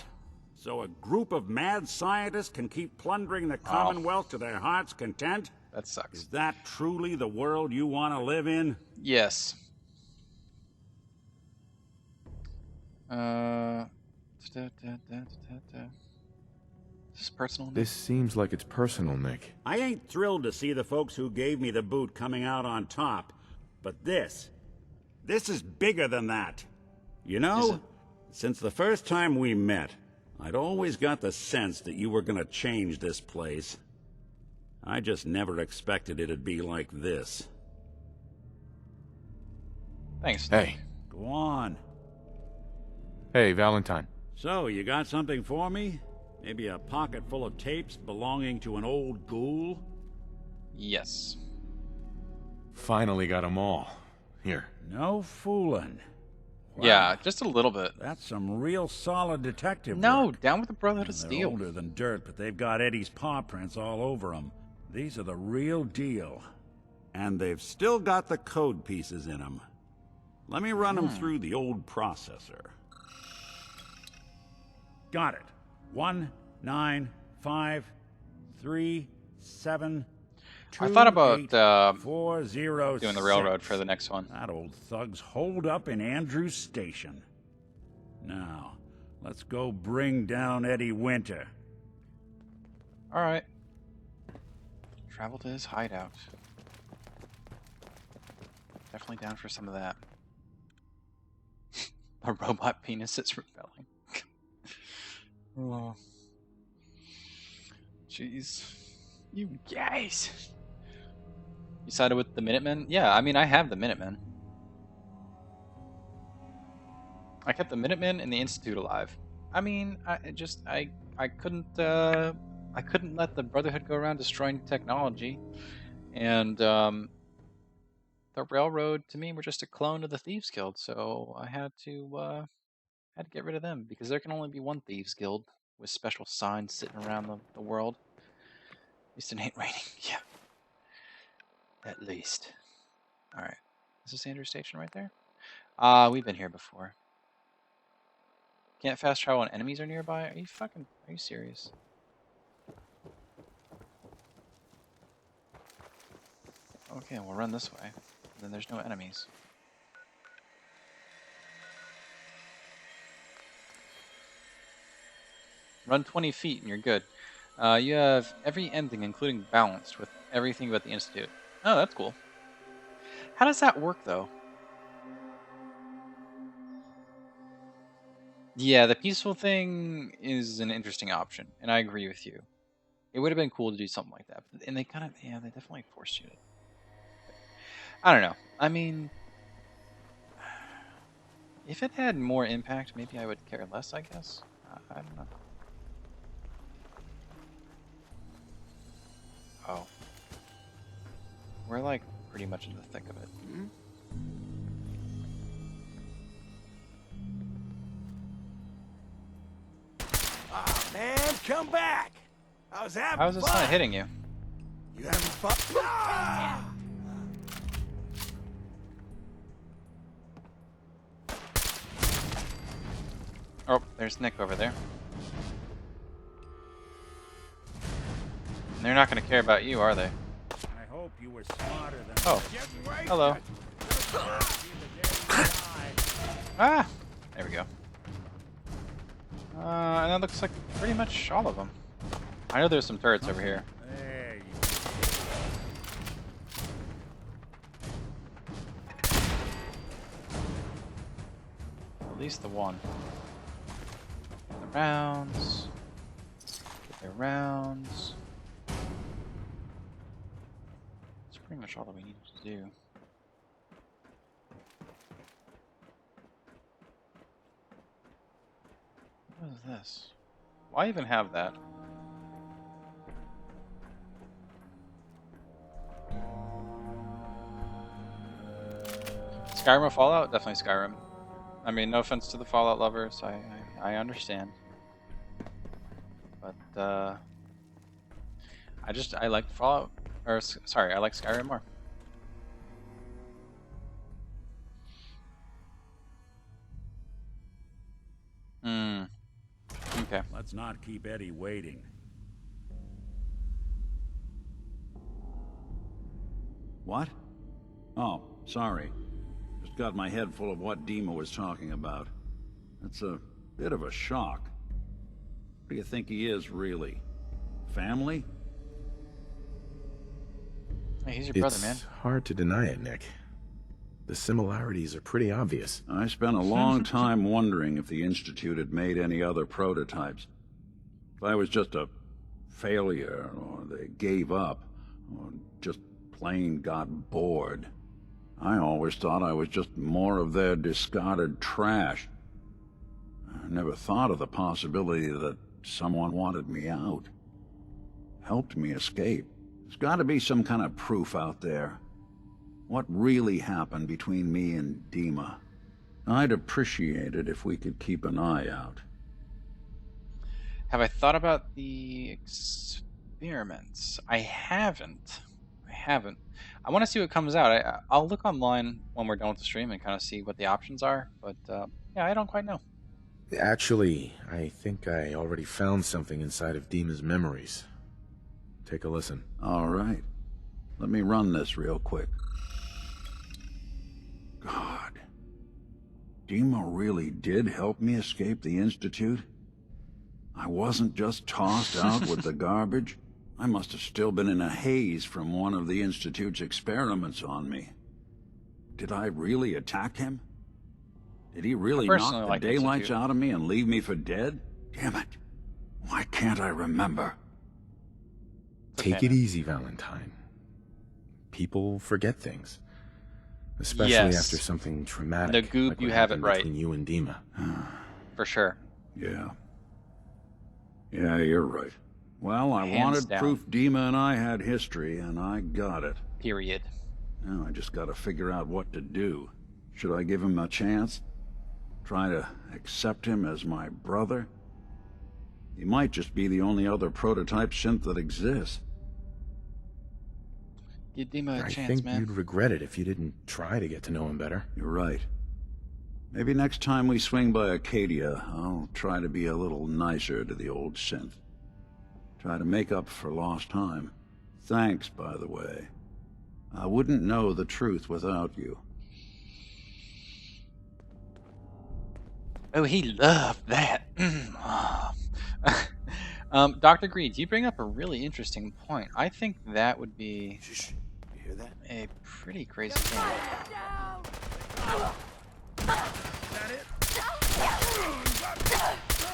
S2: So a group of mad scientists can keep plundering the Commonwealth to their heart's content?
S1: That sucks.
S2: Is that truly the world you want to live in?
S1: Yes. Is this personal?
S4: This seems like it's personal, Nick.
S2: I ain't thrilled to see the folks who gave me the boot coming out on top. But this is bigger than that. You
S1: Is
S2: know,
S1: it?
S2: since the first time we met, I'd always got the sense that you were gonna change this place. I just never expected it'd be like this.
S1: Thanks.
S4: Hey.
S2: Go on.
S4: Hey, Valentine.
S2: So, you got something for me? Maybe a pocket full of tapes belonging to an old ghoul?
S1: Yes.
S4: Finally got them all. Here.
S2: No fooling. Wow.
S1: Yeah, just a little bit.
S2: That's some real solid detective
S1: No,
S2: work.
S1: down with the Brotherhood of
S2: They're
S1: Steel.
S2: older than dirt, but they've got Eddie's paw prints all over them. These are the real deal. And they've still got the code pieces in them. Let me run them through the old processor. Got it. 19537.
S1: I thought about
S2: 406.
S1: doing the railroad for the next one.
S2: That old thug's holed up in Andrews Station. Now, let's go bring down Eddie Winter.
S1: All right. Travel to his hideout. Definitely down for some of that. A robot penis is rebelling. Oh. Jeez. You guys. You sided with the Minutemen? Yeah, I mean, I have the Minutemen. I kept the Minutemen and the Institute alive. I mean, I couldn't let the Brotherhood go around destroying technology, and the Railroad to me were just a clone of the Thieves Guild, so I had to get rid of them because there can only be one Thieves Guild with special signs sitting around the world. At least it ain't raining. Yeah. At least. Alright. Is this Andrew Station right there? We've been here before. Can't fast travel when enemies are nearby? Are you serious? Okay, we'll run this way. Then there's no enemies. Run 20 feet and you're good. You have every ending, including balanced, with everything about the Institute. Oh, that's cool. How does that work, though? Yeah, the peaceful thing is an interesting option, and I agree with you. It would have been cool to do something like that, and they kind of, yeah, they definitely forced you to. I don't know. I mean, if it had more impact, maybe I would care less, I guess. I don't know. Oh. We're like pretty much in the thick of it.
S5: Oh, man, come back! I was having
S1: How is this
S5: fun.
S1: not hitting you?
S5: You having fun? Ah!
S1: Oh, there's Nick over there. And they're not going to care about you, are they?
S2: I hope you were smarter than
S1: Oh, hello. Ah! There we go. And that looks like pretty much all of them. I know there's some turrets over here.
S2: There you
S1: At least the one. The rounds. Get their rounds. That's pretty much all that we need to do. What is this? Why even have that? Skyrim or Fallout? Definitely Skyrim. I mean, no offense to the Fallout lovers, I understand. But, I like Fallout, or, sorry, I like Skyrim more. Okay.
S2: Let's not keep Eddie waiting. What? Oh, sorry. Just got my head full of what Dima was talking about. That's a bit of a shock. What do you think he is, really? Family?
S1: Hey, he's your brother, man.
S4: It's hard to deny it, Nick. The similarities are pretty obvious.
S2: I spent a long time wondering if the Institute had made any other prototypes. If I was just a failure, or they gave up, or just plain got bored. I always thought I was just more of their discarded trash. I never thought of the possibility that someone wanted me out. Helped me escape. There's got to be some kind of proof out there. What really happened between me and Dima? I'd appreciate it if we could keep an eye out.
S1: Have I thought about the experiments? I haven't. I want to see what comes out. I'll look online when we're done with the stream and kind of see what the options are. But yeah, I don't quite know.
S4: Actually, I think I already found something inside of Dima's memories. Take a listen.
S2: All right. Let me run this real quick. God. Dima really did help me escape the Institute? I wasn't just tossed out with the garbage. I must have still been in a haze from one of the Institute's experiments on me. Did I really attack him? Did he really knock the daylights out of me and leave me for dead? Damn it. Why can't I remember?
S4: Take it easy, Valentine. People forget things. Especially after something traumatic.
S1: The goop,
S4: like
S1: you have it right.
S4: Between you and Dima.
S1: For sure.
S2: Yeah. Yeah, you're right. Well, I
S1: Hands
S2: wanted
S1: down.
S2: proof Dima and I had history, and I got it.
S1: Period.
S2: Now I just gotta figure out what to do. Should I give him a chance? Try to accept him as my brother? He might just be the only other prototype synth that exists.
S1: Give Dima a
S4: I
S1: chance,
S4: think
S1: man.
S4: you'd regret it if you didn't try to get to know him better.
S2: You're right. Maybe next time we swing by Acadia, I'll try to be a little nicer to the old synth. Try to make up for lost time. Thanks, by the way. I wouldn't know the truth without you.
S1: Oh, he loved that. Dr. Greed, you bring up a really interesting point. I think that would be
S5: Shh. You hear that?
S1: a pretty crazy game.
S6: Down!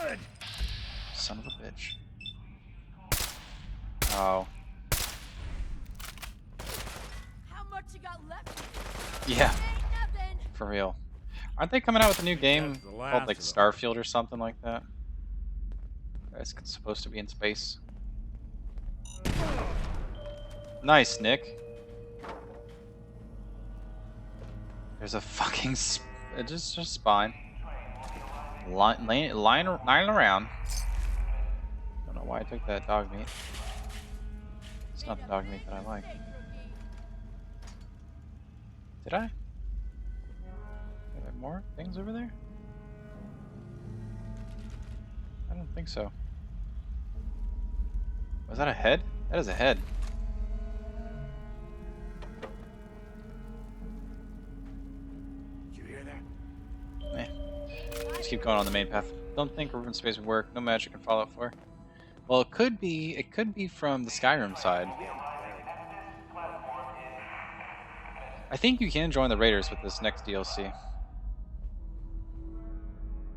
S5: Good.
S1: Son of a bitch. Oh.
S6: How much you got left?
S1: Yeah,
S6: Ain't nothing.
S1: for real. Aren't they coming out with a new game
S2: That's the
S1: called
S2: last
S1: like
S2: of them.
S1: Starfield or something like that? It's supposed to be in space. Nice, Nick. There's a fucking just spine lying around. Don't know why I took that dog meat. It's not the dog meat that I like. Did I? Are there more things over there? I don't think so. Was that a head? That is a head.
S5: Did you hear that?
S1: Just keep going on the main path. Don't think river space would work. No magic can follow it for. Well, it could be. It could be from the Skyrim side. I think you can join the Raiders with this next DLC.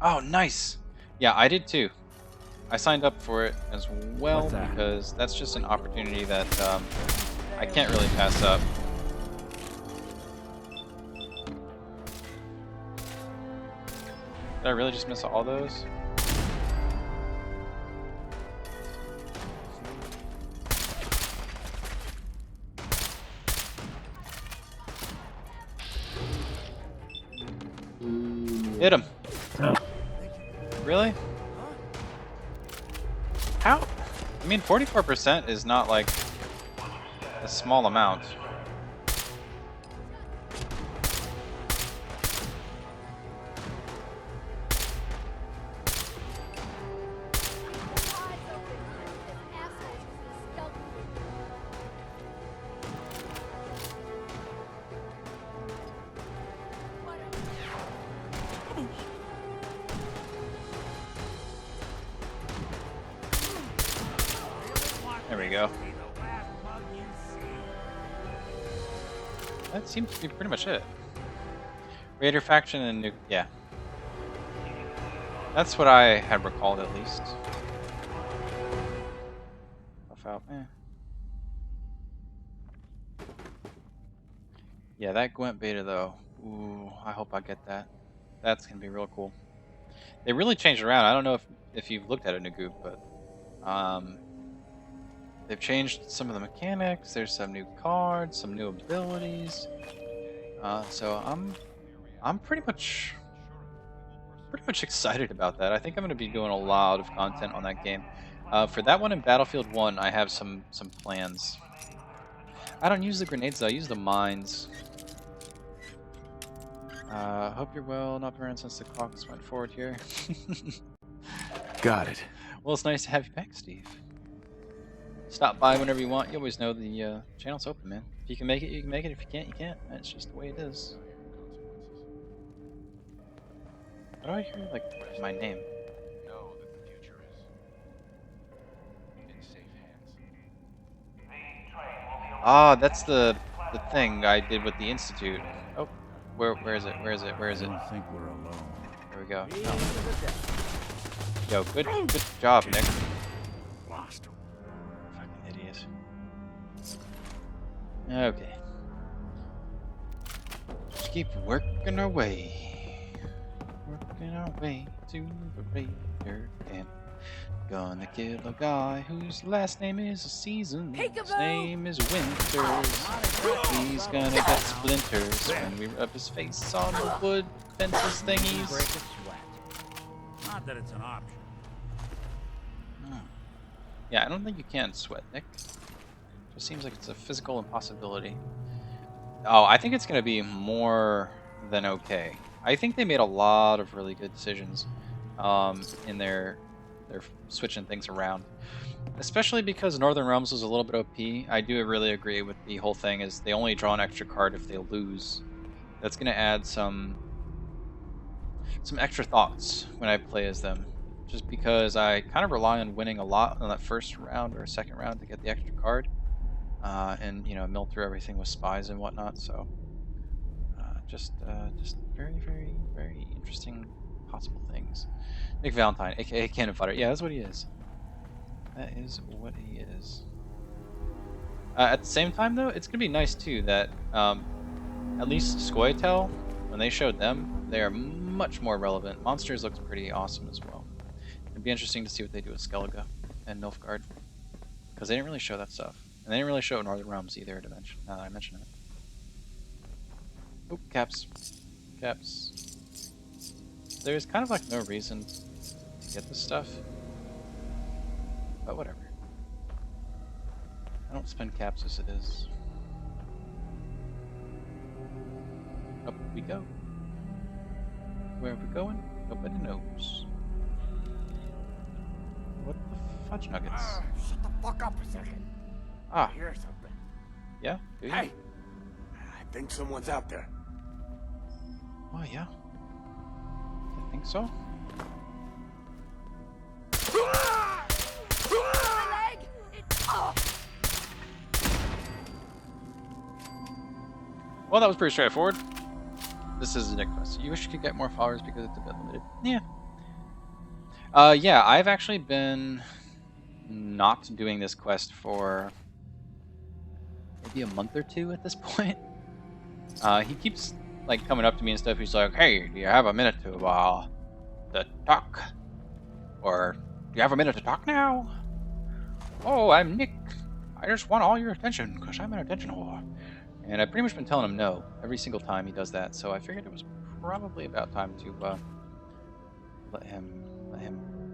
S1: Oh, nice! Yeah, I did too. I signed up for it as well because that's just an opportunity that I can't really pass up. Did I really just miss all those? Hit him. Really? How? I mean, 44% is not like a small amount. There we go. That seems to be pretty much it. Raider faction and new, yeah. That's what I had recalled at least. Buff out, Yeah, that Gwent beta though. Ooh, I hope I get that. That's gonna be real cool. They really changed around. I don't know if you've looked at it, Nagoop, but they've changed some of the mechanics. There's some new cards, some new abilities. So I'm pretty much excited about that. I think I'm going to be doing a lot of content on that game. For that one in Battlefield 1, I have some plans. I don't use the grenades though. I use the mines. Hope you're well. Not been around since the clocks went forward here.
S4: Got it.
S1: Well, it's nice to have you back, Steve. Stop by whenever you want. You always know the channel's open, man. If you can make it, you can make it. If you can't, you can't. That's just the way it is. How do I hear, like, my name?
S5: Know that the future is in safe hands.
S1: Ah, that's the thing I did with the Institute. Oh, where is it? Where is it? Where is
S2: I
S1: it?
S2: don't think we're alone.
S1: There we go. Yo, good job, Nick.
S2: Lost him.
S1: Fucking idiot. Okay. Just keep working our way. Working our way to the Raider camp. Gonna kill a guy whose last name is Season. His
S6: Peekaboo!
S1: name is Winters. He's gonna get splinters when we rub his face on the wood fences thingies.
S2: Not that it's an option.
S1: Yeah, I don't think you can sweat, Nick. Just seems like it's a physical impossibility. Oh, I think it's going to be more than okay. I think they made a lot of really good decisions in their switching things around. Especially because Northern Realms was a little bit OP. I do really agree with the whole thing is they only draw an extra card if they lose. That's going to add some extra thoughts when I play as them. Just because I kind of rely on winning a lot on that first round or second round to get the extra card. And, you know, mill through everything with spies and whatnot. So, just very, very, very interesting possible things. Nick Valentine, aka Cannon Fodder. Yeah, that's what he is. That is what he is. At the same time, though, it's going to be nice, too, that at least Scoia'tael, when they showed them, they are much more relevant. Monsters looks pretty awesome as well. It'd be interesting to see what they do with Skellige and Nilfgaard, because they didn't really show that stuff. And they didn't really show Northern Realms either, to mention, now that I mention it. Oh, caps. Caps. There's kind of like no reason to get this stuff. But whatever. I don't spend caps as it is. Up we go. Where are we going? Nobody knows. What the fudge nuggets?
S5: Shut the fuck up a second.
S1: Ah,
S5: Hear something.
S1: yeah? Do you?
S5: Hey! I think someone's out there.
S1: Oh, yeah. I think so.
S6: My leg! Oh!
S1: Well, that was pretty straightforward. This is a Nick quest. You wish you could get more followers because it's a bit limited. Yeah. Yeah, I've actually been not doing this quest for maybe a month or two at this point. He keeps like coming up to me and stuff. He's like, "Hey, do you have a minute to talk? Or do you have a minute to talk now? Oh, I'm Nick. I just want all your attention because I'm an attention whore." And I've pretty much been telling him no every single time he does that. So I figured it was probably about time to let him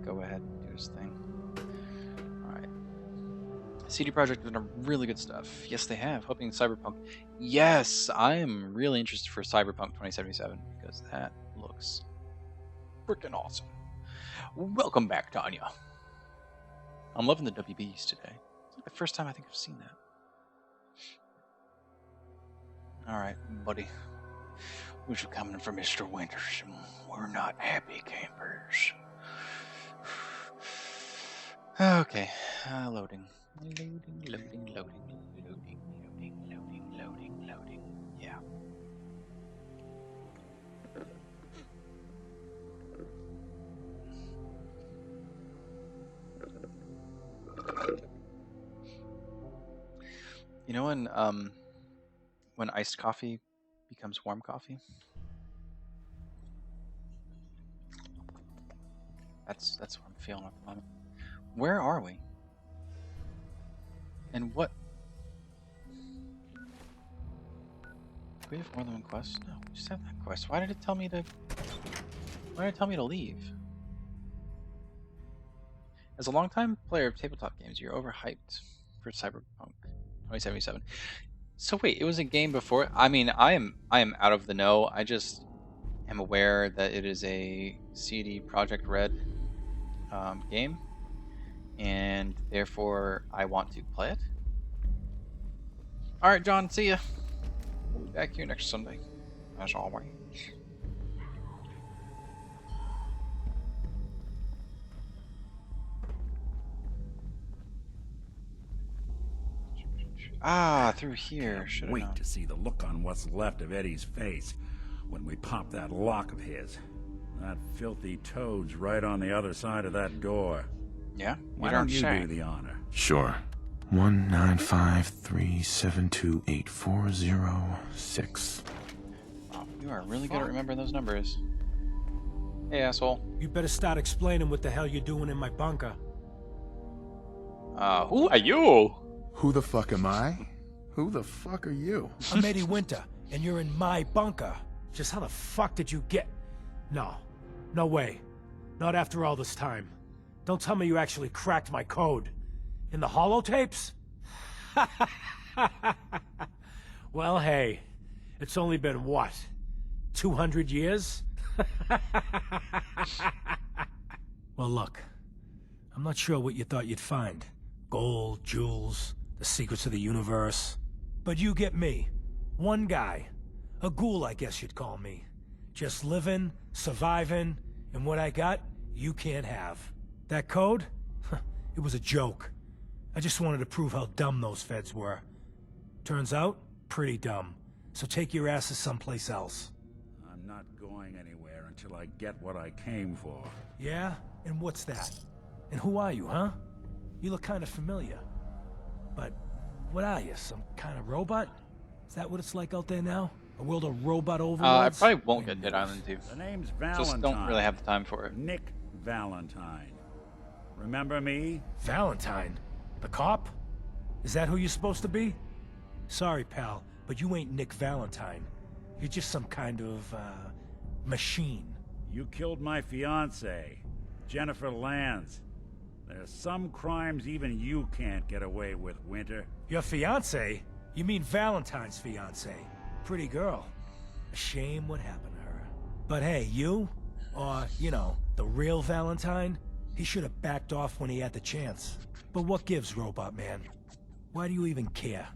S1: go ahead and do his thing. Alright. CD Projekt has done really good stuff. Yes, they have. Hoping Cyberpunk. Yes, I am really interested for Cyberpunk 2077 because that looks freaking awesome. Welcome back, Tanya. I'm loving the WBs today. It's like the first time I think I've seen that. Alright, buddy. We should come in for Mr. Winters. We're not happy campers. Okay, loading. Loading. Yeah. You know when iced coffee becomes warm coffee? That's what I'm feeling at the moment. Where are we? And what? Do we have more than one quest? No, we just have that quest. Why did it tell me to leave? As a longtime player of tabletop games, you're overhyped for Cyberpunk 2077. So wait, it was a game before? I mean, I am out of the know. I just am aware that it is a CD Projekt Red game, and therefore I want to play it. All right, John, see ya. We'll be back here next Sunday, as always. Ah, through here. Should
S2: Wait to see the look on what's left of Eddie's face when we pop that lock of his. That filthy toad's right on the other side of that door.
S1: Yeah?
S2: Why don't you do the honor?
S4: Sure. 19537284006.
S1: Wow, you are really good at remembering those numbers. Hey, asshole.
S3: You better start explaining what the hell you're doing in my bunker.
S1: Who are you?
S8: Who the fuck am I? Who the fuck are you?
S3: I'm Eddie Winter, and you're in my bunker. Just how the fuck did you get... No. No way. Not after all this time. Don't tell me you actually cracked my code. In the holotapes? Well, hey. It's only been, what? 200 years? Well, look. I'm not sure what you thought you'd find. Gold, jewels, the secrets of the universe. But you get me. One guy. A ghoul, I guess you'd call me. Just living, surviving, and what I got, you can't have. That code? It was a joke. I just wanted to prove how dumb those feds were. Turns out, pretty dumb. So take your asses someplace else.
S2: I'm not going anywhere until I get what I came for.
S3: Yeah? And what's that? And who are you, huh? You look kind of familiar. But what are you, some kind of robot? Is that what it's like out there now? A world of robot
S1: I
S3: overlords?
S1: probably won't get Dead Island 2.
S2: The name's Valentine.
S1: Just don't really have the time for it.
S2: Nick Valentine. Remember me?
S3: Valentine? The cop? Is that who you're supposed to be? Sorry, pal, but you ain't Nick Valentine. You're just some kind of, machine.
S2: You killed my fiancée, Jennifer Lands. There's some crimes even you can't get away with, Winter.
S3: Your fiancé? You mean Valentine's fiancé? Pretty girl. A shame what happened to her. But hey, you? Or, you know, the real Valentine? He should have backed off when he had the chance. But what gives, Robot Man? Why do you even care?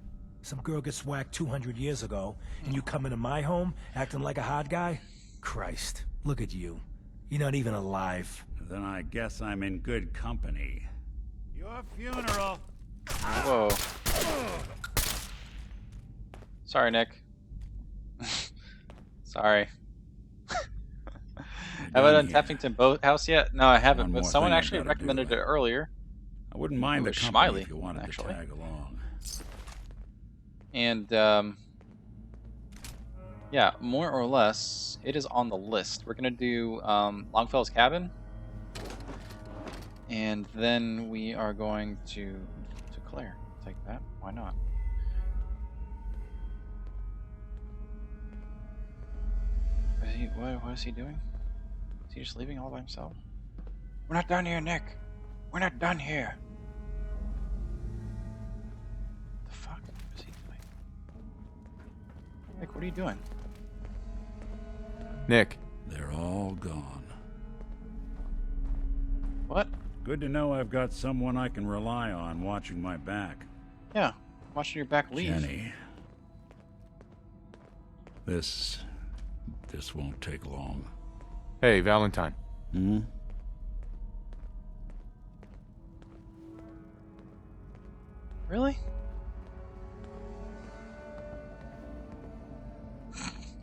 S3: Some girl gets whacked 200 years ago, and you come into my home acting like a hard guy? Christ, look at you. You're not even alive.
S2: Then I guess I'm in good company. Your funeral!
S1: Whoa. Sorry, Nick. Sorry. Have I done Tappington Boathouse yet? No, I haven't, but someone actually recommended it earlier.
S2: I wouldn't mind the company
S1: Smiley,
S2: if you wanted to tag along.
S1: And, yeah, more or less, it is on the list. We're gonna do Longfellow's Cabin, and then we are going to Claire. Take that. Why not? What is he doing? Is he just leaving all by himself? We're not done here, Nick. We're not done here. What the fuck is he doing? Nick, what are you doing?
S4: Nick.
S2: They're all gone.
S1: What?
S2: Good to know I've got someone I can rely on watching my back.
S1: Yeah, watching your back leave.
S2: Jenny. This won't take long.
S4: Hey, Valentine.
S2: Hmm?
S1: Really?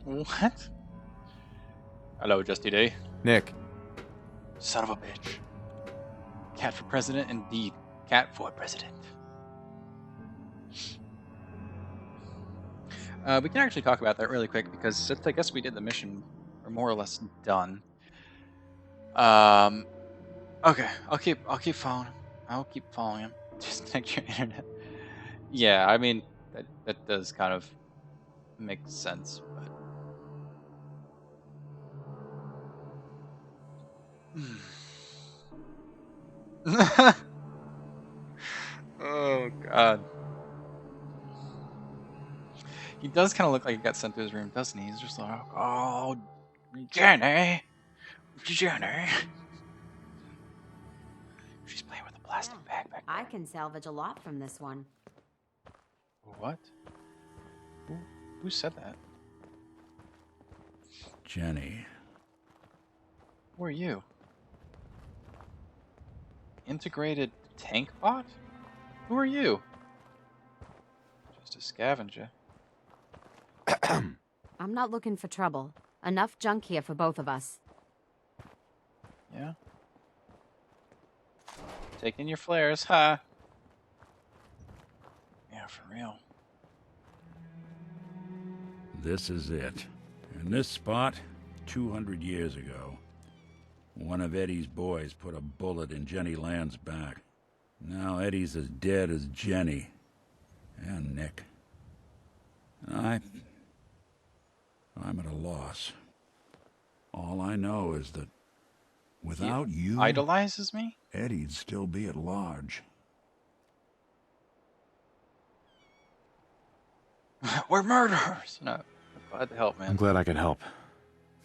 S1: What? Hello, Justy Day.
S4: Nick.
S1: Son of a bitch. Cat for president, indeed. Cat for president. We can actually talk about that really quick because since I guess we did the mission, we're more or less done. Okay, I'll keep following him. I'll keep following him. Disconnect your internet. Yeah, I mean that does kind of make sense, but oh god. He does kind of look like he got sent to his room, doesn't he? He's just like, oh, Jenny. She's playing with a plastic bag back there.
S9: I can salvage a lot from this one.
S1: What? Who said that?
S2: Jenny.
S1: Who are you? Integrated tank bot? Who are you? Just a scavenger.
S9: I'm not looking for trouble. Enough junk here for both of us.
S1: Yeah. Taking your flares, huh? Yeah, for real.
S2: This is it. In this spot, 200 years ago, one of Eddie's boys put a bullet in Jenny Land's back. Now Eddie's as dead as Jenny. And Nick. I'm at a loss. All I know is that without you,
S1: Idolizes me?
S2: Eddie'd still be at large.
S1: We're murderers! No, I'm glad to help, man.
S4: I'm glad I could help.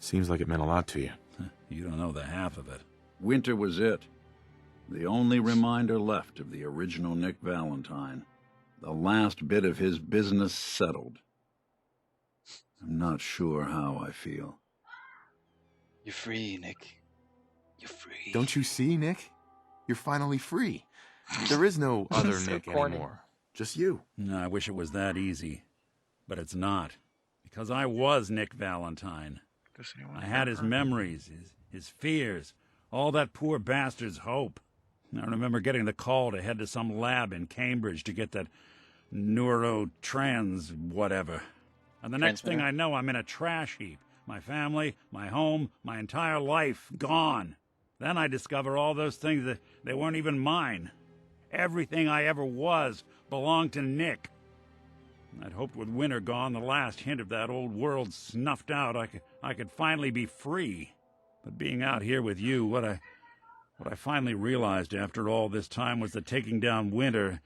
S4: Seems like it meant a lot to you.
S2: You don't know the half of it. Winter was it. The only reminder left of the original Nick Valentine. The last bit of his business settled. I'm not sure how I feel.
S1: You're free, Nick. You're free.
S8: Don't you see, Nick? You're finally free. There is no other
S1: So
S8: Nick
S1: corny.
S8: anymore. Just you.
S2: No, I wish it was that easy. But it's not. Because I was Nick Valentine. I had his memories, his fears, all that poor bastard's hope. I remember getting the call to head to some lab in Cambridge to get that neurotrans whatever. And the next thing I know, I'm in a trash heap. My family, my home, my entire life gone. Then I discover all those things that they weren't even mine. Everything I ever was belonged to Nick. I'd hoped with winter gone, the last hint of that old world snuffed out, I could finally be free. But being out here with you, what I finally realized after all this time was that taking down winter,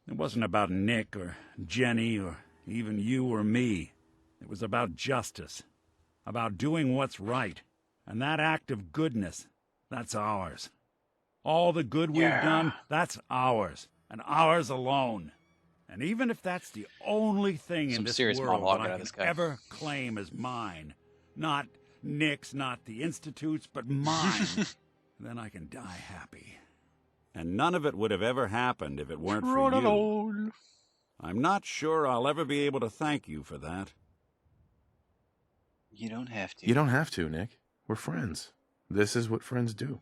S2: it wasn't about Nick or Jenny or even you or me. It was about justice, about doing what's right. And that act of goodness, that's ours. All the good we've done, that's ours, and ours alone. And even if that's the only thing in
S1: Some
S2: this
S1: serious
S2: world
S1: monologue
S2: that
S1: out
S2: I
S1: of
S2: can
S1: this guy.
S2: ever claim as mine, not Nick's, not the Institute's, but mine, then I can die happy. And none of it would have ever happened if it weren't for you. I'm not sure I'll ever be able to thank you for that.
S1: You don't have to.
S4: You don't have to, Nick. We're friends. This is what friends do.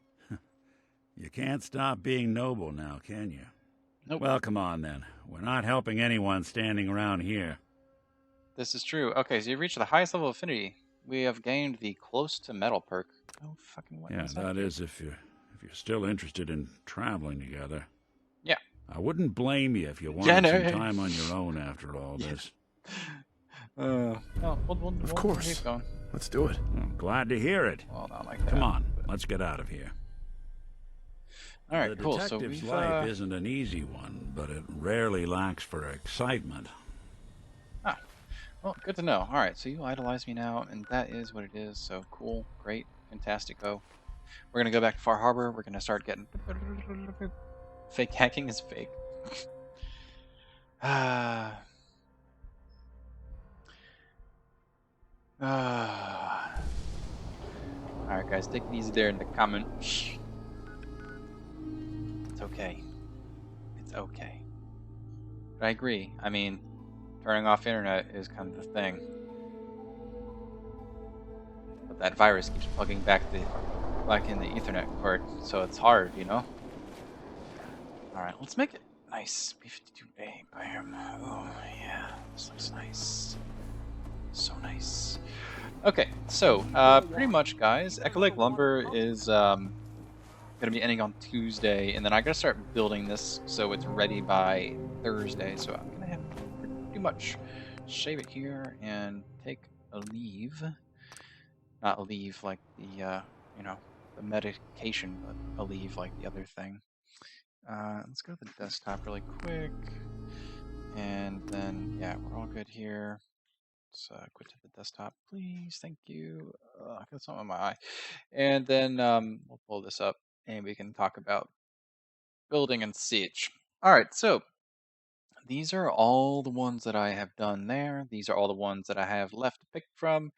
S2: You can't stop being noble now, can you?
S1: Nope.
S2: Well, come on then. We're not helping anyone standing around here.
S1: This is true. Okay, so you've reached the highest level of affinity. We have gained the close to metal perk. Oh, fucking what?
S2: Yeah, that is if you're still interested in traveling together.
S1: Yeah.
S2: I wouldn't blame you if you wanted some time on your own after all this.
S1: Well,
S4: Of course.
S1: Keep going.
S4: Let's do it.
S2: I'm glad to hear it.
S1: Well, not like that.
S2: Come on, let's get out of here.
S1: All right,
S2: The
S1: cool. So
S2: detective's
S1: we've
S2: life isn't an easy one, but it rarely lacks for excitement.
S1: Well, good to know. All right, so you idolize me now, and that is what it is. So cool, great, fantastico. We're gonna go back to Far Harbor. We're gonna start getting fake hacking is fake. All right, guys, take it easy there in the comment. It's okay. It's okay. But I agree. I mean, turning off internet is kind of the thing. But that virus keeps plugging back in the Ethernet cord, so it's hard, you know? Alright, let's make it nice. B52A, bam. Oh, yeah. This looks nice. So nice. Okay, so, pretty much, guys, Echo Lake Lumber is, gonna be ending on Tuesday, and then I gotta start building this so it's ready by Thursday, so I'm gonna have to pretty much shave it here and take a leave. Not a leave like the, you know, the medication, but a leave like the other thing. Let's go to the desktop really quick, and then, yeah, we're all good here. Let's quit to the desktop, please. Thank you. I got something in my eye. And then we'll pull this up, and we can talk about building and siege. All right, so these are all the ones that I have done there. These are all the ones that I have left to pick from.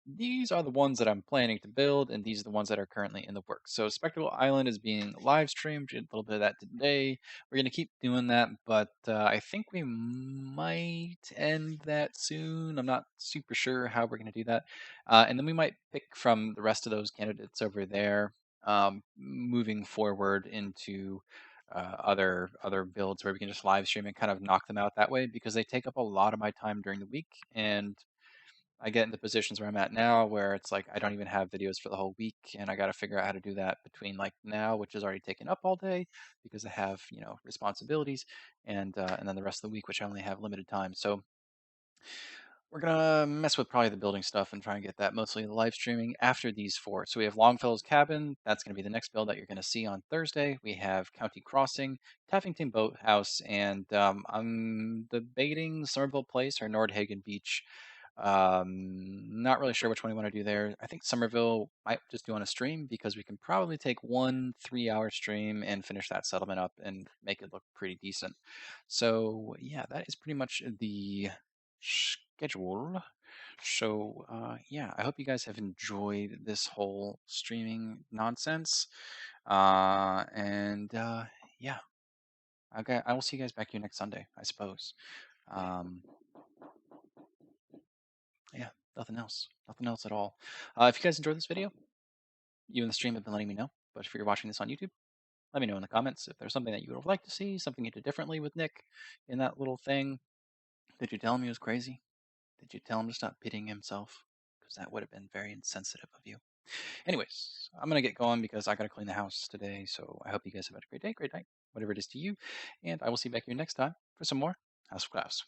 S1: These are the ones that I'm planning to build, and these are the ones that are currently in the works. So Spectacle Island is being live streamed. Did a little bit of that today. We're going to keep doing that, but I think we might end that soon. I'm not super sure how we're going to do that. And then we might pick from the rest of those candidates over there, moving forward into other builds where we can just live stream and kind of knock them out that way, because they take up a lot of my time during the week, and I get into positions where I'm at now where it's like I don't even have videos for the whole week, and I got to figure out how to do that between like now, which is already taken up all day because I have, you know, responsibilities, and then the rest of the week, which I only have limited time. So we're gonna mess with probably the building stuff and try and get that mostly live streaming after these four. So we have Longfellow's Cabin. That's gonna be the next build that you're gonna see on Thursday. We have County Crossing, Taffington Boathouse, and I'm debating Somerville Place or Nordhagen Beach. Not really sure which one we want to do there. I think Somerville might just do on a stream, because we can probably take 1 3-hour stream and finish that settlement up and make it look pretty decent. So yeah, that is pretty much the schedule. So yeah, I hope you guys have enjoyed this whole streaming nonsense. And yeah, okay, I will see you guys back here next Sunday, I suppose. Yeah, nothing else at all. If you guys enjoyed this video, you in the stream have been letting me know, but if you're watching this on YouTube, let me know in the comments if there's something that you would have liked to see, something you did differently with Nick in that little thing. Did you tell him he was crazy? Did you tell him to stop pitying himself? Because that would have been very insensitive of you. Anyways, I'm going to get going because I got to clean the house today, so I hope you guys have had a great day, great night, whatever it is to you, and I will see you back here next time for some more House of Klaus.